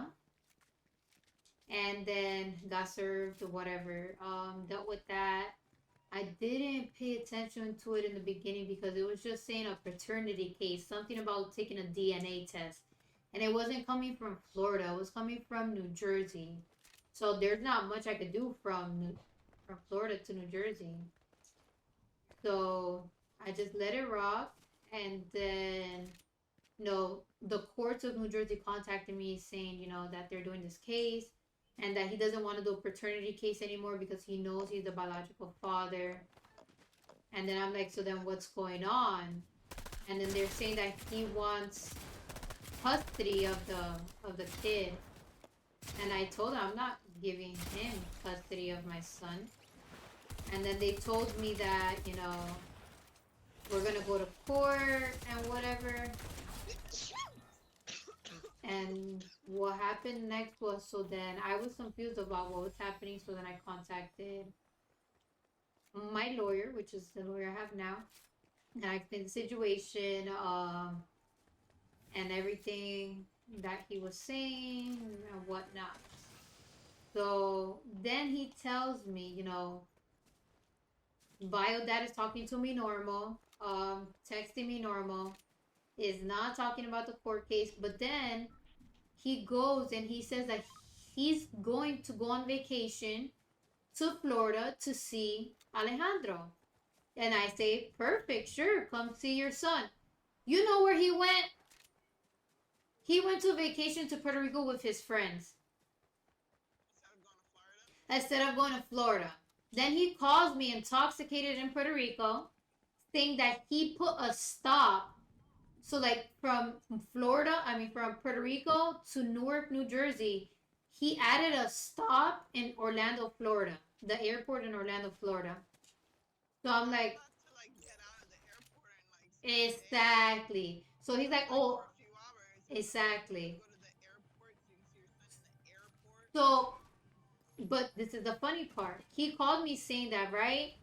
and then got served or whatever. Dealt with that. I didn't pay attention to it in the beginning because it was just saying a paternity case, something about taking a DNA test. And it wasn't coming from Florida, it was coming from New Jersey. So there's not much I could do from Florida to New Jersey. So I just let it rock. And then, the courts of New Jersey contacted me saying, that they're doing this case and that he doesn't want to do a paternity case anymore because he knows he's the biological father. And then I'm like, so then what's going on? And then they're saying that he wants custody of the kid. And I told him I'm not giving him custody of my son. And then they told me that, we're gonna go to court and whatever. And what happened next was, so then I was confused about what was happening. So then I contacted my lawyer, which is the lawyer I have now. And I explained the situation, and everything that he was saying and whatnot. So then he tells me, bio dad is talking to me normal, texting me normal, is not talking about the court case, but then he goes and he says that he's going to go on vacation to Florida to see Alejandro. And I say, perfect, sure, come see your son. You know where he went? He went to vacation to Puerto Rico with his friends instead of going to Florida. Then he calls me intoxicated in Puerto Rico, saying that he put a stop. So, like, from from Puerto Rico to Newark, New Jersey, he added a stop in Orlando, Florida, the airport in Orlando, Florida. So I'm like, exactly. So he's like, oh, exactly. So, but this is the funny part. He called me saying that, right?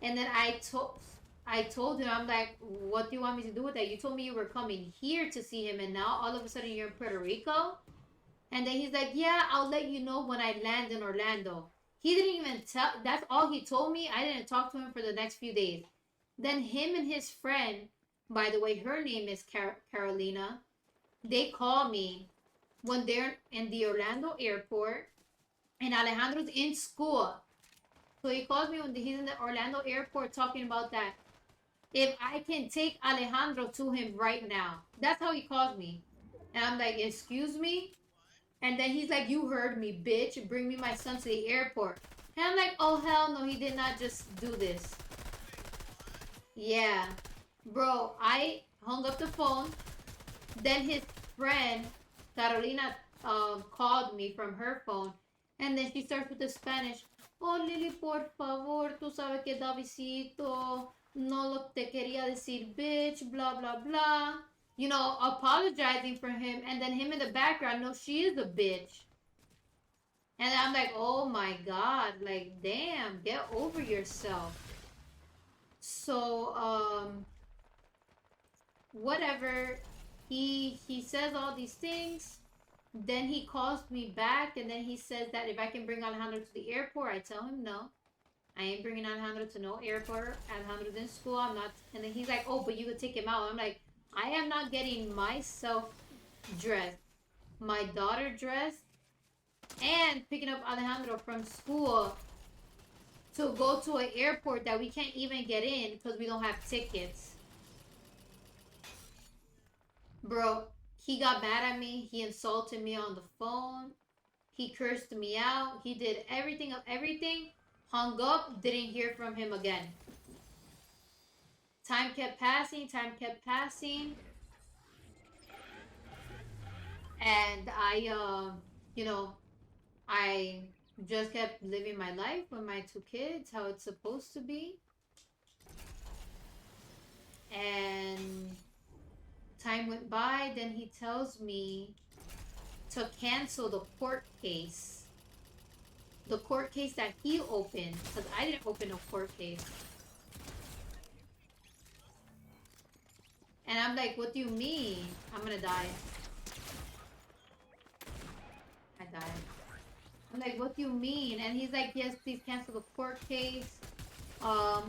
And then I told him, I'm like, what do you want me to do with that? You told me you were coming here to see him, and now all of a sudden you're in Puerto Rico. And then he's like, yeah, I'll let you know when I land in Orlando. He didn't even tell. That's all he told me. I didn't talk to him for the next few days. Then him and his friend, by the way, her name is Carolina. They call me when they're in the Orlando airport, and Alejandro's in school. So he calls me when he's in the Orlando airport talking about that. If I can take Alejandro to him right now. That's how he calls me. And I'm like, excuse me? And then he's like, you heard me, bitch. Bring me my son to the airport. And I'm like, oh, hell no, he did not just do this. Yeah. Bro, I hung up the phone. Then his friend, Carolina, called me from her phone. And then she starts with the Spanish. Oh, Lily, por favor, tú sabes que Davidito no lo te quería decir, bitch, blah, blah, blah. Apologizing for him. And then him in the background, no, she is a bitch. And I'm like, oh my God, like, damn, get over yourself. So, whatever. He says all these things. Then he calls me back, and then he says that if I can bring Alejandro to the airport. I tell him no. I ain't bringing Alejandro to no airport. Alejandro's in school. I'm not. And then he's like, oh, but you could take him out. I'm like, I am not getting myself dressed, my daughter dressed, and picking up Alejandro from school to go to an airport that we can't even get in because we don't have tickets. Bro, he got mad at me. He insulted me on the phone. He cursed me out. He did everything of everything. Hung up. Didn't hear from him again. Time kept passing. Time kept passing. And I just kept living my life with my two kids, how it's supposed to be. And time went by. Then he tells me to cancel the court case. The court case that he opened, because I didn't open a court case. And I'm like, what do you mean? I'm gonna die. I died. I'm like, what do you mean? And he's like, yes, please cancel the court case.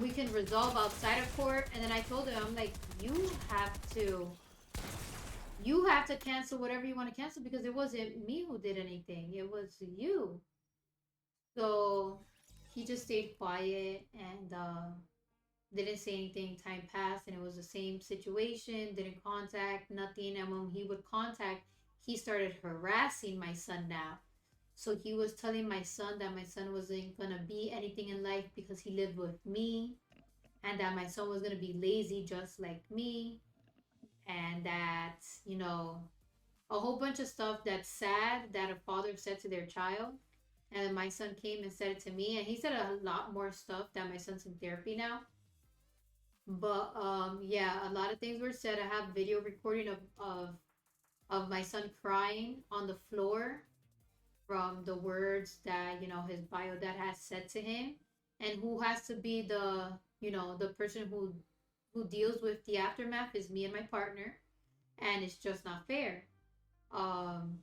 We can resolve outside of court. And then I told him, I'm like, you have to cancel whatever you want to cancel because it wasn't me who did anything. It was you. So he just stayed quiet and didn't say anything. Time passed and it was the same situation. Didn't contact, nothing. And when he would contact, he started harassing my son now. So he was telling my son that my son wasn't gonna be anything in life because he lived with me and that my son was going to be lazy just like me, and that, you know, a whole bunch of stuff that's sad that a father said to their child. And then my son came and said it to me, and he said a lot more stuff that my son's in therapy now. But yeah, a lot of things were said. I have video recording of my son crying on the floor from the words that, you know, his bio dad has said to him, and who has to be the, you know, the person who deals with the aftermath is me and my partner, and it's just not fair. um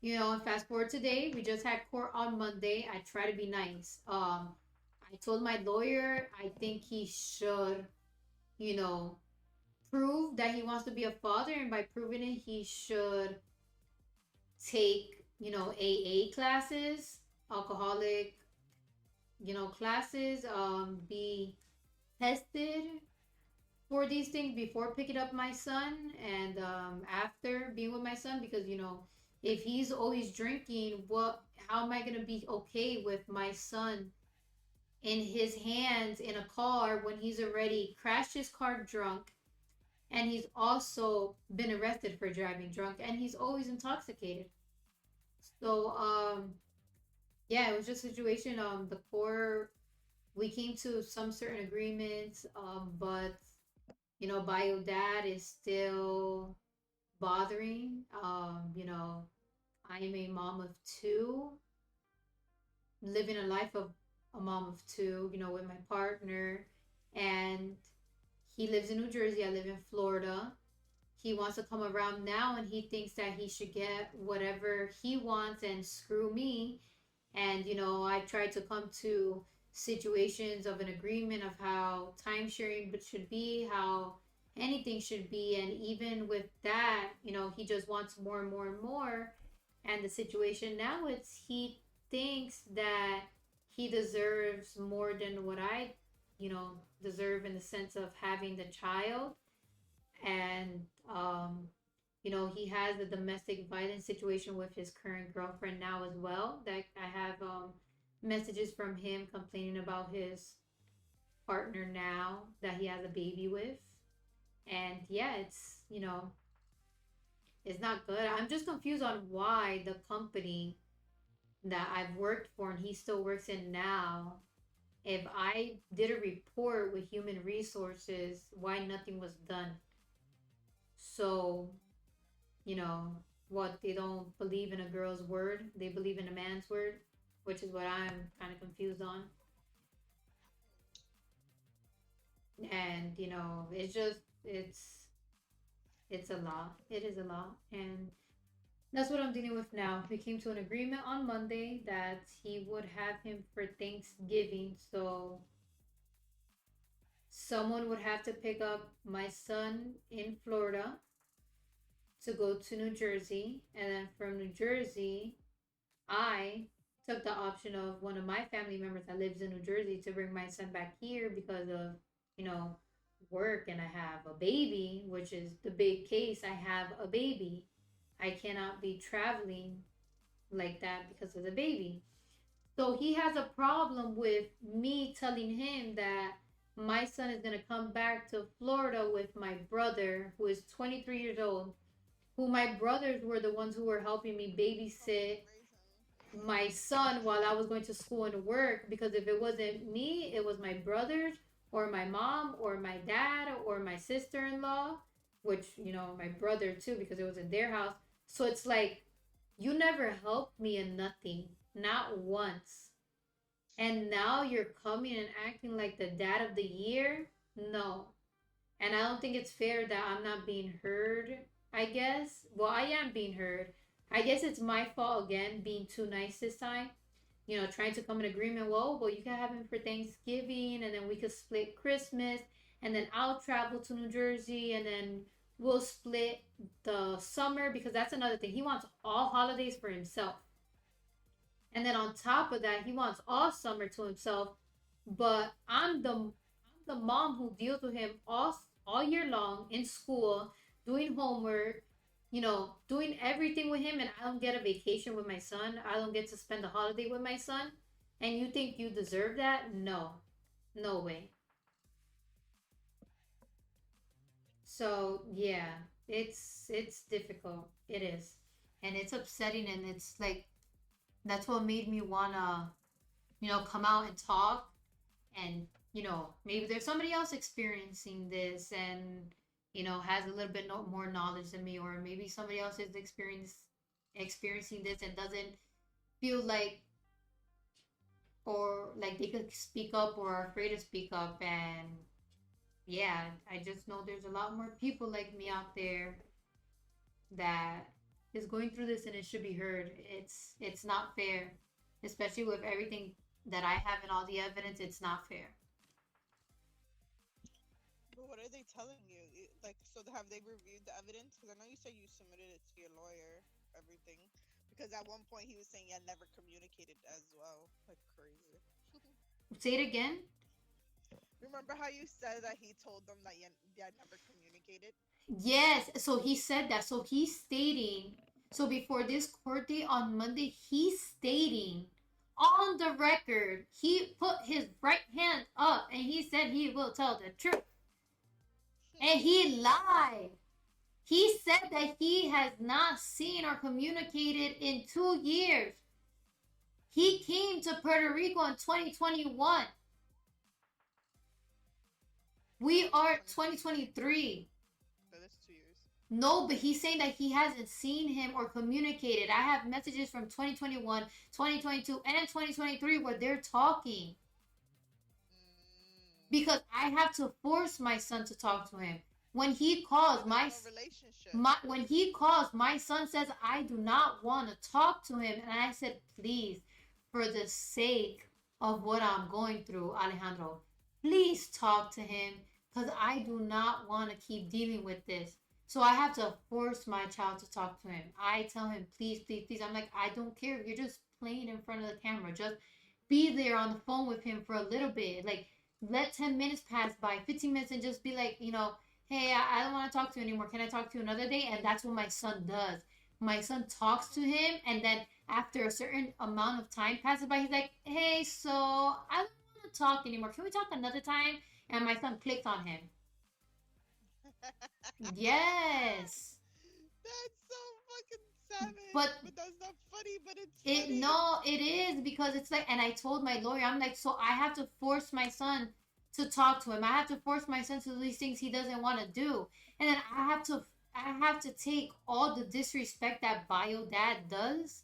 you know, and fast forward today, we just had court on Monday. I try to be nice. I told my lawyer I think he should, you know, prove that he wants to be a father, and by proving it, he should take, you know, AA classes, alcoholic, you know, classes, be tested for these things before picking up my son, and after being with my son, because, you know, if he's always drinking, what, how am I going to be okay with my son in his hands in a car when he's already crashed his car drunk, and he's also been arrested for driving drunk, and he's always intoxicated. So yeah, it was just a situation. The court, we came to some certain agreements, but, you know, bio dad is still bothering. You know, I am a mom of two, living a life of a mom of two, you know, with my partner, and he lives in New Jersey. I live in Florida. He wants to come around now, and he thinks that he should get whatever he wants and screw me. And, you know, I tried to come to situations of an agreement of how time sharing should be, how anything should be. And even with that, you know, he just wants more and more and more. And the situation now, it's he thinks that he deserves more than what I, you know, deserve, in the sense of having the child. And you know, he has a domestic violence situation with his current girlfriend now as well, that I have messages from him complaining about his partner now that he has a baby with. And yeah, it's, you know, it's not good. I'm just confused on why the company that I've worked for and he still works in now, if I did a report with human resources, why nothing was done. So, you know, what, they don't believe in a girl's word, they believe in a man's word, which is what I'm kind of confused on. And, you know, it's just, it's a lot. It is a lot. And that's what I'm dealing with now. We came to an agreement on Monday that he would have him for Thanksgiving. So someone would have to pick up my son in Florida to go to New Jersey. And then from New Jersey, I took the option of one of my family members that lives in New Jersey to bring my son back here because of, you know, work, and I have a baby, which is the big case. I have a baby. I cannot be traveling like that because of the baby. So he has a problem with me telling him that my son is going to come back to Florida with my brother, who is 23 years old, who my brothers were the ones who were helping me babysit my son while I was going to school and work, because if it wasn't me, it was my brothers or my mom or my dad or my sister-in-law, which, you know, my brother too, because it was in their house. So it's like, you never helped me in nothing, not once. And now you're coming and acting like the dad of the year? No. And I don't think it's fair that I'm not being heard, I guess. Well, I am being heard. I guess it's my fault again, being too nice this time. You know, trying to come in agreement. Well, you can have him for Thanksgiving, and then we could split Christmas, and then I'll travel to New Jersey, and then we'll split the summer, because that's another thing. He wants all holidays for himself. And then on top of that, he wants all summer to himself. But I'm the mom who deals with him all year long in school, doing homework, you know, doing everything with him, and I don't get a vacation with my son. I don't get to spend a holiday with my son. And you think you deserve that? No. No way. So yeah, it's difficult. It is, and it's upsetting, and it's like that's what made me wanna come out and talk, and maybe there's somebody else experiencing this, and has a little bit more knowledge than me, or maybe somebody else is experiencing this and doesn't feel like, or like they could speak up or are afraid to speak up. And yeah, I just know there's a lot more people like me out there that is going through this, and it should be heard. It's not fair, especially with everything that I have and all the evidence. It's not fair. But what are they telling you? Like, so have they reviewed the evidence? Because I know you said you submitted it to your lawyer, everything. Because at one point he was saying you had never communicated as well. Like crazy. Say it again. Remember how you said that he told them that you had never communicated? Yes, so he said that. So he's stating, so before this court date on Monday, he's stating on the record, he put his right hand up and he said he will tell the truth. And he lied. He said that he has not seen or communicated in 2 years. He came to Puerto Rico in 2021. We are 2023. So that's 2 years. No, but he's saying that he hasn't seen him or communicated. I have messages from 2021, 2022, and 2023 where they're talking. Because I have to force my son to talk to him. When he calls, when he calls, my son says I do not want to talk to him, and I said, please, for the sake of what I'm going through, Alejandro, please talk to him, because I do not want to keep dealing with this. So I have to force my child to talk to him. I tell him, please, please, please. I'm like, I don't care if you're just playing in front of the camera. Just be there on the phone with him for a little bit. Like, let 10 minutes pass by, 15 minutes, and just be like, hey, I don't want to talk to you anymore. Can I talk to you another day? And that's what my son does. My son talks to him, and then after a certain amount of time passes by, he's like, hey, so I don't want to talk anymore. Can we talk another time? And my son clicks on him. Yes. That's so fucking savage. But that's not funny, but it's funny. it is, because it's like, and I told my lawyer, I'm like, so I have to force my son to talk to him. I have to force my son to do these things he doesn't want to do. And then I have to take all the disrespect that bio dad does.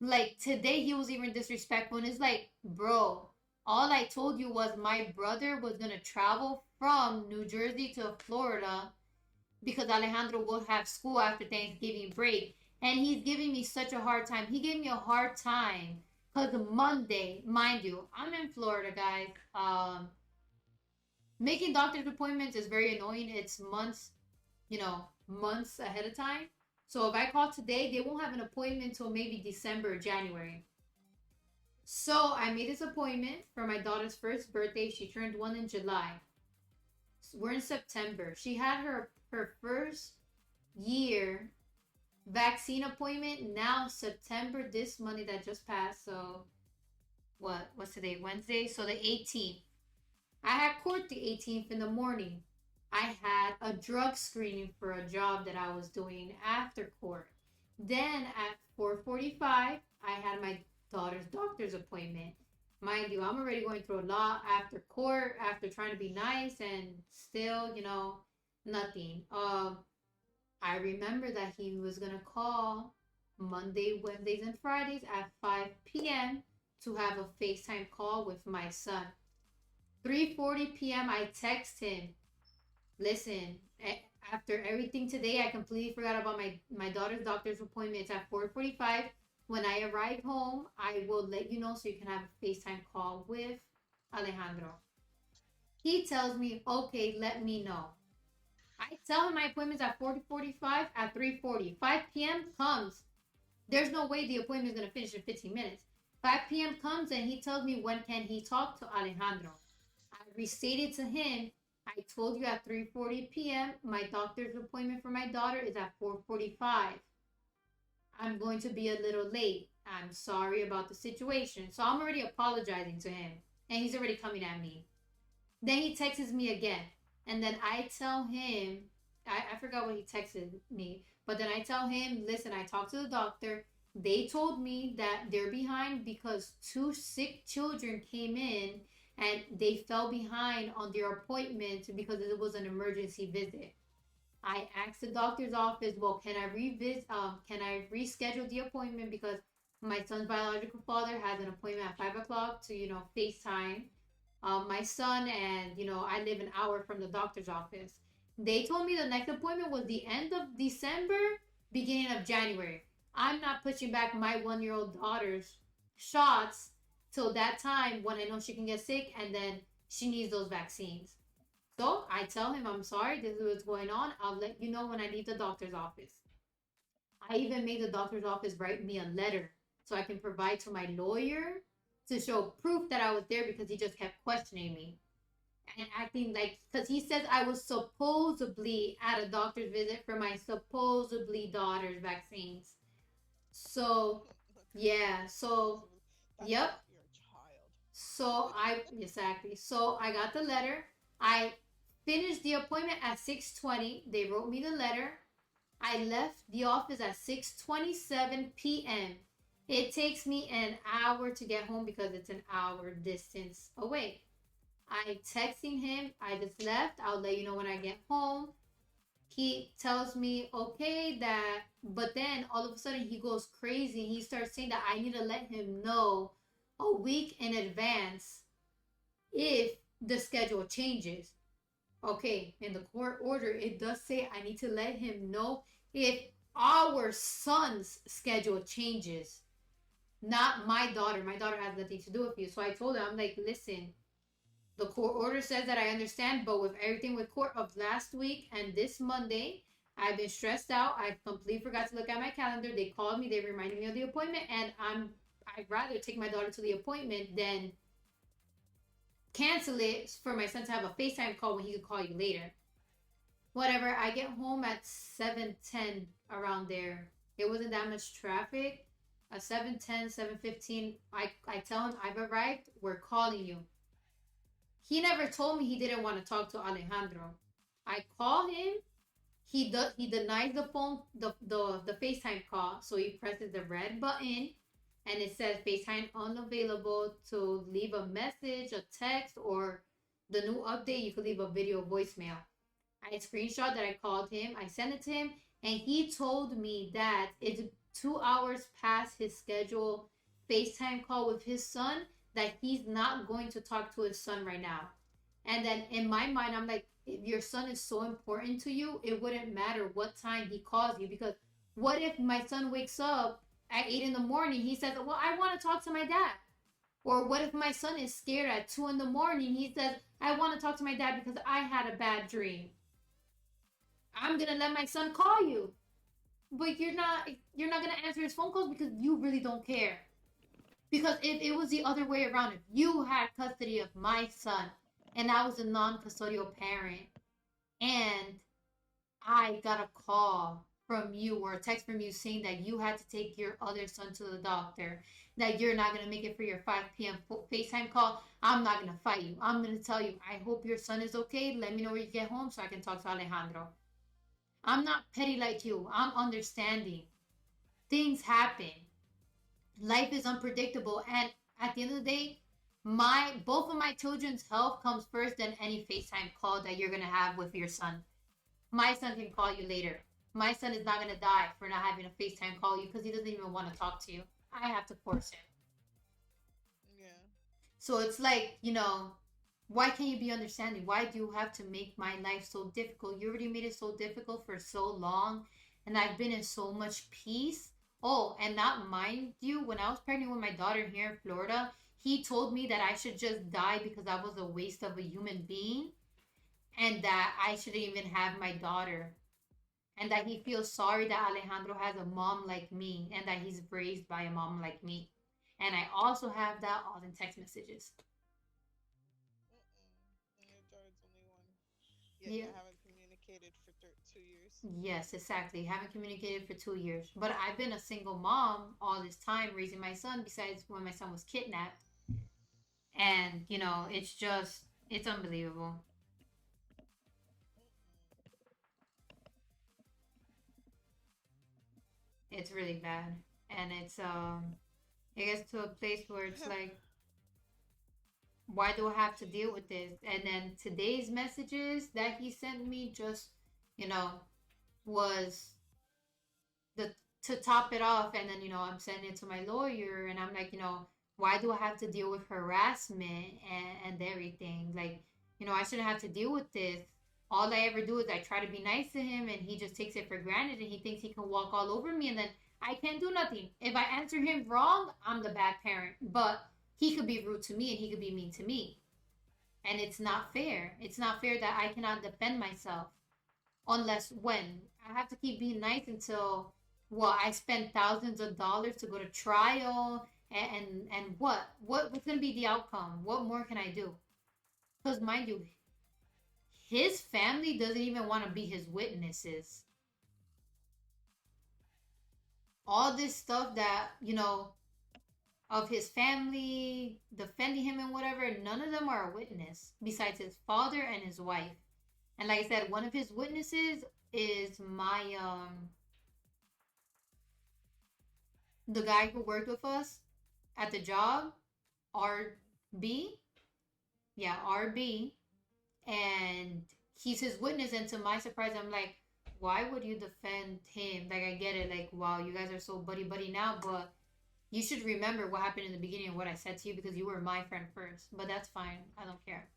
Like today he was even disrespectful, and it's like, bro, all I told you was my brother was gonna travel from New Jersey to Florida because Alejandro will have school after Thanksgiving break. And he's giving me such a hard time. He gave me a hard time because Monday, mind you, I'm in Florida, guys. Making doctor's appointments is very annoying. It's months, months ahead of time. So if I call today, they won't have an appointment until maybe December or January. So I made this appointment for my daughter's first birthday. She turned 1 in July. We're in September. She had her first year vaccine appointment now September, this Monday that just passed. So what's today? Wednesday. So the 18th. I had court the 18th in the morning. I had a drug screening for a job that I was doing after court. Then at 4:45, I had my daughter's doctor's appointment. Mind you, I'm already going through a lot after court, after trying to be nice, and still, nothing. I remember that he was gonna call Monday, Wednesdays, and Fridays at 5 p.m. to have a FaceTime call with my son. 3:40 p.m. I text him, listen, after everything today, I completely forgot about my daughter's doctor's appointment. It's at 4:45. When I arrive home, I will let you know so you can have a FaceTime call with Alejandro. He tells me, okay, let me know. I tell him my appointment's at 4:45. At 3:40. 5 p.m. comes. There's no way the appointment is going to finish in 15 minutes. 5 p.m. comes and he tells me when can he talk to Alejandro. I restated to him, I told you at 3:40 p.m. my doctor's appointment for my daughter is at 4:45. I'm going to be a little late. I'm sorry about the situation. So I'm already apologizing to him. And he's already coming at me. Then he texts me again. And then I tell him I forgot what he texted me, but then I tell him, listen, I talked to the doctor. They told me that they're behind because two sick children came in and they fell behind on their appointment because it was an emergency visit. I asked the doctor's office, well, can I revisit? Can I reschedule the appointment because my son's biological father has an appointment at 5 o'clock to FaceTime my son, and I live an hour from the doctor's office. They told me the next appointment was the end of December, beginning of January. I'm not pushing back my 1 year old daughter's shots till that time when I know she can get sick and then she needs those vaccines. So I tell him, I'm sorry, this is what's going on. I'll let you know when I leave the doctor's office. I even made the doctor's office write me a letter so I can provide to my lawyer to show proof that I was there because he just kept questioning me and acting like, because he says I was supposedly at a doctor's visit for my supposedly daughter's vaccines. So, yeah, so, Supposedly. That's yep. like your child. So exactly. So I got the letter. I finished the appointment at 6:20. They wrote me the letter. I left the office at 6:27 p.m. It takes me an hour to get home because it's an hour distance away. I texting him, I just left. I'll let you know when I get home. He tells me, okay, that, but then all of a sudden he goes crazy and he starts saying that I need to let him know a week in advance if the schedule changes. Okay, in the court order, it does say I need to let him know if our son's schedule changes, not my daughter. My daughter has nothing to do with you. So I told her, I'm like, listen, the court order says that I understand, but with everything with court of last week and this Monday, I've been stressed out. I completely forgot to look at my calendar. They called me, they reminded me of the appointment, and I'd rather take my daughter to the appointment than cancel it for my son to have a FaceTime call when he could call you later. Whatever, I get home at 7:10 around there. It wasn't that much traffic. At 7:10, 7:15, I tell him I've arrived. We're calling you. He never told me he didn't want to talk to Alejandro. I call him. He denies the phone the FaceTime call. So he presses the red button and it says FaceTime unavailable. To leave a message, a text, or the new update, you could leave a video voicemail. I screenshot that I called him. I sent it to him, and he told me that it's 2 hours past his scheduled FaceTime call with his son, that he's not going to talk to his son right now. And then in my mind, I'm like, if your son is so important to you, it wouldn't matter what time he calls you. Because what if my son wakes up at 8 in the morning? He says, well, I want to talk to my dad. Or what if my son is scared at 2 in the morning? He says, I want to talk to my dad because I had a bad dream. I'm going to let my son call you. But you're not going to answer his phone calls because you really don't care. Because if it was the other way around, if you had custody of my son and I was a non-custodial parent and I got a call from you or a text from you saying that you had to take your other son to the doctor, that you're not going to make it for your 5 p.m. FaceTime call, I'm not going to fight you. I'm going to tell you, I hope your son is okay. Let me know when you get home so I can talk to Alejandro. I'm not petty like you. I'm understanding. Things happen. Life is unpredictable, and at the end of the day, my both of my children's health comes first than any FaceTime call that you're gonna have with your son. My son can call you later. My son is not gonna die for not having a FaceTime call you because he doesn't even want to talk to you. I have to force him. Yeah. So it's like, why can't you be understanding? Why do you have to make my life so difficult? You already made it so difficult for so long, and I've been in so much peace. Oh, and not mind you, when I was pregnant with my daughter here in Florida, he told me that I should just die because I was a waste of a human being and that I shouldn't even have my daughter. And that he feels sorry that Alejandro has a mom like me and that he's raised by a mom like me. And I also have that all in text messages. Mm-mm. And your daughter's only one. Yet Yeah. you haven't communicated for 2 years. Yes, exactly. Haven't communicated for 2 years. But I've been a single mom all this time raising my son, besides when my son was kidnapped. And, it's unbelievable. Mm-mm. It's really bad. And it gets to a place where it's like, why do I have to deal with this? And then today's messages that he sent me just, you know, was the to top it off. And then, I'm sending it to my lawyer, and I'm like, why do I have to deal with harassment and everything? Like, I shouldn't have to deal with this. All I ever do is I try to be nice to him, and he just takes it for granted, and he thinks he can walk all over me, and then I can't do nothing. If I answer him wrong, I'm the bad parent. But he could be rude to me, and he could be mean to me. And it's not fair. It's not fair that I cannot defend myself, unless when I have to keep being nice until, well, I spend thousands of dollars to go to trial, and what's gonna be the outcome? What more can I do? Because mind you, his family doesn't even want to be his witnesses. All this stuff that, of his family defending him and whatever, none of them are a witness besides his father and his wife. And like I said, one of his witnesses is the guy who worked with us at the job, RB. Yeah, RB. And he's his witness. And to my surprise, I'm like, why would you defend him? Like, I get it. Like, wow, you guys are so buddy buddy now, but you should remember what happened in the beginning of what I said to you, because you were my friend first. But that's fine. I don't care.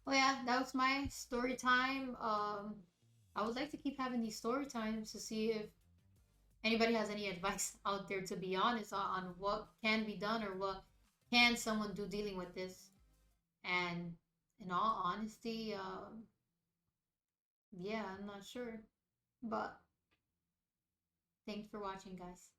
Well, yeah, that was my story time. I would like to keep having these story times to see if anybody has any advice out there, to be honest, on what can be done, or what can someone do dealing with this. And in all honesty, yeah, I'm not sure. But thanks for watching, guys.